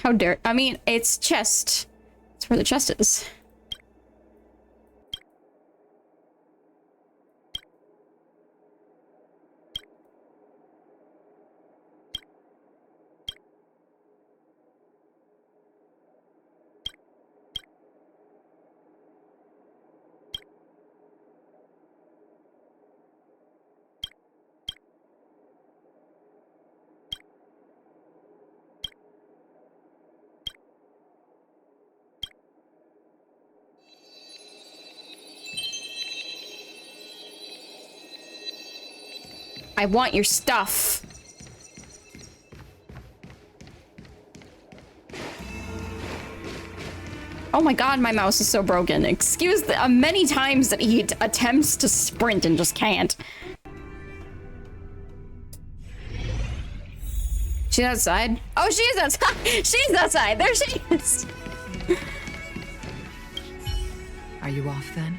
How dare— I mean, it's chest. It's where the chest is. I want your stuff. Oh my god, my mouse is so broken. Excuse the many times that he attempts to sprint and just can't. She's outside? Oh, she is outside! She's outside! There she is! Are you off then?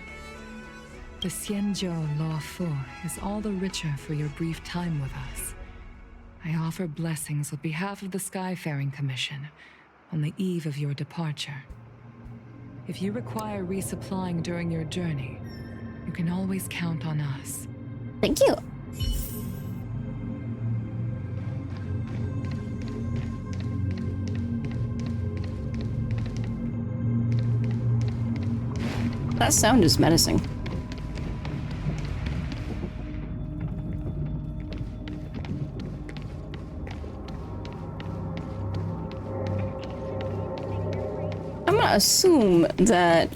The Xianzhou Law Fu is all the richer for your brief time with us. I offer blessings on behalf of the Skyfaring Commission on the eve of your departure. If you require resupplying during your journey, you can always count on us. Thank you. That sound is menacing. I'm gonna assume that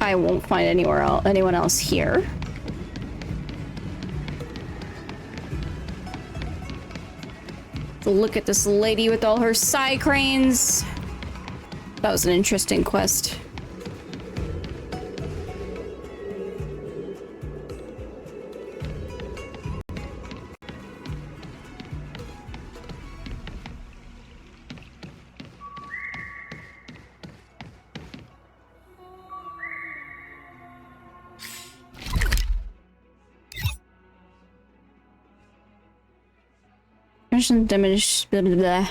I won't find anyone else here. Look at this lady with all her side cranes. That was an interesting quest. Diminish, blah, blah, blah.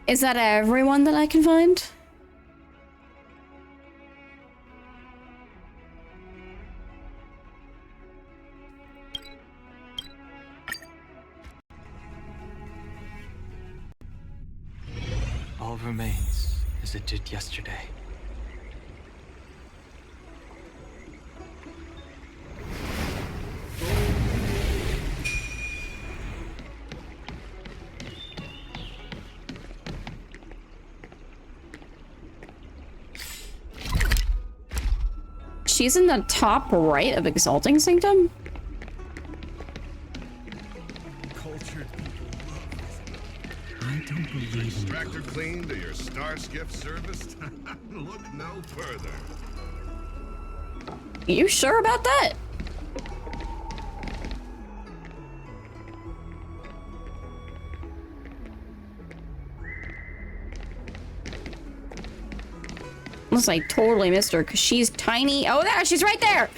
Is that everyone that I can find? All remains as it did yesterday. she's in the top right of Exalting Sanctum? Cultured people love this. I don't believe in Extractor clean to your star skiff service? Look no further. You sure about that? Unless I totally missed her because she's tiny. Oh, there, she's right there.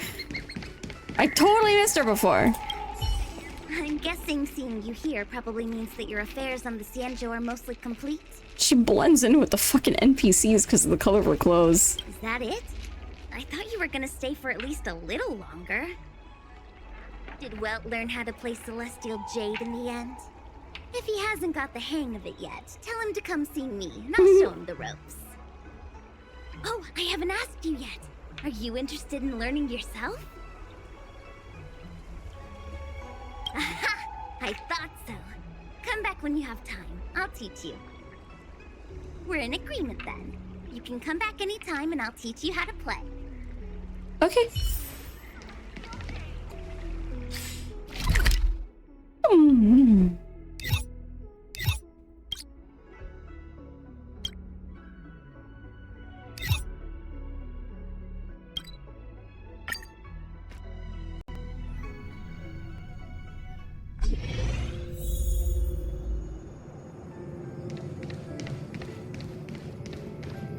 I totally missed her before. I'm guessing seeing you here probably means that your affairs on the Xianzhou are mostly complete. She blends in with the fucking NPCs because of the color of her clothes. Is that it? I thought you were gonna stay for at least a little longer. Did Welt learn how to play Celestial Jade in the end? If he hasn't got the hang of it yet, tell him to come see me, and I'll show him the ropes. Oh, I haven't asked you yet. Are you interested in learning yourself? Aha! I thought so. Come back when you have time. I'll teach you. We're in agreement then. You can come back anytime and I'll teach you how to play. Okay.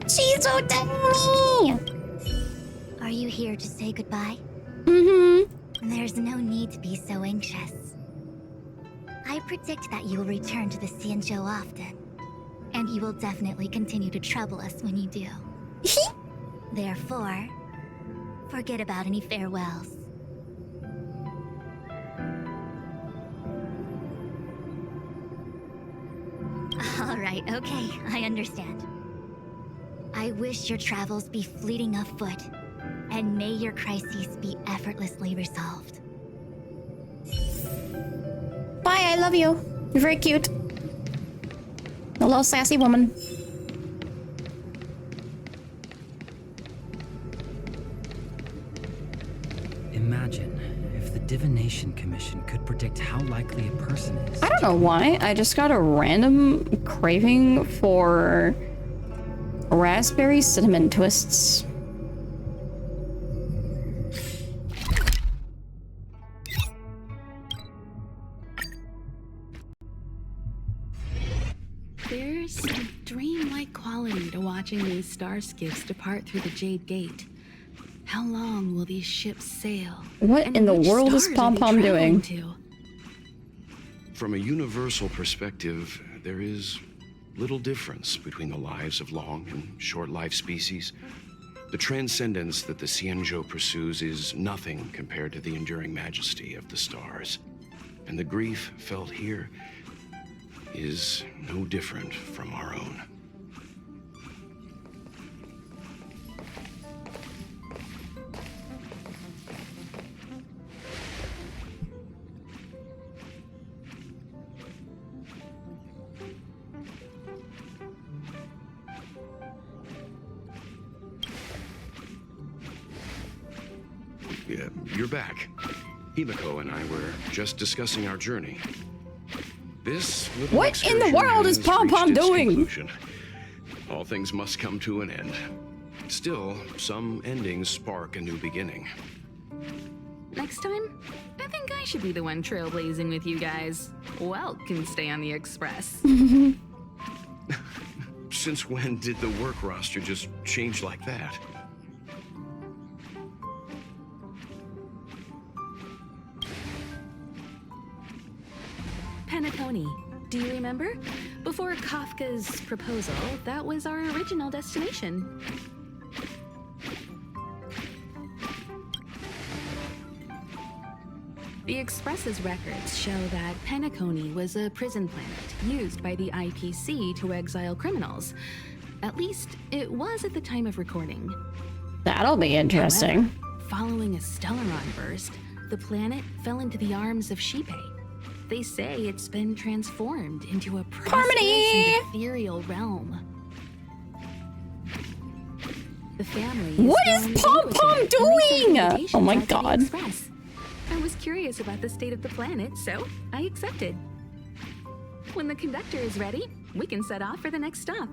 She's so tiny! Are you here to say goodbye? Mm-hmm. There's no need to be so anxious. I predict that you will return to the Xianzhou often. And you will definitely continue to trouble us when you do. Therefore, forget about any farewells. Alright, okay, I understand. I wish your travels be fleeting of foot, and may your crises be effortlessly resolved. Bye, I love you. You're very cute. A little sassy woman. Imagine if the Divination Commission could predict how likely a person is. I don't know why. I just got a random craving for raspberry cinnamon twists. There's a dreamlike quality to watching these star skiffs depart through the Jade Gate. How long will these ships sail? What in the world is Pom Pom doing? From a universal perspective, there is little difference between the lives of long and short-lived species. The transcendence that the Xianzhou pursues is nothing compared to the enduring majesty of the stars. And the grief felt here is no different from our own. Yeah, you're back. Himiko and I were just discussing our journey. This little What in the world is Pom Pom doing? Conclusion. All things must come to an end. Still, some endings spark a new beginning. Next time, I think I should be the one trailblazing with you guys. Welt can stay on the Express. Since when did the work roster just change like that? Penacony. Do you remember? Before Kafka's proposal, that was our original destination. The Express's records show that Penacony was a prison planet used by the IPC to exile criminals. At least, it was at the time of recording. That'll be interesting. However, following a Stellaron burst, the planet fell into the arms of Xipe. They say it's been transformed into a prosperous and ethereal realm. The family. What is Pom Pom doing? Oh my god. I was curious about the state of the planet, so I accepted. When the conductor is ready, we can set off for the next stop.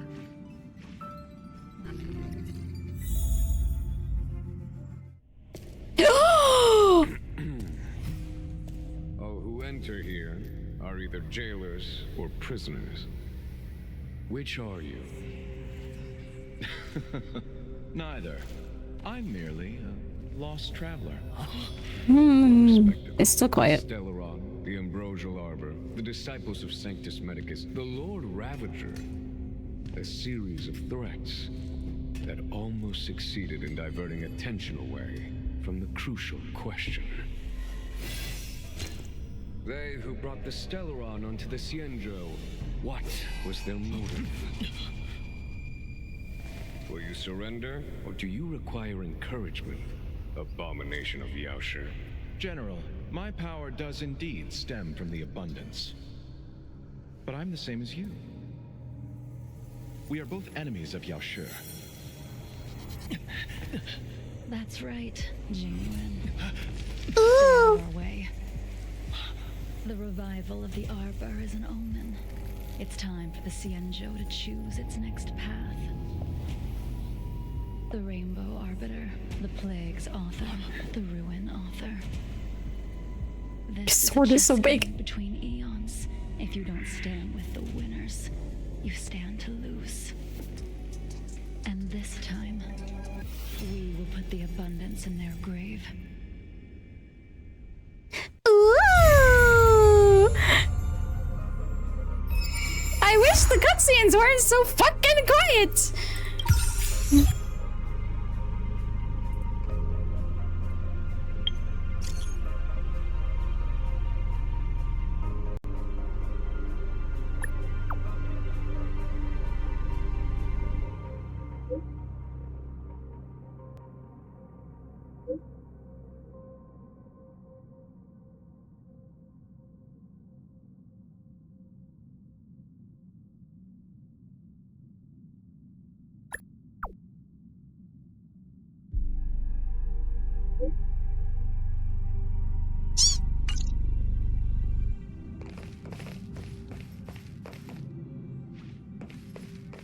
All who enter here are either jailers or prisoners. Which are you? Neither. I'm merely a lost traveler. It's still quiet. Stellaron, the Ambrosial Arbor, the disciples of Sanctus Medicus, the Lord Ravager. A series of threats that almost succeeded in diverting attention away from the crucial question. They who brought the Stellaron onto the Cienjo, what was their motive? Will you surrender, or do you require encouragement, abomination of Yaoshi? General, my power does indeed stem from the abundance. But I'm the same as you. We are both enemies of Yaoshi. That's right, genuine. Stay on our way. The revival of the Arbor is an omen. It's time for the Cienjo to choose its next path. The Rainbow Arbiter, the Plague's author, the Ruin author. This sword is so big. Between eons. If you don't stand with the winners, you stand to lose. And this time, we will put the abundance in their grave. Ooh! I wish the cutscenes weren't so fucking quiet.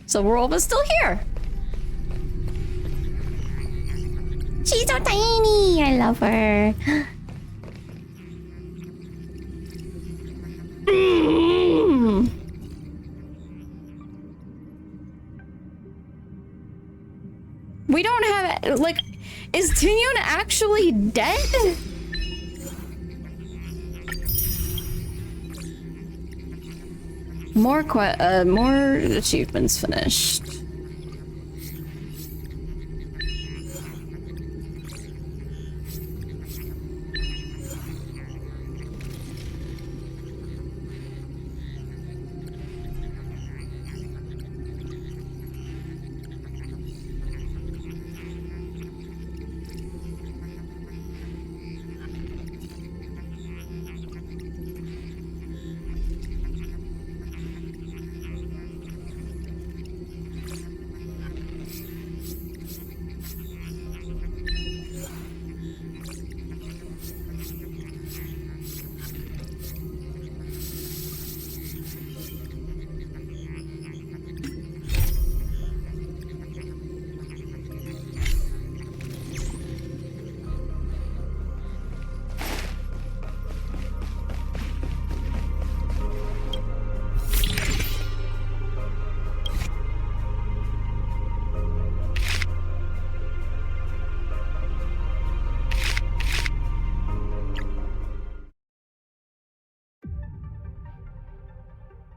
So Rolva's still here. She's so tiny. I love her. We don't have, like, is Tyun actually dead? More achievements finished.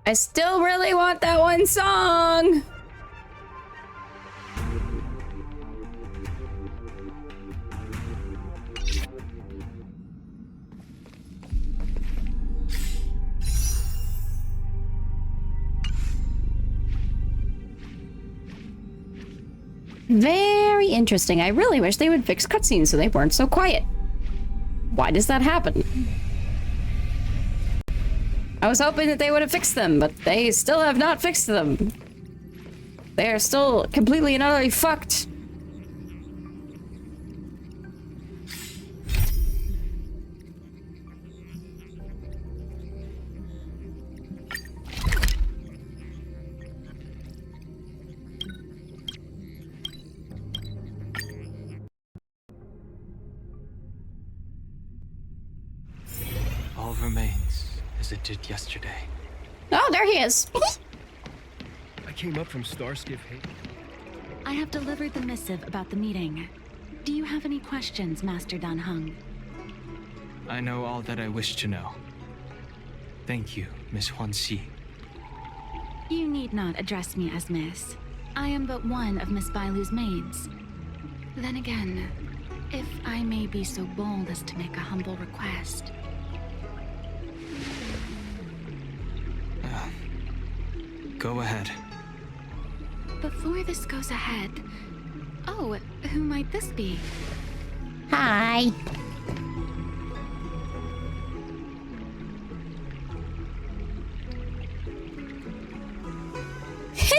I still really want that one song. Very interesting. I really wish they would fix cutscenes so they weren't so quiet. Why does that happen? I was hoping that they would have fixed them, but they still have not fixed them. They are still completely and utterly fucked. visited yesterday. Oh, there he is. I came up from Starskiff Haven. I have delivered the missive about the meeting. Do you have any questions, Master Dan Heng? I know all that I wish to know. Thank you, Miss Huanxi. You need not address me as Miss. I am but one of Miss Bailu's maids. Then again, if I may be so bold as to make a humble request. Go ahead. Before this goes ahead... Oh, who might this be? Hi.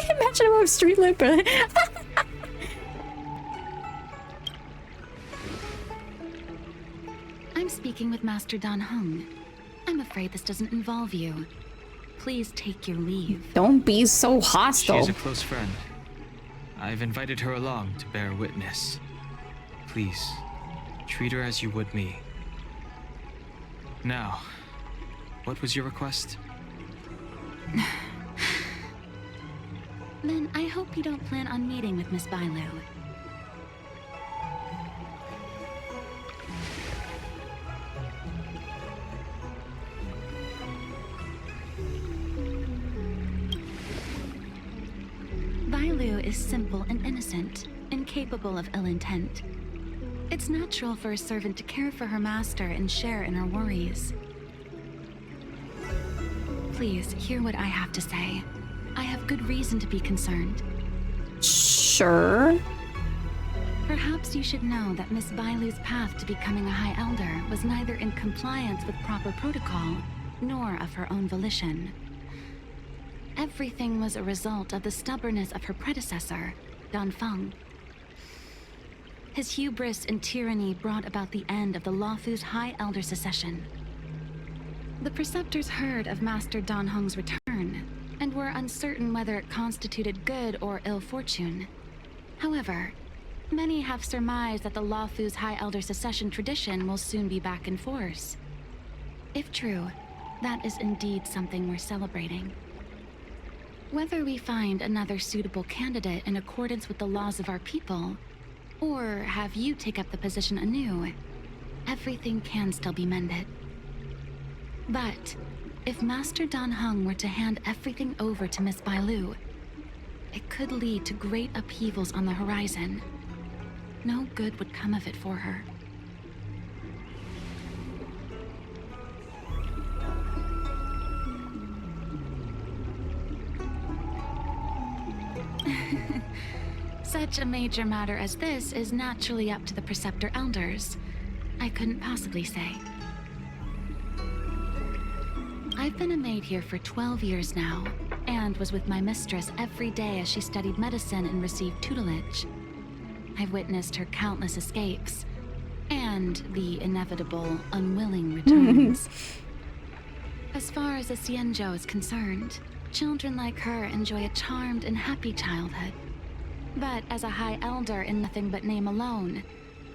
Imagine him with street lip. I'm speaking with Master Dan Heng. I'm afraid this doesn't involve you. Please take your leave. Don't be so hostile. She's a close friend. I've invited her along to bear witness. Please, treat her as you would me. Now, what was your request? Then I hope you don't plan on meeting with Miss Bailu. Bailu is simple and innocent, incapable of ill intent. It's natural for a servant to care for her master and share in her worries. Please, hear what I have to say. I have good reason to be concerned. Sure. Perhaps you should know that Miss Bailu's path to becoming a High Elder was neither in compliance with proper protocol, nor of her own volition. Everything was a result of the stubbornness of her predecessor, Dan Feng. His hubris and tyranny brought about the end of the Luofu's High Elder succession. The Preceptors heard of Master Dan Heng's return, and were uncertain whether it constituted good or ill fortune. However, many have surmised that the Luofu's High Elder succession tradition will soon be back in force. If true, that is indeed something we're celebrating. Whether we find another suitable candidate in accordance with the laws of our people, or have you take up the position anew, everything can still be mended. But if Master Dan Heng were to hand everything over to Miss Bailu, it could lead to great upheavals on the horizon. No good would come of it for her. Such a major matter as this is naturally up to the Preceptor Elders. I couldn't possibly say. I've been a maid here for 12 years now, and was with my mistress every day as she studied medicine and received tutelage. I've witnessed her countless escapes, and the inevitable unwilling returns. As far as the Xianzhou is concerned, children like her enjoy a charmed and happy childhood. But as a High Elder in nothing but name alone,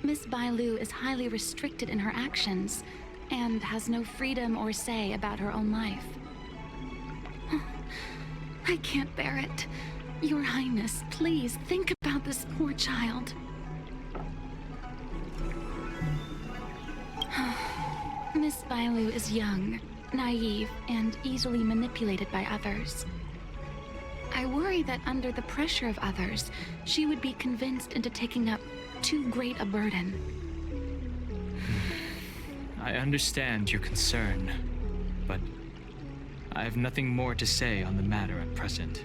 Miss Bailu is highly restricted in her actions, and has no freedom or say about her own life. I can't bear it. Your Highness, please think about this poor child. Miss Bailu is young, naive, and easily manipulated by others. I worry that under the pressure of others, she would be convinced into taking up too great a burden. I understand your concern, but I have nothing more to say on the matter at present.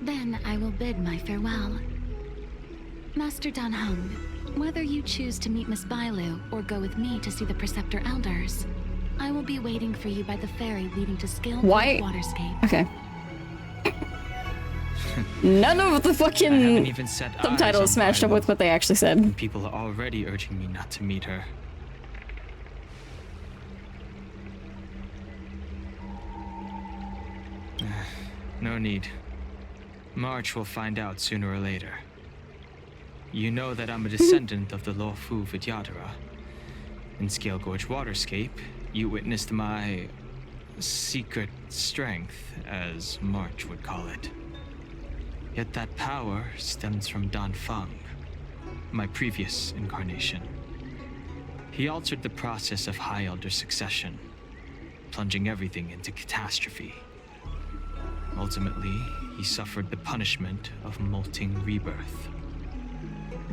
Then I will bid my farewell. Master Dan Heng, whether you choose to meet Miss Bailu or go with me to see the Preceptor Elders, I will be waiting for you by the ferry leading to Scale Creek Waterscape. Okay. None of the fucking even set subtitles matched up with what they actually said. People are already urging me not to meet her. No need. March will find out sooner or later. You know that I'm a descendant of the Luofu Vidyadhara. In Scale Gorge Waterscape, you witnessed my secret strength, as March would call it. Yet that power stems from Dan Feng, my previous incarnation. He altered the process of High Elder succession, plunging everything into catastrophe. Ultimately, he suffered the punishment of molting rebirth.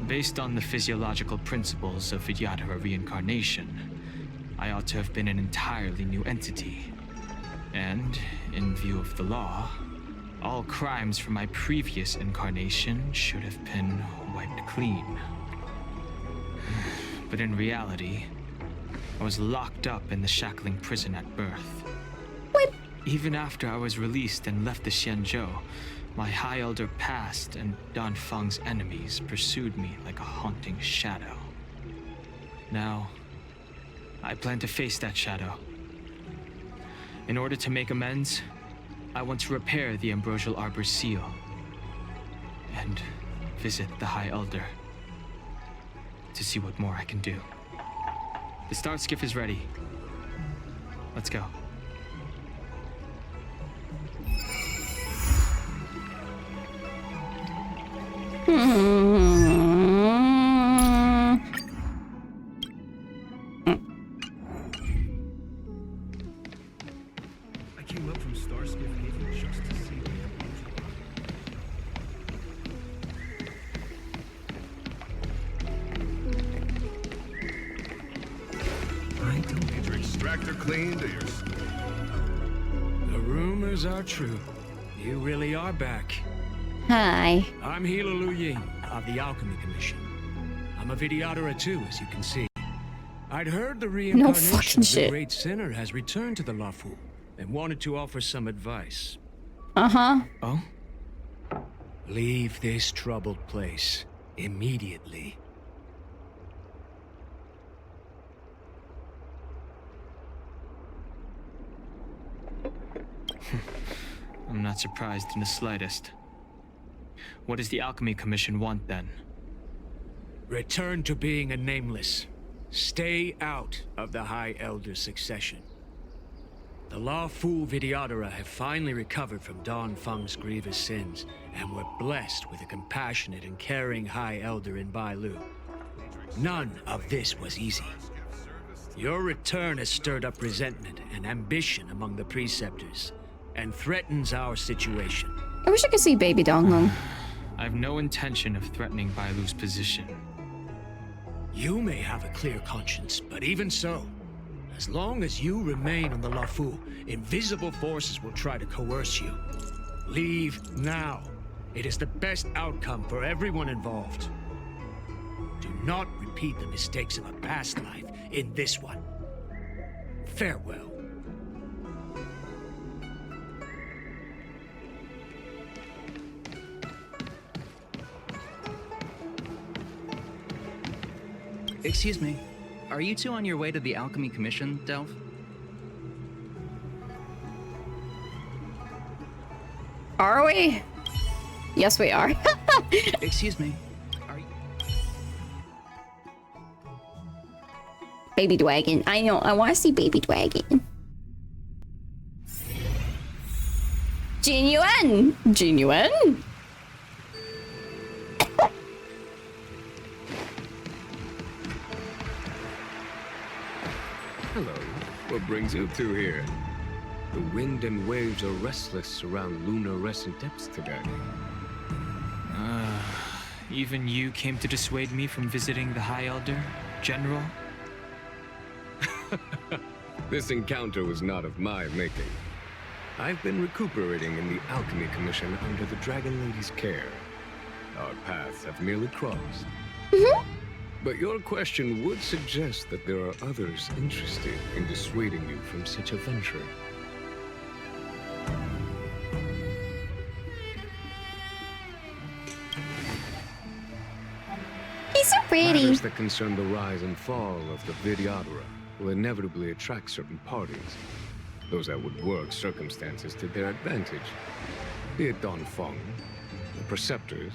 Based on the physiological principles of Vidyadhara reincarnation, I ought to have been an entirely new entity. And, in view of the law, all crimes from my previous incarnation should have been wiped clean. But in reality, I was locked up in the shackling prison at birth. What? Even after I was released and left the Xianzhou, my High Elder past and Dan Feng's enemies pursued me like a haunting shadow. Now, I plan to face that shadow. In order to make amends, I want to repair the Ambrosial Arbor's seal and visit the High Elder to see what more I can do. The Star Skiff is ready. Let's go. I came up from Starskiff Haven just to see the Need your extractor cleaned or your... The rumors are true. You really are back. Hi. I'm Hila Lu Ying of the Alchemy Commission. I'm a Vidyadhara too, as you can see. I'd heard the reincarnation of the Great Sinner has returned to the Lafu and wanted to offer some advice. Uh-huh. Oh? Leave this troubled place immediately. I'm not surprised in the slightest. What does the Alchemy Commission want then? Return to being a nameless. Stay out of the High Elder succession. The Lafu Vidyadhara have finally recovered from Dan Feng's grievous sins, and were blessed with a compassionate and caring High Elder in Bailu. None of this was easy. Your return has stirred up resentment and ambition among the preceptors, and threatens our situation. I wish I could see Baby Donghong. I have no intention of threatening Bailu's position. You may have a clear conscience, but even so, as long as you remain on the Lafu, invisible forces will try to coerce you. Leave now. It is the best outcome for everyone involved. Do not repeat the mistakes of a past life in this one. Farewell. Excuse me, are you two on your way to the Alchemy Commission, Delph? Are we? Yes, we are. Excuse me. Baby Dragon. I know. I want to see Baby Dragon. Genuine. Genuine. Hello. What brings you two here? The wind and waves are restless around lunar-rescent depths today. Even you came to dissuade me from visiting the High Elder, General? This encounter was not of my making. I've been recuperating in the Alchemy Commission under the Dragon Lady's care. Our paths have merely crossed. But your question would suggest that there are others interested in dissuading you from such a venture. He's so pretty. Matters that concern the rise and fall of the Vidyadhara will inevitably attract certain parties. Those that would work circumstances to their advantage. Be it Dan Feng, the Preceptors,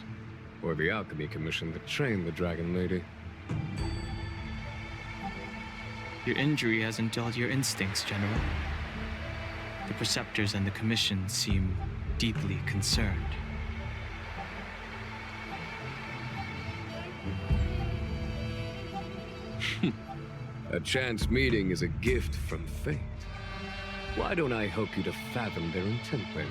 or the Alchemy Commission that trained the Dragon Lady. Your injury hasn't dulled your instincts, General. preceptors and the commission seem deeply concerned. A chance meeting is a gift from fate. Why don't I help you to fathom their intent then?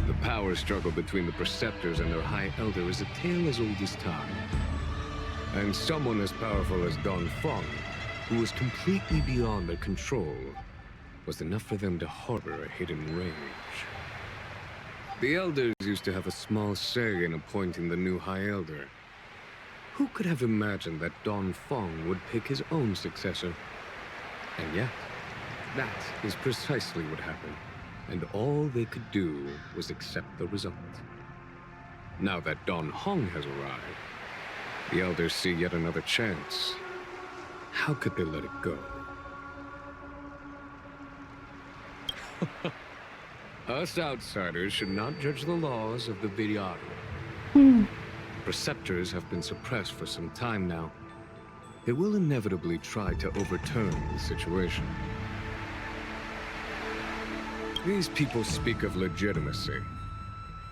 The power struggle between the Preceptors and their High Elder is a tale as old as time. And someone as powerful as Don Fong, who was completely beyond their control, was enough for them to harbor a hidden rage. The Elders used to have a small say in appointing the new High Elder. Who could have imagined that Don Fong would pick his own successor? And yet, that is precisely what happened. And all they could do was accept the result. Now that Don Hong has arrived, the Elders see yet another chance. How could they let it go? Us outsiders should not judge the laws of the Vidyadhara. Preceptors have been suppressed for some time now. They will inevitably try to overturn the situation. These people speak of legitimacy.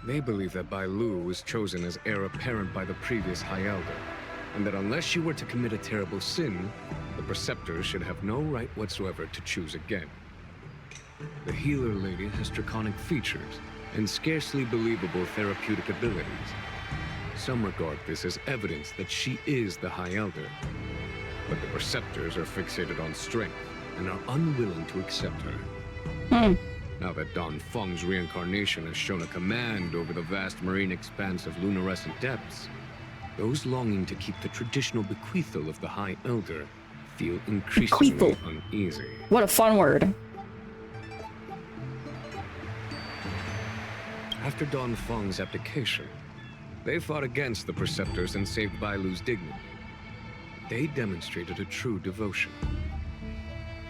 They believe that Bai Lu was chosen as heir apparent by the previous High Elder, and that unless she were to commit a terrible sin, the Preceptors should have no right whatsoever to choose again. The healer lady has draconic features and scarcely believable therapeutic abilities. Some regard this as evidence that she is the High Elder, but the Preceptors are fixated on strength and are unwilling to accept her. Now that Don Fong's reincarnation has shown a command over the vast marine expanse of luminescent depths, those longing to keep the traditional bequeathal of the High Elder feel increasingly uneasy. What a fun word. After Don Fong's abdication, they fought against the Preceptors and saved Bai Lu's dignity. They demonstrated a true devotion.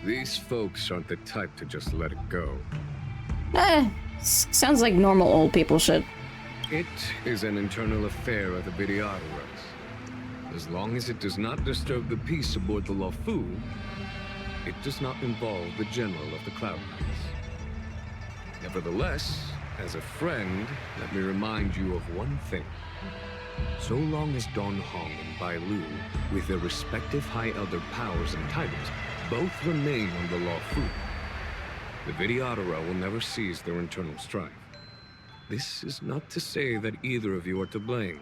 These folks aren't the type to just let it go. Sounds like normal old people should. It is an internal affair of the Vidyadharas. As long as it does not disturb the peace aboard the Luofu, it does not involve the General of the Cloud Knights. Nevertheless, as a friend, let me remind you of one thing. So long as Don Hong and Bai Lu, with their respective High Elder powers and titles, both remain on the Luofu, the Vidyadhara will never cease their internal strife. This is not to say that either of you are to blame.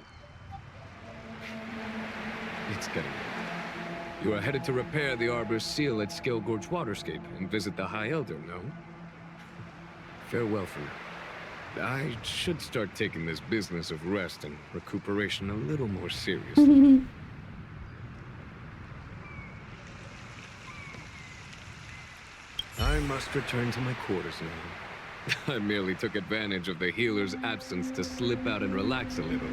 It's getting late. You are headed to repair the Arbor's seal at Scale Gorge Waterscape and visit the High Elder, no? Farewell for now. I should start taking this business of rest and recuperation a little more seriously. I must return to my quarters now. I merely took advantage of the healer's absence to slip out and relax a little.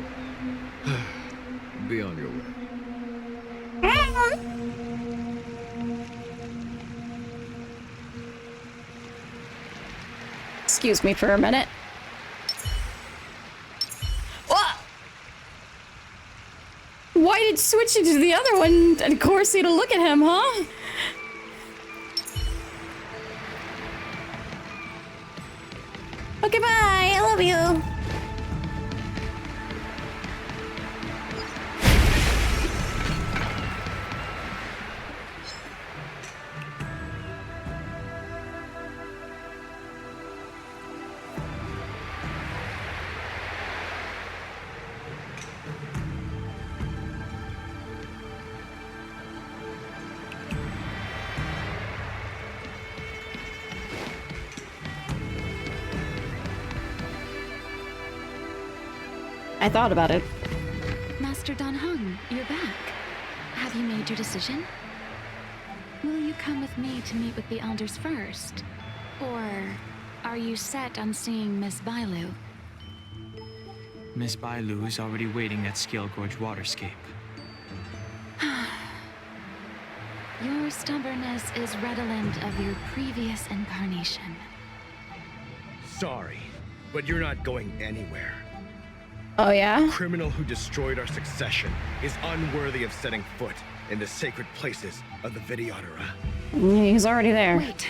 Be on your way. Excuse me for a minute. Why did switch it to the other one and Corsi to look at him, huh? Okay, bye. I love you. I thought about it. Master Don Hung, you're back. Have you made your decision? Will you come with me to meet with the elders first? Or are you set on seeing Miss Bai Lu? Miss Bai Lu is already waiting at Scale Gorge Waterscape. Your stubbornness is redolent of your previous incarnation. Sorry, but you're not going anywhere. Oh, yeah? The criminal who destroyed our succession is unworthy of setting foot in the sacred places of the Vidyadhara. He's already there. Wait.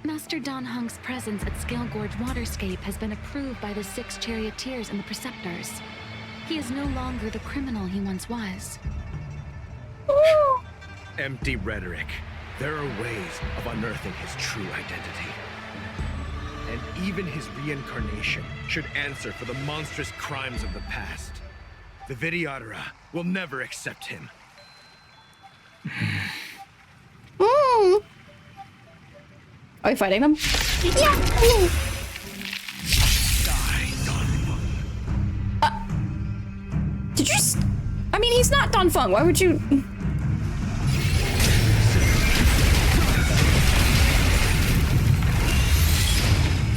Master Dan Heng's presence at Scale Gorge Waterscape has been approved by the 6 charioteers and the preceptors. He is no longer the criminal he once was. Empty rhetoric. There are ways of unearthing his true identity. And even his reincarnation should answer for the monstrous crimes of the past. The Videodora will never accept him. Are we fighting them? Yeah! Did you I mean, he's not Dan Feng. Why would you...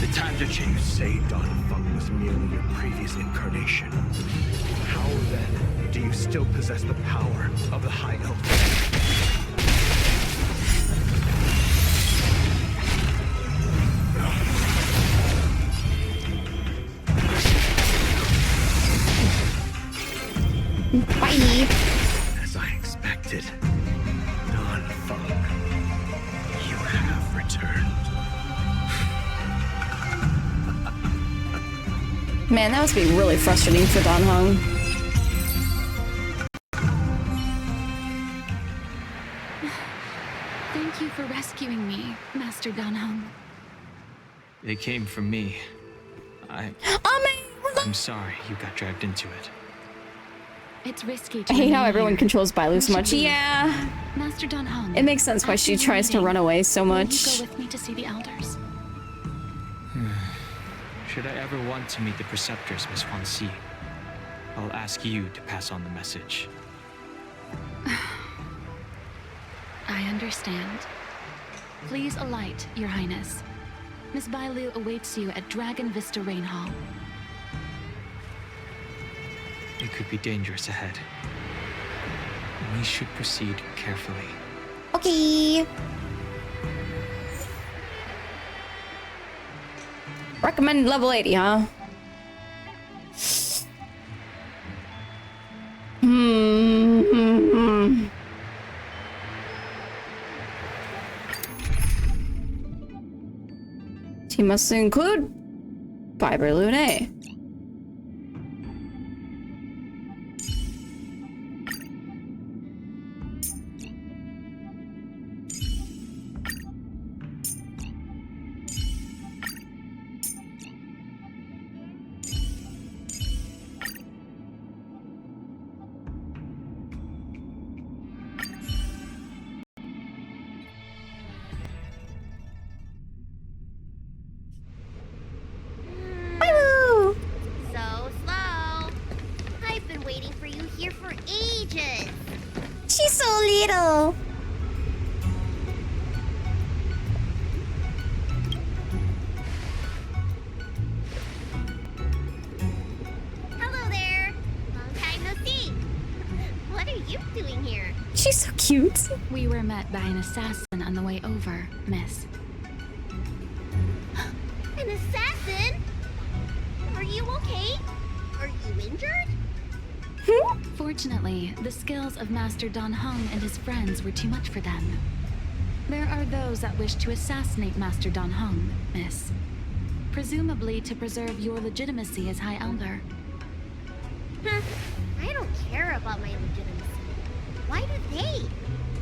The time to change. You say Dan Feng was merely your previous incarnation. How then do you still possess the power of the High Elder? Bye. As I expected, Dan Feng, you have returned. Man, that must be really frustrating for Dan Heng. Thank you for rescuing me, Master Dan Heng. They came from me. I'm sorry you got dragged into it. It's risky to I hate how remain everyone here. controls Bailu so much. Yeah. Master Dan Heng. It makes sense why she tries to run away so Will much. you go with me to see the elders? Should I ever want to meet the preceptors, Miss Huang Xi, I'll ask you to pass on the message. I understand. Please alight, Your Highness. Miss Bailu awaits you at Dragon Vista Rain Hall. It could be dangerous ahead. We should proceed carefully. Okay. Recommend level 80, huh? He must include Fiber Lunae. So slow. I've been waiting for you here for ages. She's so little. Hello there. Long time no see. What are you doing here? She's so cute. We were met by an assassin on the way over, Miss. An assassin? Are you okay? Are you injured? Fortunately, the skills of Master Dan Heng and his friends were too much for them. There are those that wish to assassinate Master Dan Heng, Miss. Presumably to preserve your legitimacy as High Elder. I don't care about my legitimacy. Why do they?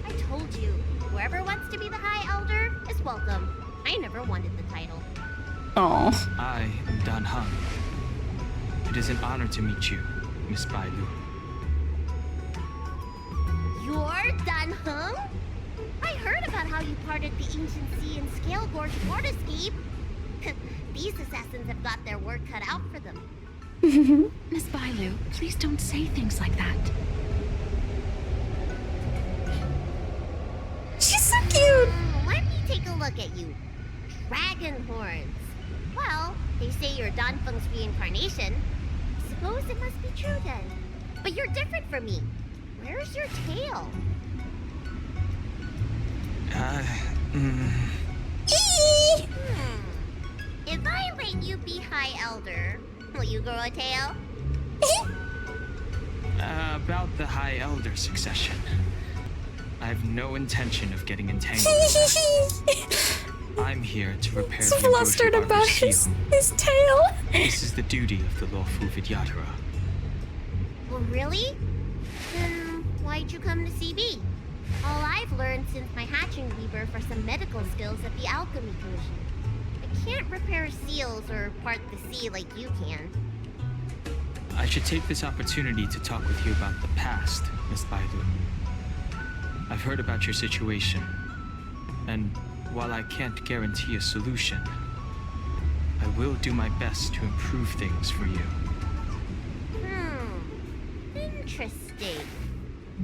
I told you, whoever wants to be the High Elder is welcome. I never wanted the title. Oh. I am Dan Heng. It is an honor to meet you, Miss Bailu. You're Dan Heng? I heard about how you parted the ancient sea in Scale Gorge Waterscape. These assassins have got their work cut out for them. Miss Bailu, please don't say things like that. She's so cute. Let me take a look at you. Dragon horns. Well, they say you're Dan Feng's reincarnation. Suppose it must be true then. But you're different from me. Where's your tail? If I let you be High Elder, will you grow a tail? About the High Elder succession. I have no intention of getting entangled. I'm here to repair So the flustered Ambrosial about Arbor's seal. his tail. This is the duty of the lawful Vidyadhara. Well, really? Then why'd you come to CB? All I've learned since my hatching rebirth are some medical skills at the Alchemy Commission. I can't repair seals or part the sea like you can. I should take this opportunity to talk with you about the past, Miss Bailu. I've heard about your situation, and while I can't guarantee a solution, I will do my best to improve things for you. Interesting.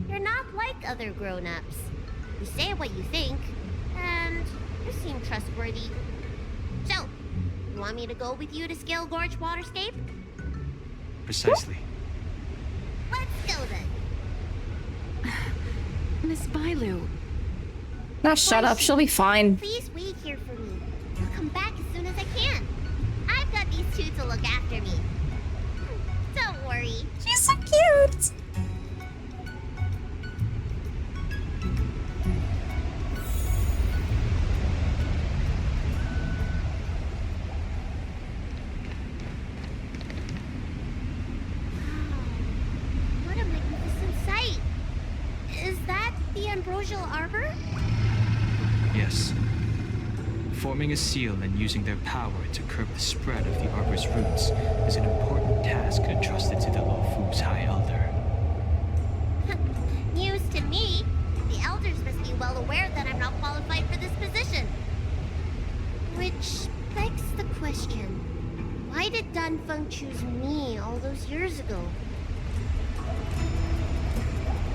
You're not like other grown-ups. You say what you think, and you seem trustworthy. So, you want me to go with you to Scale Gorge Waterscape? Precisely. Let's go then. Miss Bailu. Now shut up, she'll be fine. Please wait here for me. I'll come back as soon as I can. I've got these two to look after me. Don't worry. She's so cute. What a magnificent sight. Is that the Ambrosial Arbor? Yes. Forming a seal and using their power to curb the spread of the Arbor's roots is an important task entrusted to the Lawfu's High Elder. News to me. The elders must be well aware that I'm not qualified for this position. Which begs the question, why did Danfeng choose me all those years ago?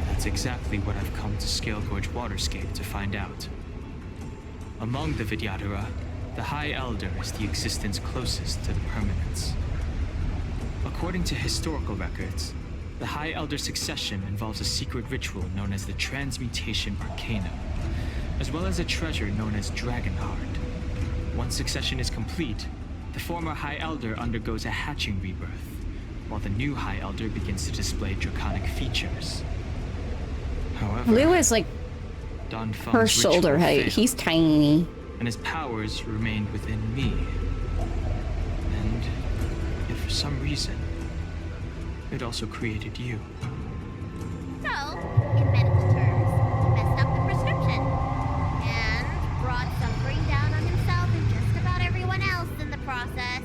That's exactly what I've come to Scale Gorge Waterscape to find out. Among the Vidyadhara, the High Elder is the existence closest to the permanence. According to historical records, the High Elder succession involves a secret ritual known as the Transmutation Arcanum, as well as a treasure known as Dragonheart. Once succession is complete, the former High Elder undergoes a hatching rebirth, while the new High Elder begins to display draconic features. However, Lou is like Danfeng's her shoulder ritual height. failed, He's tiny. and his powers remained within me. And if for some reason, it also created you. So, in medical terms, he messed up the prescription. And brought suffering down on himself and just about everyone else in the process.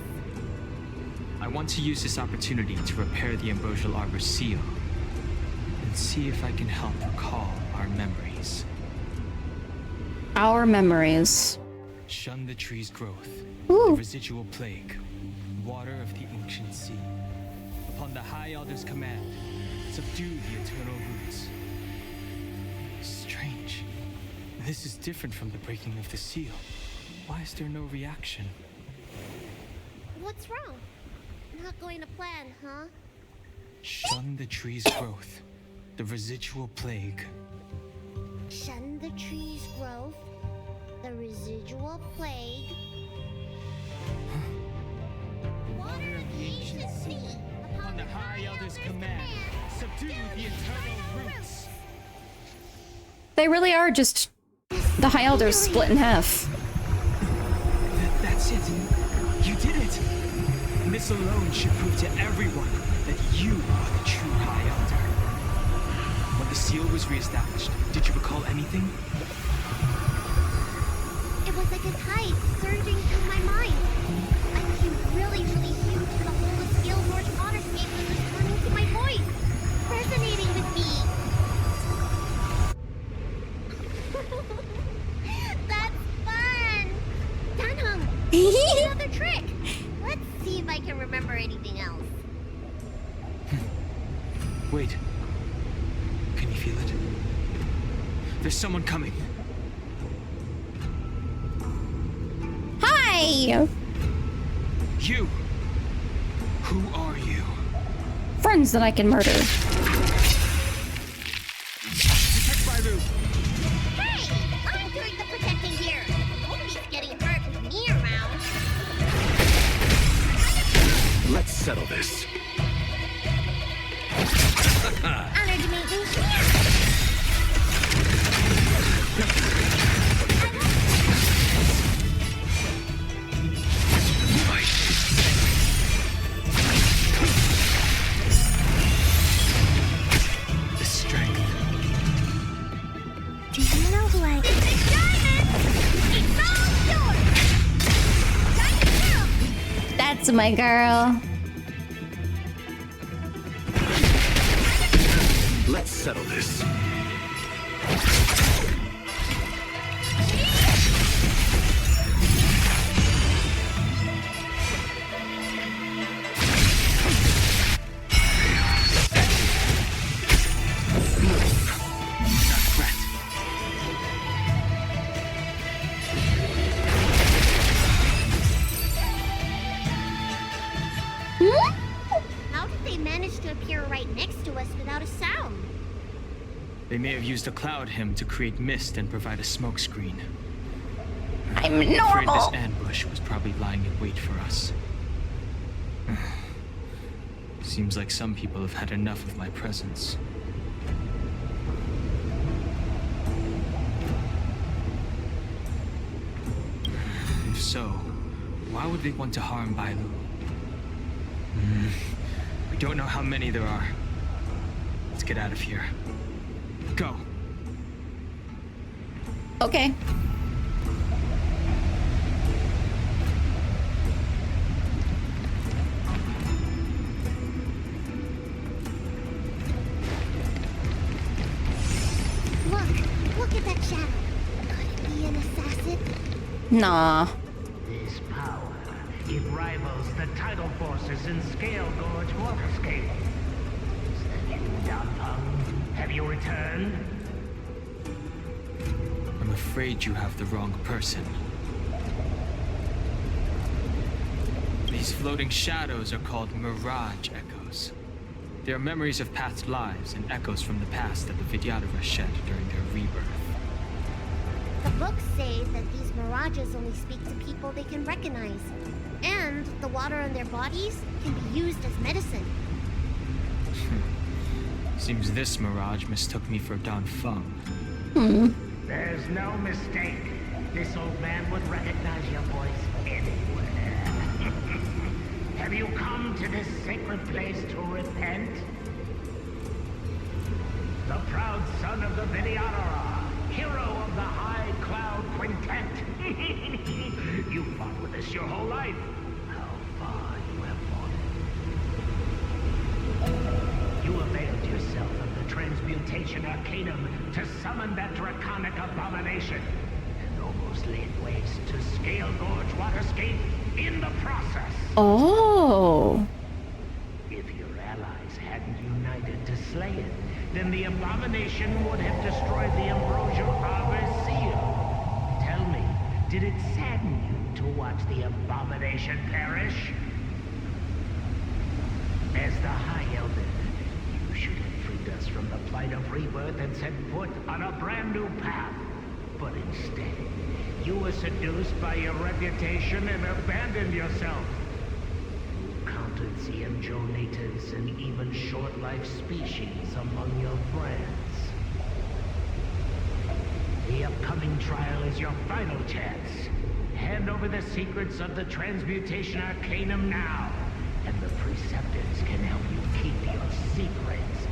I want to use this opportunity to repair the Ambrosial Arbor seal and see if I can help recall our memories. Our memories. Shun the tree's growth, Ooh. the residual plague, water of the ancient sea. Upon the High Elder's command, subdue the eternal roots. Strange. This is different from the breaking of the seal. Why is there no reaction? What's wrong? Not going to plan, huh? Shun the tree's growth, the residual plague. Shun the tree's growth, the residual plague. Water of the ancient sea. Upon the High Elder's command, subdue the eternal roots. They really are just the High Elders split in half. That's it. You did it. And this alone should prove to everyone that you are the true High Elder. When the seal was reestablished, did you recall anything? It was like a tide surging through my mind. I became really, really huge for the whole of Scale Gorge Waterscape was responding to my voice, resonating with me. That's fun! Danheng, another trick! Let's see if I can remember anything else. Wait. Can you feel it? There's someone coming. Hi! You! Who are you? Friends that I can murder. Protect Bailu! Hey! I'm doing the protecting here! Nobody's getting hurt with me around. Let's settle this. Honor to meet you. That's my girl. Let's settle this. How did they manage to appear right next to us without a sound? They may have used a cloud hymn to create mist and provide a smokescreen. I'm afraid normal. this ambush was probably lying in wait for us. Seems like some people have had enough of my presence. If so, why would they want to harm Bailu? We don't know how many there are. Let's get out of here. Go. Okay. Look at that shadow. Could it be an assassin? Nah. This power, it rivals the tidal forces in Scale Gorge Waterscape. Is that you, Danfeng? Have you returned? I'm afraid you have the wrong person. These floating shadows are called mirage echoes. They are memories of past lives and echoes from the past that the Vidyadhara shed during their rebirth. The books say that these mirages only speak to people they can recognize. And the water in their bodies can be used as medicine. Seems this mirage mistook me for Danfeng. There's no mistake. This old man would recognize your voice anywhere. Have you come to this sacred place to repent? The proud son of the Vidyadhara, hero of the High Cloud Quintet. You fought with us your whole life. How far you have fallen. You availed yourself of the Transmutation Arcanum to summon that draconic abomination, and almost laid waste to Scale Gorge Waterscape in the process. Oh. If your allies hadn't united to slay it, then the abomination would have destroyed the Ambrosial Arbor's seal. Tell me, did it sadden you to watch the abomination perish? As the High Elder, you should have freed us from the plight of rebirth and set foot on a brand new path. But instead, you were seduced by your reputation and abandoned yourself. You counted CMJO natives and even short-life species among your friends. The upcoming trial is your final chance. Hand over the secrets of the Transmutation Arcanum now, and the Preceptors can help you keep your secrets.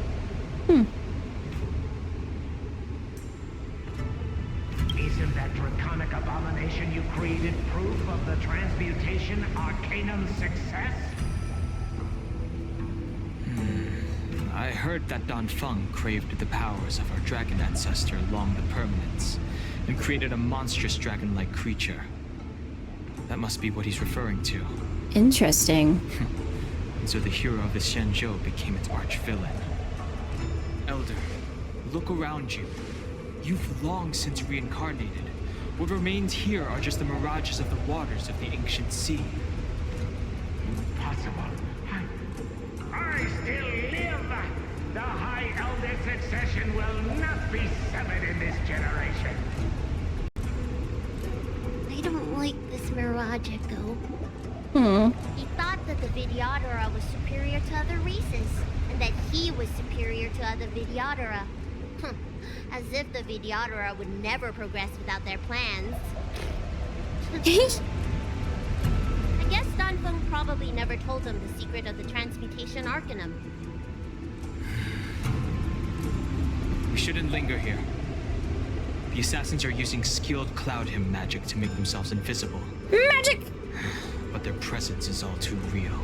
Isn't that draconic abomination you created proof of the Transmutation Arcanum's success? I heard that Danfeng craved the powers of our dragon ancestor Long the Permanence, and created a monstrous dragon-like creature. That must be what he's referring to. Interesting. And so the hero of the Shenzhou became its arch-villain. Elder, look around you. You've long since reincarnated. What remains here are just the mirages of the waters of the ancient sea. Impossible. I still live! The High Elder succession will not be severed in this generation. I don't like this mirage echo. He thought that the Vidyadhara was superior to other races, and that he was superior to other Vidyadhara. As if the Vidyadhara would never progress without their plans. I guess Danfeng probably never told him the secret of the Transmutation Arcanum. We shouldn't linger here. The assassins are using skilled cloud hymn magic to make themselves invisible. Magic! but their presence is all too real.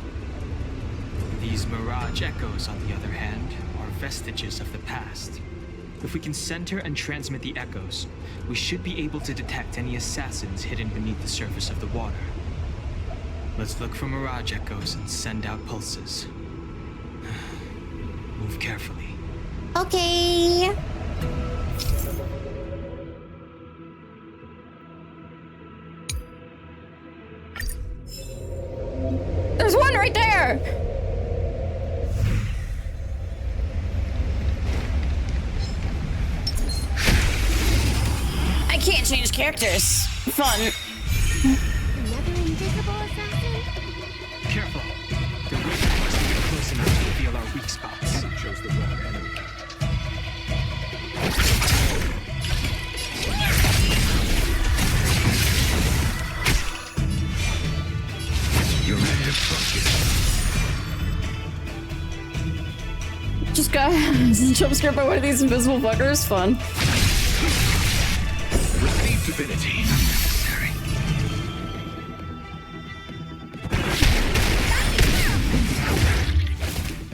These mirage echoes, on the other hand, are vestiges of the past. If we can center and transmit the echoes, we should be able to detect any assassins hidden beneath the surface of the water. Let's look for mirage echoes and send out pulses. Move carefully. Okay. There's one right there! I can't change characters. Fun. Another invisible assassin? Careful. The witch must get close enough to reveal our weak spots. You chose the wrong enemy. You're ready to focus. Just got jump scared by one of these invisible fuckers. Fun. Receive divinity. Unnecessary.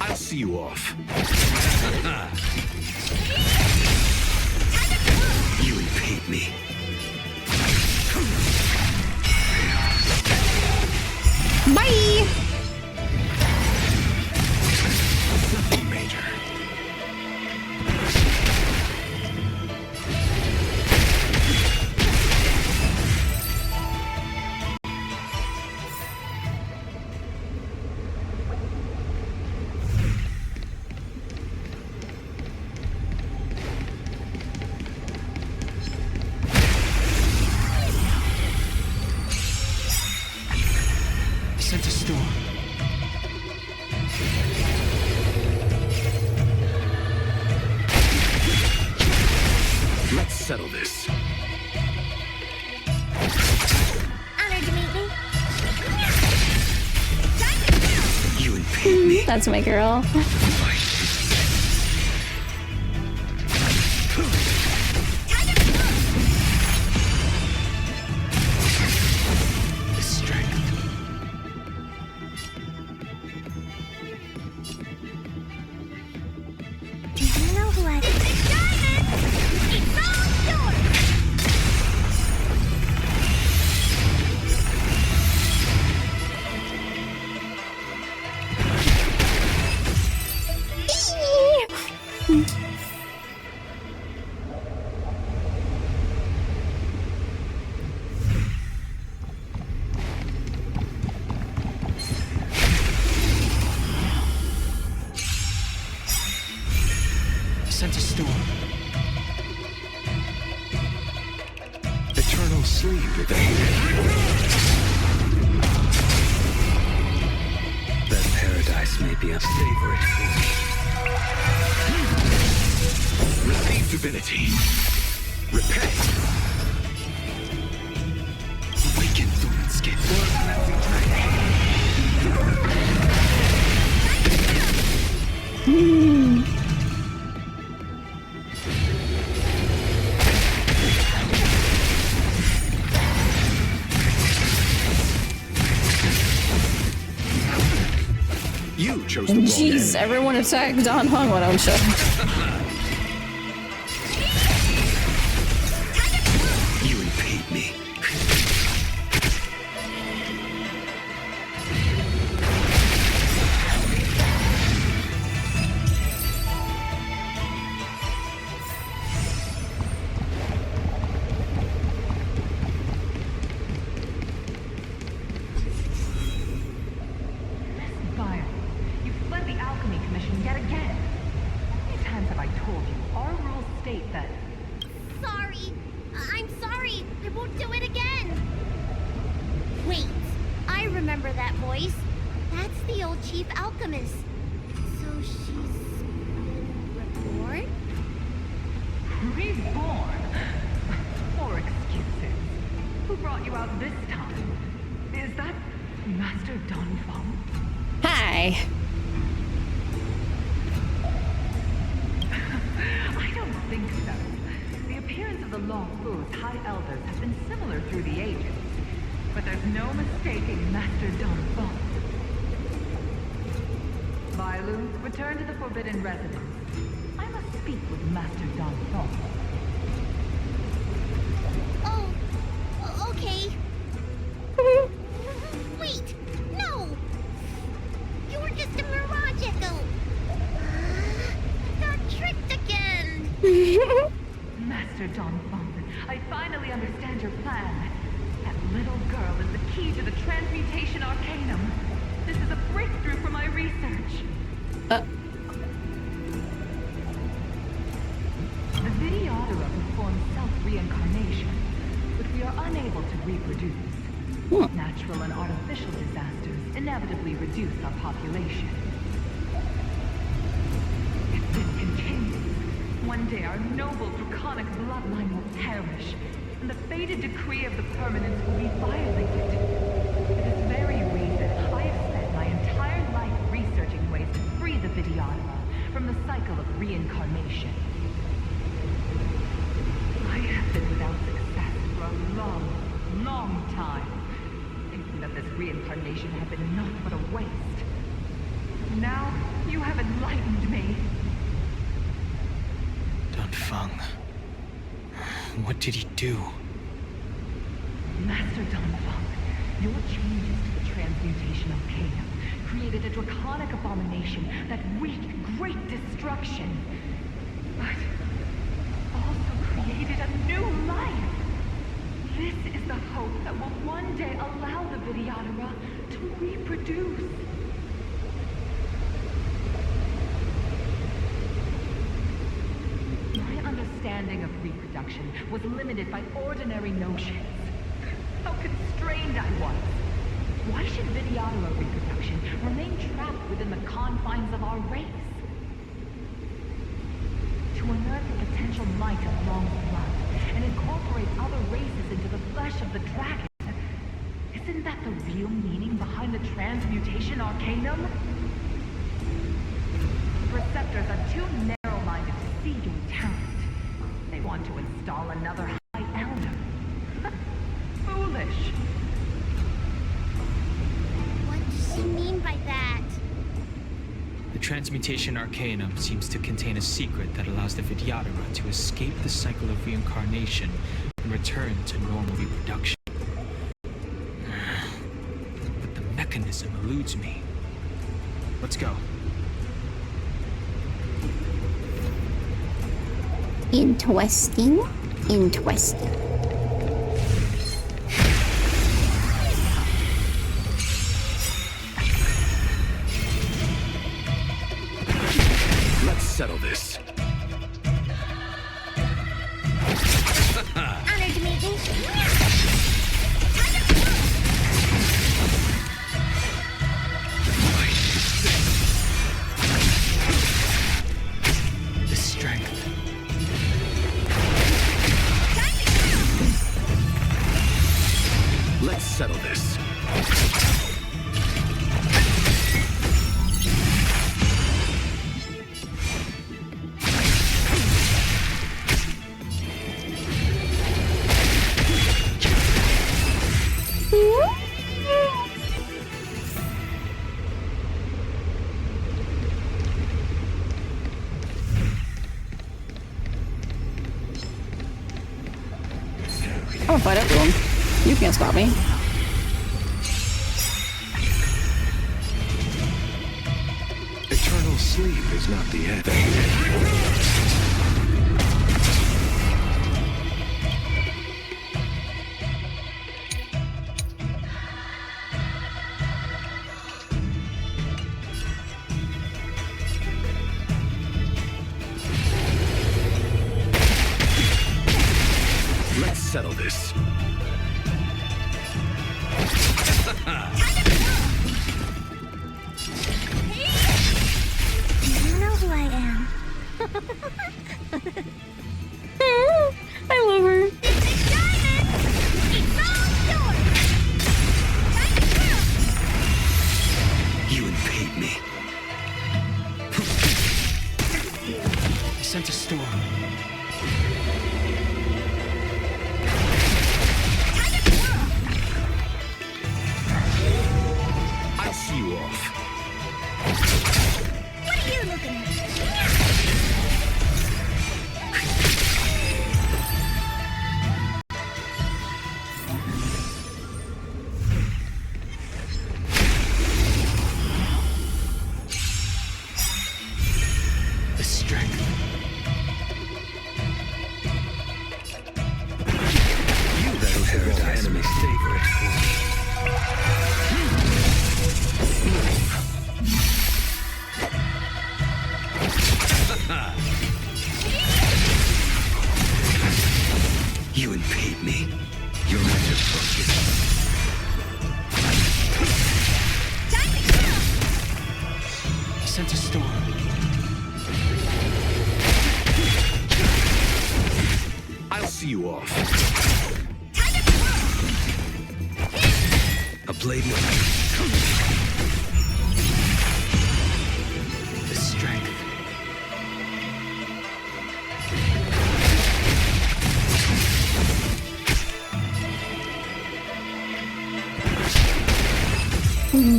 I'll see you off. You impede me. Bye! Nothing major. Sent a storm. Let's settle this. Honored to meet me. You impede me. That's my girl. The strength. Do you know who I... It's all yours! Sent a storm. Eternal sleep evaded. That paradise may be a favorite. Receive divinity. Repay. Awaken Thornscape. You chose the wrong Jeez, enemy. everyone attacked Don Hung when I'm shut. You impede me. Fire. You fled the Alchemy Commission yet again. How many times have I told you? Our rules state that... Sorry. I'm sorry. I won't do it again. Wait. I remember that voice. That's the old chief alchemist. So she's been reborn? Reborn? More excuses. Who brought you out this time? Is that Master Don Fong? Hi. I don't think so. The appearance of the Law Fu's High Elders has been similar through the ages. but there's no mistaking Master Donfong. Vailu, return to the Forbidden Residence. I must speak with Master Donfong. Oh, okay. Wait, no! You're just a mirage echo. Got tricked again. Master Donfong, I finally understand your plan. That little girl is the key to the transmutation arcanum. This is a breakthrough for my research. The Videodora performs self-reincarnation, but we are unable to reproduce. Natural and artificial disasters inevitably reduce our population. If this continues, one day our noble draconic bloodline will perish, and the fated decree of the permanence will be violated. For this very reason, I have spent my entire life researching ways to free the Videodora from the cycle of reincarnation. I have been without success for a long, long time, thinking that this reincarnation had been naught but a waste. Now, you have enlightened me. Donfong. What did he do? Master Donfong, your changes to the transmutation arcanum created a draconic abomination that wreaked great destruction. But also created a new life. This is the hope that will one day allow the Videodora to reproduce. My understanding of reproduction was limited by ordinary notions. How constrained I was. Why should Videodora reproduction remain trapped within the confines of our race? To unearth the potential might of Long's blood and incorporate other races into the flesh of the dragon. Isn't that the real meaning behind the transmutation arcanum? The Preceptors are too narrow-minded to see your talent. They want to install another High Elder. Foolish. What does she mean by that? The transmutation arcanum seems to contain a secret that allows the Videodora to escape the cycle of reincarnation and return to normal reproduction. But the mechanism eludes me. Let's go. Interesting. Interesting. Let's settle this. Honored to meet you. The strength. Let's settle this. I'll fight up to him. You can't stop me. Eternal sleep is not the end. Let's settle this. You know who I am. I love her. You invade me. I sent a storm. see you off. What are you looking at? The strength. You that'll paradise enemy's favorite. You impede me. You're under focus. Sense a storm. I'll see you off. A blade will... The strength.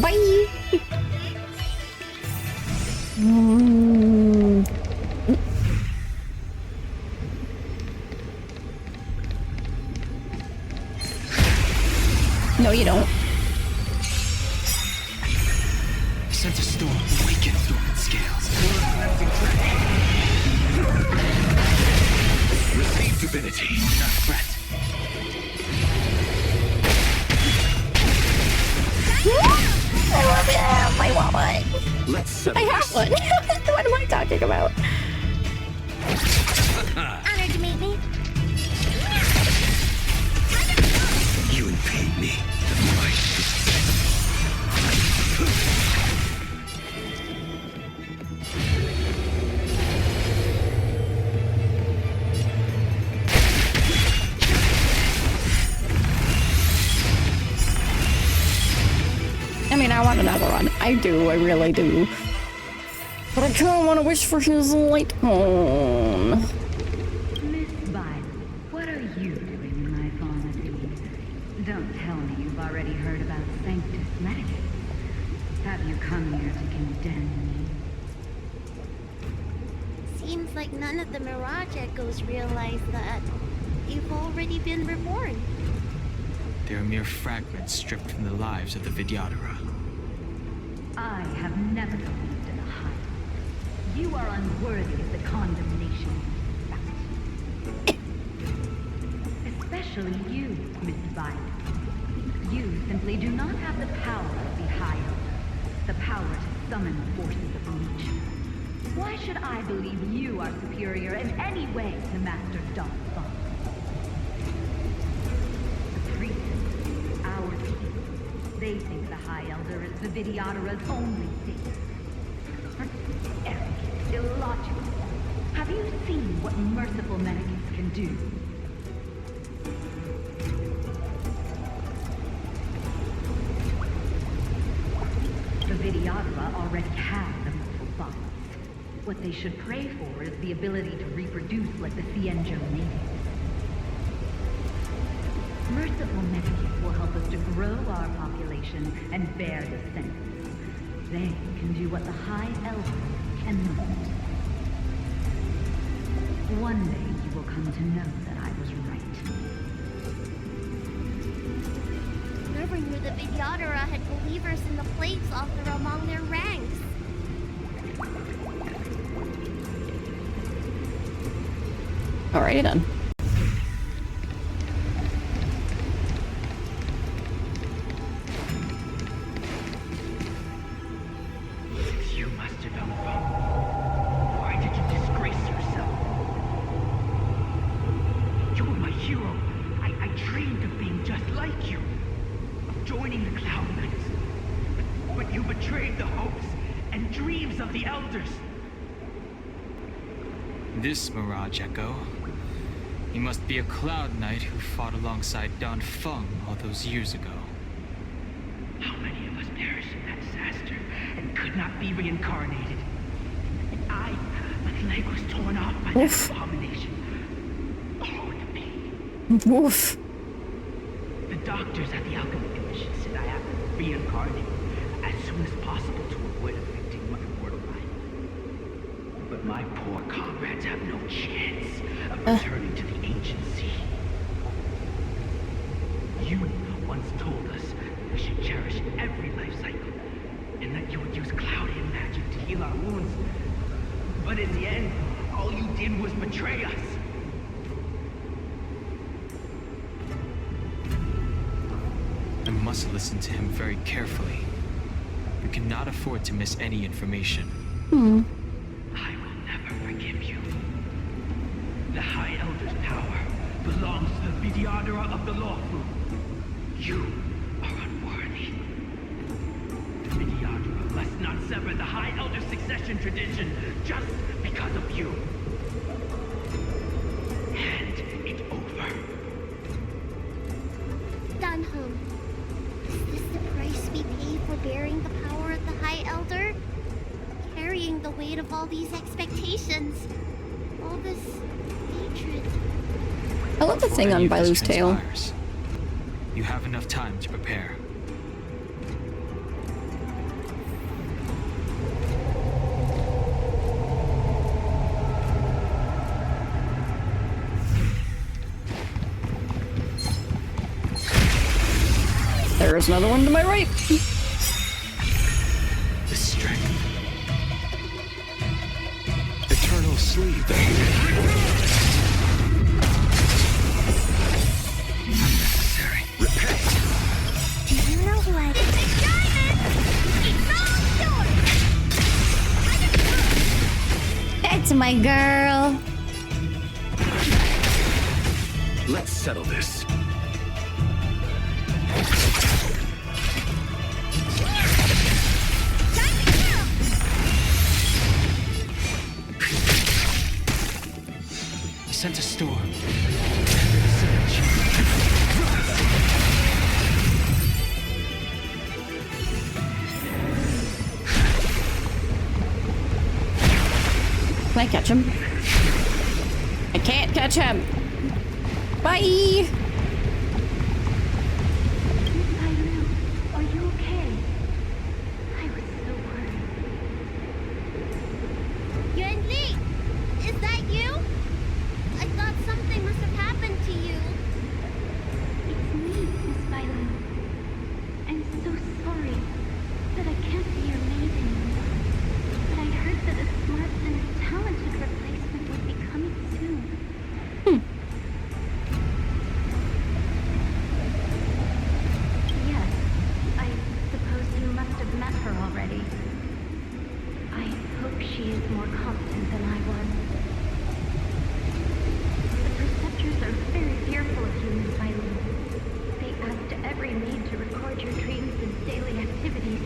Bye. No, you don't. Sense a storm. Awaken dormant scales. Receive divinity. Not threat. I love it. I want one. Let's settle I have one. What am I talking about? Honored to meet me. You impede me. The fight is set. I mean, I want another one. I do. I really do. But I kind of want to wish for his light tone. Miss Violet, what are you doing in my pharmacy? Don't tell me you've already heard about Sanctus Medicus. Have you come here to condemn me? Seems like none of the Mirage Echoes realize that you've already been reborn. They are mere fragments stripped from the lives of the Vidyadhara. I have never believed in a high. You are unworthy of the condemnation you expect. Especially you, Miss Violet. You simply do not have the power of the High Elder, the power to summon the forces of nature. Why should I believe you are superior in any way to Master Don Fong? The priests, our people, they think the High Elder is the Vidyadhara's only savior. Arrogant, illogical. Have you seen what merciful Medicus can do? The Vidyadhara already have the mortal bodies. What they should pray for is the ability to reproduce like the Cienjo natives. Merciful Medicus will help us to grow our population and bear the census. They can do what the High Elder cannot. One day you will come to know that I was right. Never knew the Vidyadhara had believers in the Plagues Author among their ranks. Alrighty then. You must have done wrong. Why did you disgrace yourself? You were my hero. I dreamed of being just like you. Of joining the Cloud Knights. But you betrayed the hopes and dreams of the Elders. This Mirage Echo. He must be a Cloud Knight who fought alongside Don Feng all those years ago. How many of us perished in that disaster and could not be reincarnated? And my leg was torn off by that abomination. Oh, the pain. Woof. The doctors at the Alchemy Commission said I have to reincarnate as soon as My poor comrades have no chance of returning to the ancient sea. You once told us we should cherish every life cycle, and that you would use cloudy magic to heal our wounds. But in the end, all you did was betray us. I must listen to him very carefully. We cannot afford to miss any information. I will never forgive you. The High Elder's power belongs to the Vidyadhara of the lawful. You are unworthy. The Vidyadhara must not sever the High Elder's succession tradition just because of you. Hand it over. Dunham, is this the price we pay for bearing the power of the High Elder? Carrying the weight of all these expectations. All this hatred. I love the thing on Bailu's tail. You have enough time to prepare. There's another one to my right. The strength. Eternal sleep. Unnecessary. Repay. Do you know who I am? That's my girl. Let's settle this. Sent a storm. Can I catch him? I can't catch him. Bye. Are you okay? I was so worried. Yuanli, is that you? I thought something must have happened to you. It's me, Miss Bailu. I'm so sorry that I can't be your maid anymore. But I heard that a smart and talented replacement would be coming soon. Yes, I suppose you must have met her already. I hope she is more competent than I was. The preceptors are very fearful of you, Miss Bailu. They ask every maid to record your dreams and daily activities,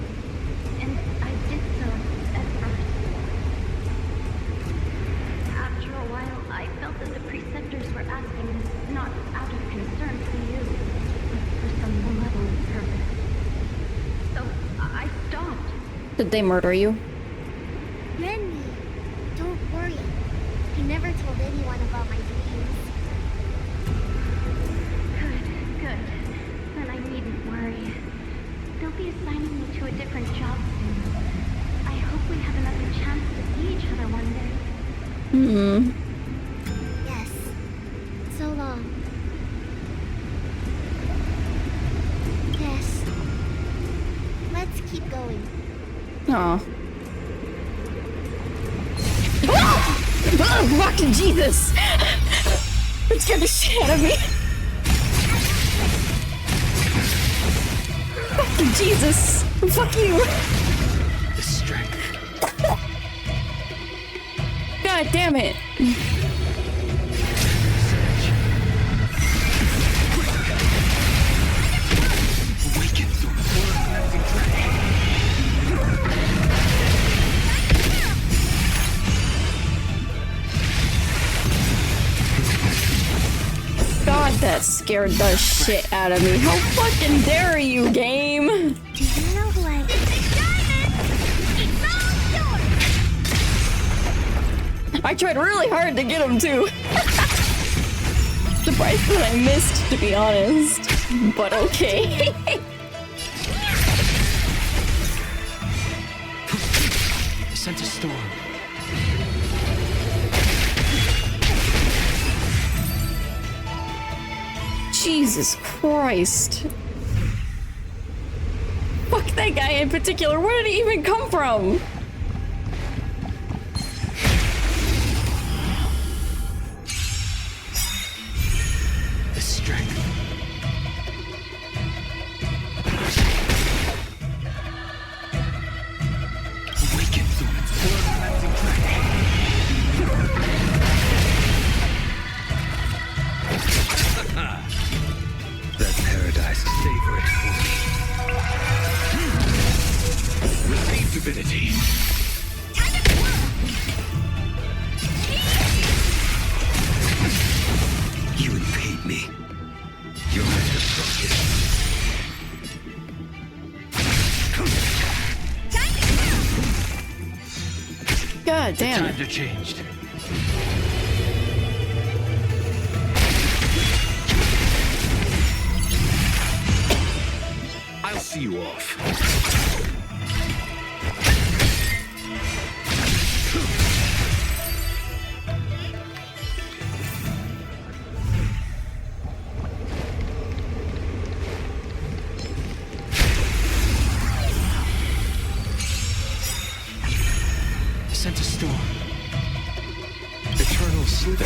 and I did so at first. After a while, I felt that the preceptors were asking this not out of concern for you, but for some malevolent purpose. So I stopped. Did they murder you? Renmi, don't worry. I never told anyone about my dreams. Good. Then I needn't worry. They'll be assigning me to a different job soon. I hope we have another chance to see each other one day. Yes. So long. Yes. Let's keep going. Aw. Oh, fucking Jesus! That scared the shit out of me. Fucking Jesus! Fuck you! The strength. God damn it! God, that scared the shit out of me. How fucking dare you, game? Do you know who I am? I tried really hard to get him too. Surprised that I missed, to be honest. But okay. Sent a storm. Jesus Christ. Fuck that guy in particular. Where did he even come from? The strength. Awaken thorns. That paradise, savor it for me. Receive divinity. You impede me. Your measure broken. God damn it. Times are changed. I'll see you off. I sent a storm. Eternal slither.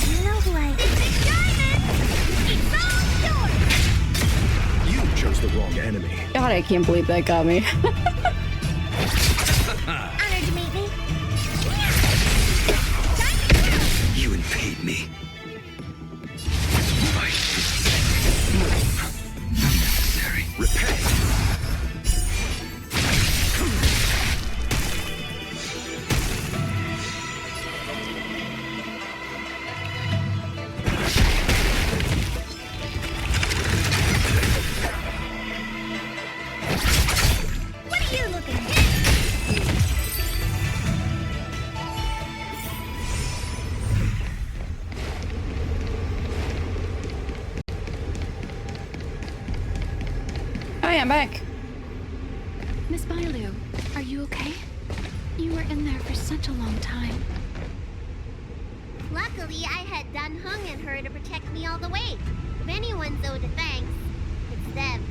You know who I am. You chose the wrong enemy. God, I can't believe that got me. Honored to meet me. You impede me. Fight. Unnecessary. Repay. What are you looking at? Hi, I'm back. Miss Bailu, are you okay? You were in there for such a long time. Luckily, I had Dun Hung and her to protect me all the way. If anyone's owed a thanks, it's them.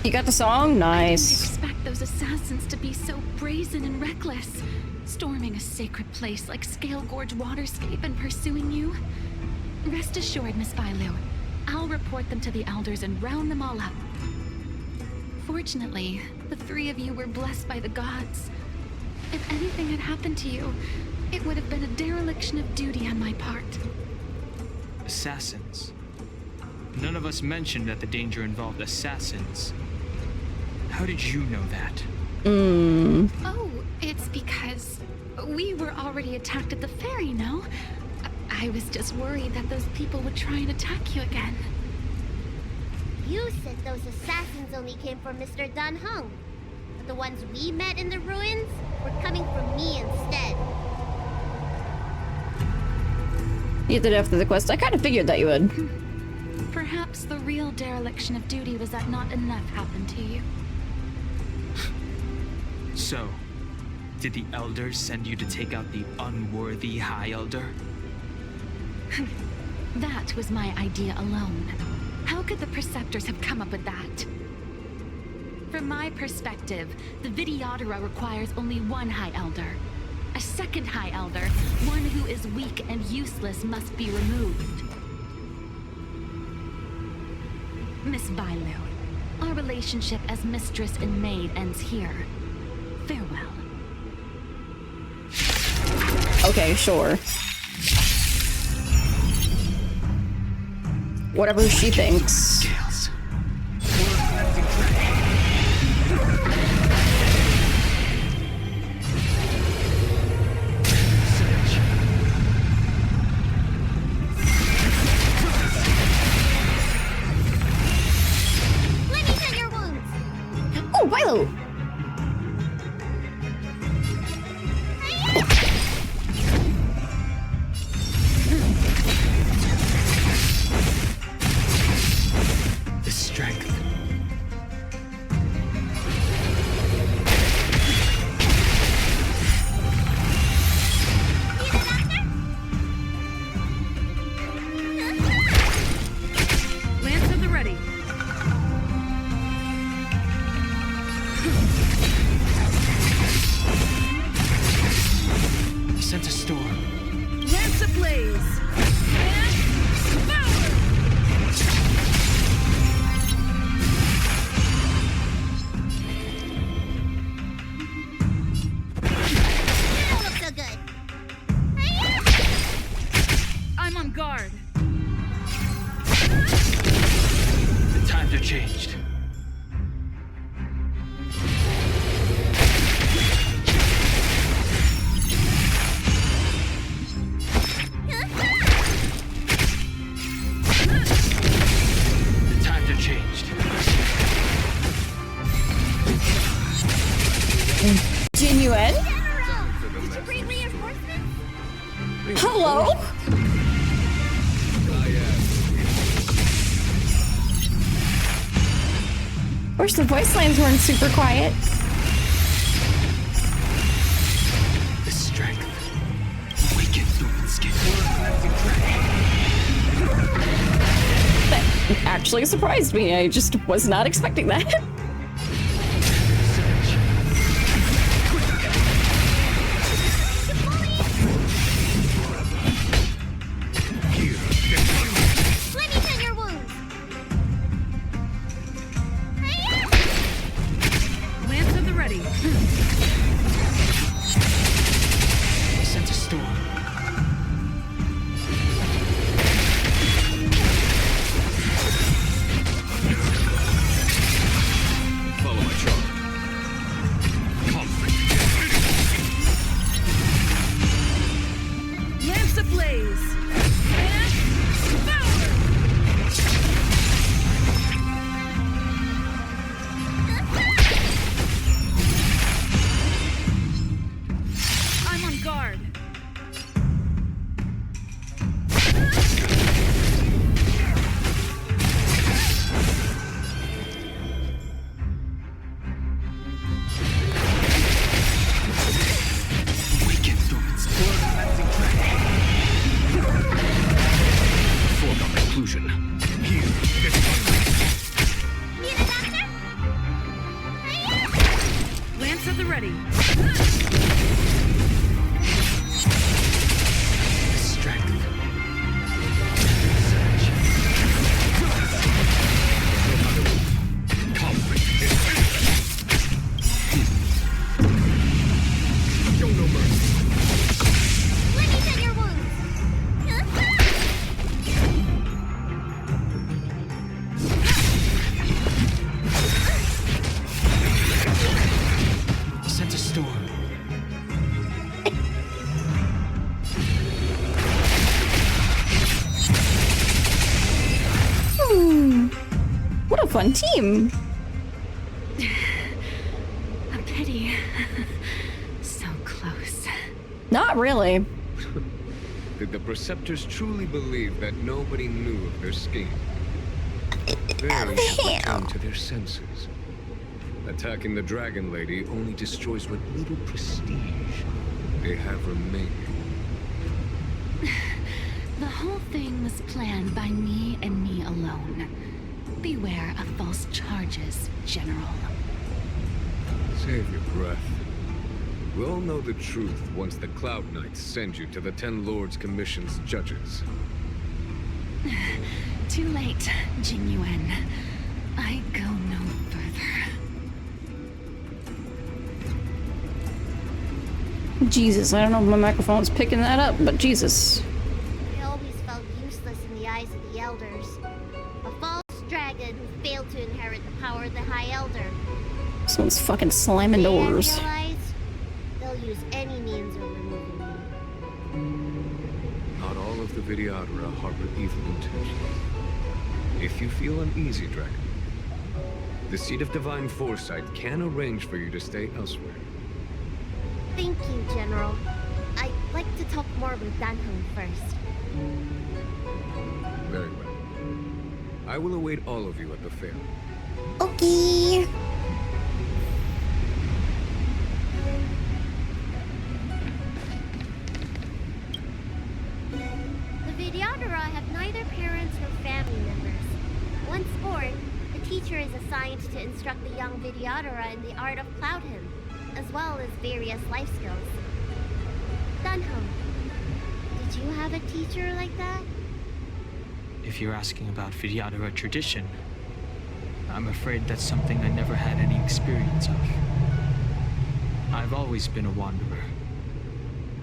You got the song? Nice. Expect those assassins to be so brazen and reckless, storming a sacred place like Scale Gorge Waterscape and pursuing you. Rest assured, Miss Bailu, I'll report them to the elders and round them all up. Fortunately, the three of you were blessed by the gods. If anything had happened to you, it would have been a dereliction of duty on my part. Assassins. None of us mentioned that the danger involved assassins. How did you know that? Oh, it's because we were already attacked at the ferry, no? I was just worried that those people would try and attack you again. You said those assassins only came from Mr. Dun Hung. But the ones we met in the ruins were coming from me instead. You did it after the quest. I kind of figured that you would. Perhaps the real dereliction of duty was that not enough happened to you. So, did the elders send you to take out the unworthy High Elder? That was my idea alone. How could the Preceptors have come up with that? From my perspective, the Videodora requires only one High Elder. A second High Elder, one who is weak and useless, must be removed. Miss Bailu, our relationship as mistress and maid ends here. Farewell. Okay, sure. Whatever she thinks. Let me tend your wounds. Oh, Milo! ready. Sense a storm. Lance ablaze. And power! Don't look so good. I'm on guard. The times are changed. The times are changed. Genuine? Did you bring reinforcements? Hello? Wish the voice lines weren't super quiet. The strength awakens human skin. That actually surprised me. I just was not expecting that. Let me tend your wounds. Lance at the ready. Sense a storm. Follow my charge. Lance ablaze. And power! I'm on guard. Awakens human skin. Foregone conclusion. Here. Need a doctor? Lance at the ready. The strength. Show no mercy. Let me tend your wounds. Sense a storm. What a fun team. A pity. So close. Not really. Did the Preceptors truly believe that nobody knew of their scheme? They should return to their senses. Attacking the Dragon Lady only destroys what little prestige they have remaining. The whole thing was planned by me and me alone. Beware of false charges, General. Save your breath. We'll know the truth once the Cloud Knights send you to the Ten Lords Commission's judges. Too late, Genuine. I go no further. Jesus, I don't know if my microphone's picking that up, but Jesus. I always felt useless in the eyes of the Elders. A false dragon who failed to inherit the power of the High Elder. Someone's fucking slamming doors. They realize they'll use any means of removing me. Not all of the Vidyadhara harbor evil intentions. If you feel uneasy, Dragon, the Seat of Divine Foresight can arrange for you to stay elsewhere. Thank you, General. I'd like to talk more with Danhong first. Very well. I will await all of you at the fair. Okay. The Vidyadhara have neither parents nor family members. Once born, the teacher is assigned to instruct the young Vidyadhara in the art of Cloud Hymn, as well as various life skills. Dunham, did you have a teacher like that? If you're asking about Vidyadhara tradition, I'm afraid that's something I never had any experience of. I've always been a wanderer.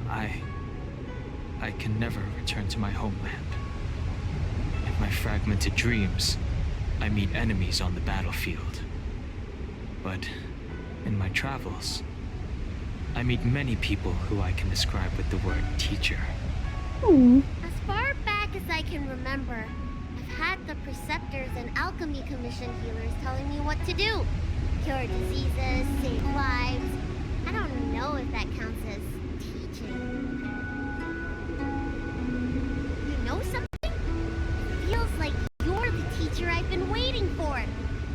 I can never return to my homeland. In my fragmented dreams, I meet enemies on the battlefield. But in my travels, I meet many people who I can describe with the word teacher. As far back as I can remember, I've had the preceptors and alchemy commission healers telling me what to do. Cure diseases, save lives. I don't know if that counts as teaching. You know something? It feels like you're the teacher I've been waiting for.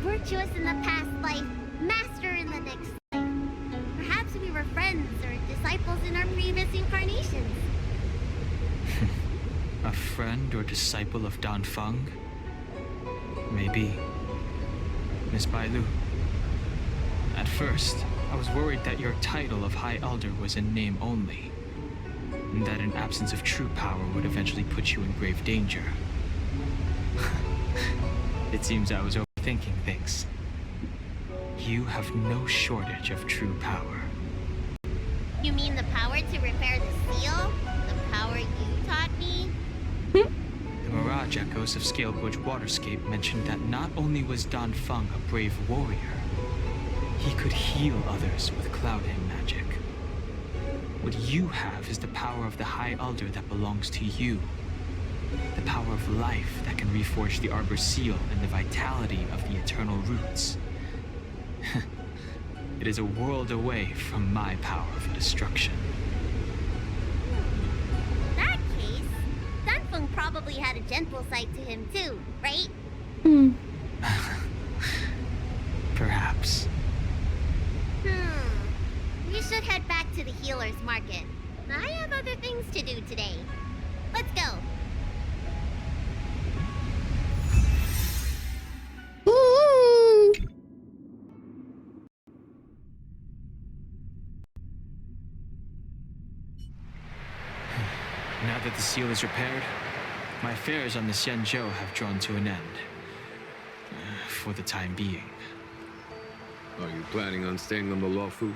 Virtuous in the past life, master in the next life. Perhaps we were friends or disciples in our previous incarnations. A friend or disciple of Dan Feng? Maybe. Miss Bailu. At first, I was worried that your title of High Elder was in name only, and that an absence of true power would eventually put you in grave danger. It seems I was overthinking things. You have no shortage of true power. You mean the power to repair the seal? The power you taught me? The Mirage Echoes of Scalebridge Waterscape mentioned that not only was Dan Feng a brave warrior, he could heal others with Cloud Hymn magic. What you have is the power of the High Elder that belongs to you. The power of life that can reforge the Arbor's seal and the vitality of the eternal roots. It is a world away from my power for destruction. In that case, Dunfeng probably had a gentle side to him too, right? Perhaps. We should head back to the healer's market. I have other things to do today. Let's go. Now that the seal is repaired, my affairs on the Xianzhou have drawn to an end. For the time being. Are you planning on staying on the Luofu?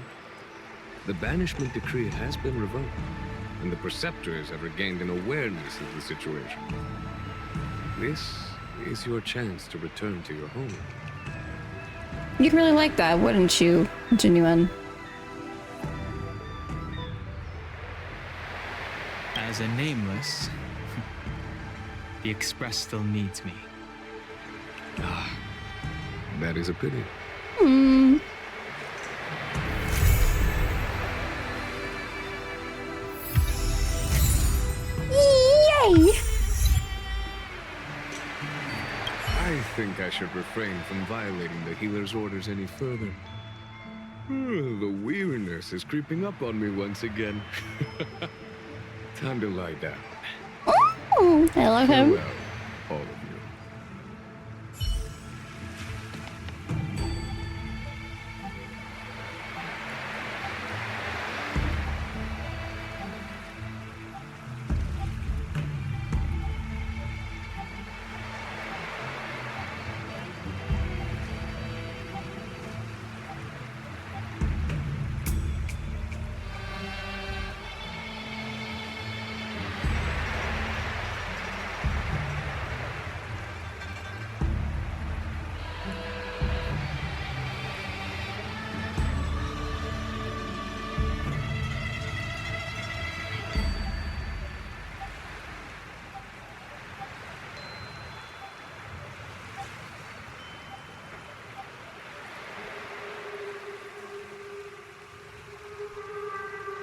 The banishment decree has been revoked, and the preceptors have regained an awareness of the situation. This is your chance to return to your home. You'd really like that, wouldn't you, Genuine? As a nameless, the Express still needs me. That is a pity. Yay! I think I should refrain from violating the healer's orders any further. The weariness is creeping up on me once again. Time to lie down. Oh, I love him. Farewell, all of you.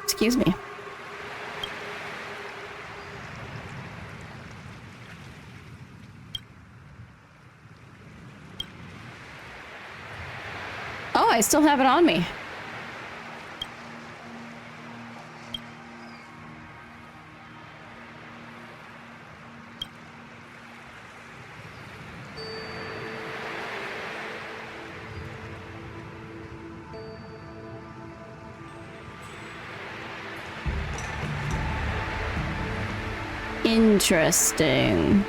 Excuse me. Oh, I still have it on me. Interesting.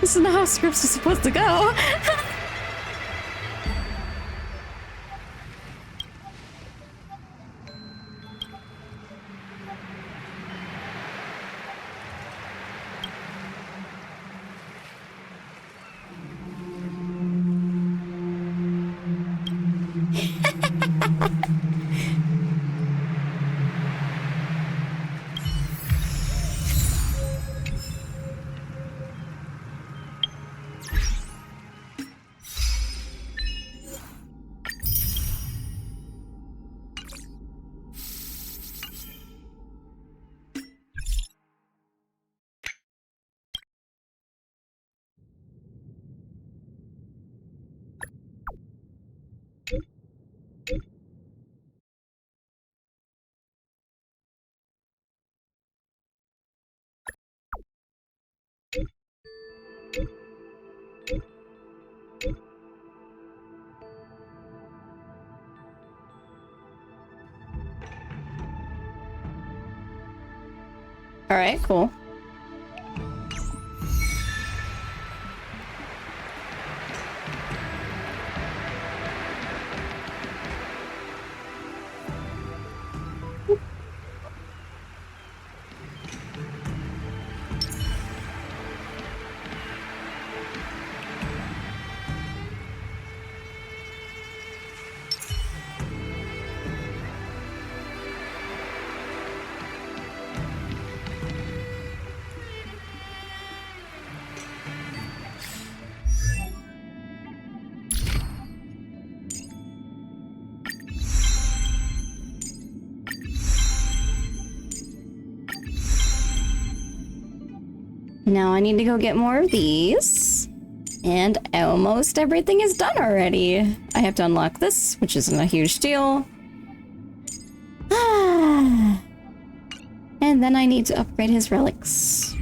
This is not how scripts are supposed to go. All right, cool. Now I need to go get more of these. And almost everything is done already. I have to unlock this, which isn't a huge deal. And then I need to upgrade his relics.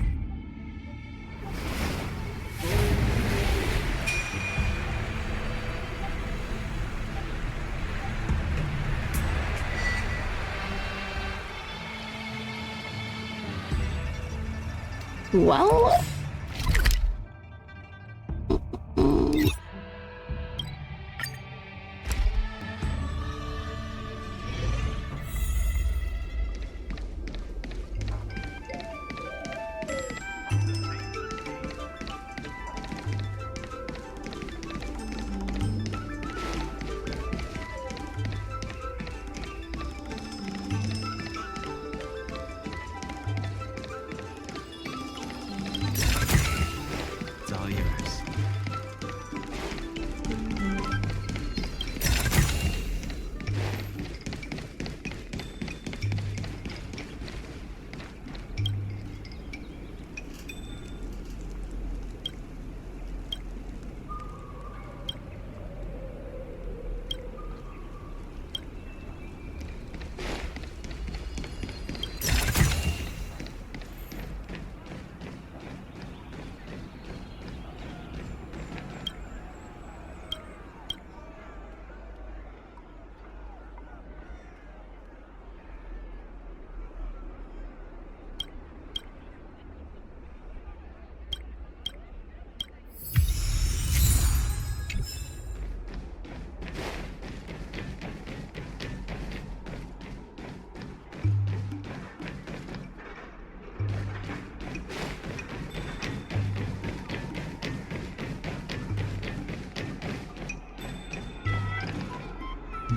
Well...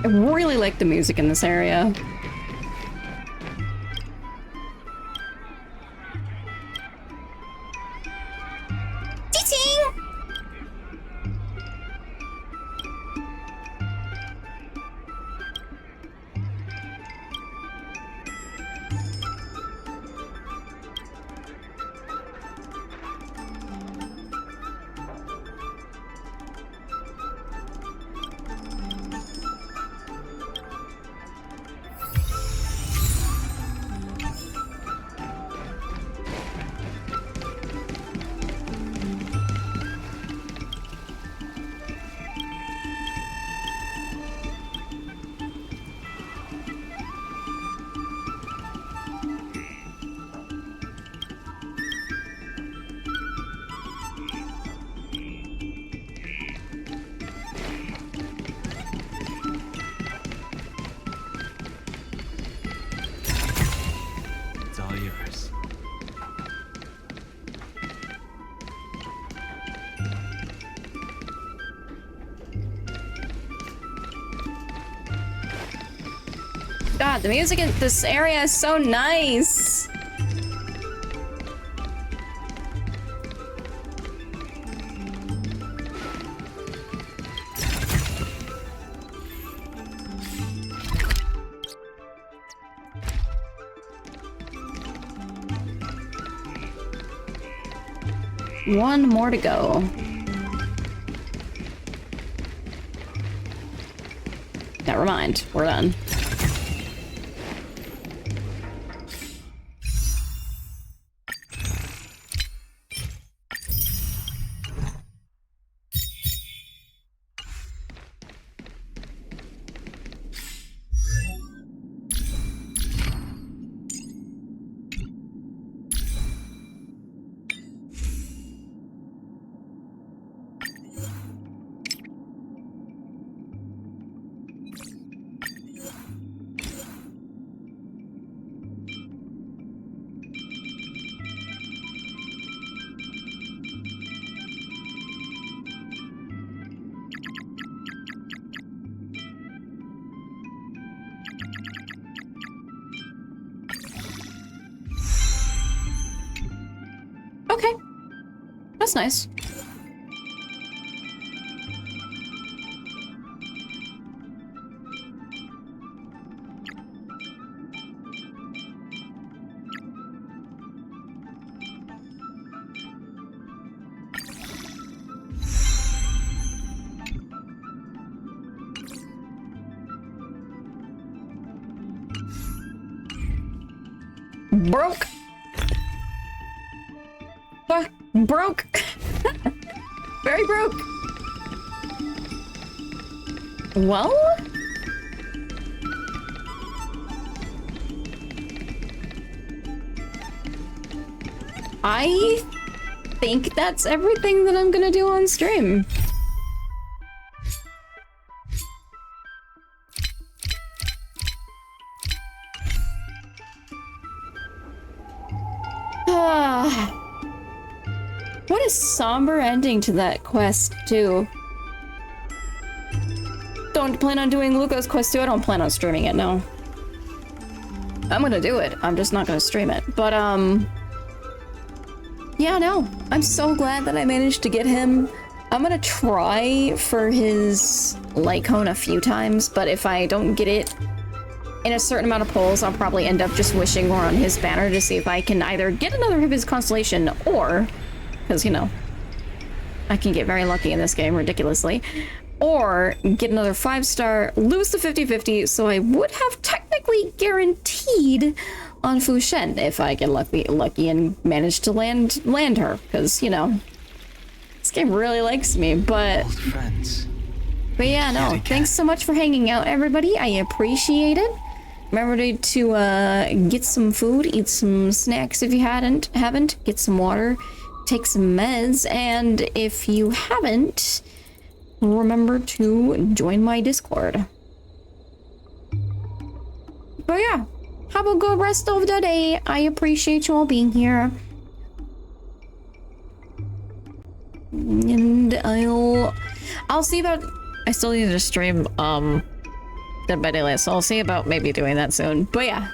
I really like the music in this area. God, the music in this area is so nice. One more to go. Never mind, we're done. Okay. That's nice. Broke. Broke. Very broke. Well? I think that's everything that I'm gonna do on stream. What a somber ending to that quest, too. Don't plan on doing Luca's quest, too? I don't plan on streaming it, no. I'm gonna do it. I'm just not gonna stream it. But, yeah, no. I'm so glad that I managed to get him. I'm gonna try for his light cone a few times, but if I don't get it in a certain amount of polls, I'll probably end up just wishing more on his banner to see if I can either get another of his constellation or... because, you know, I can get very lucky in this game, ridiculously. Or get another 5-star, lose the 50-50, so I would have technically guaranteed on Fu Shen if I get lucky and manage to land her. Because, you know, this game really likes me, but... Old friends. But yeah, no, thanks so much for hanging out, everybody. I appreciate it. Remember to get some food, eat some snacks if you haven't, get some water, take some meds, and if you haven't, remember to join my Discord. But yeah, have a good rest of the day. I appreciate you all being here. And I'll see about... I still need to stream, Dead by Daylight, so I'll see about maybe doing that soon. But yeah,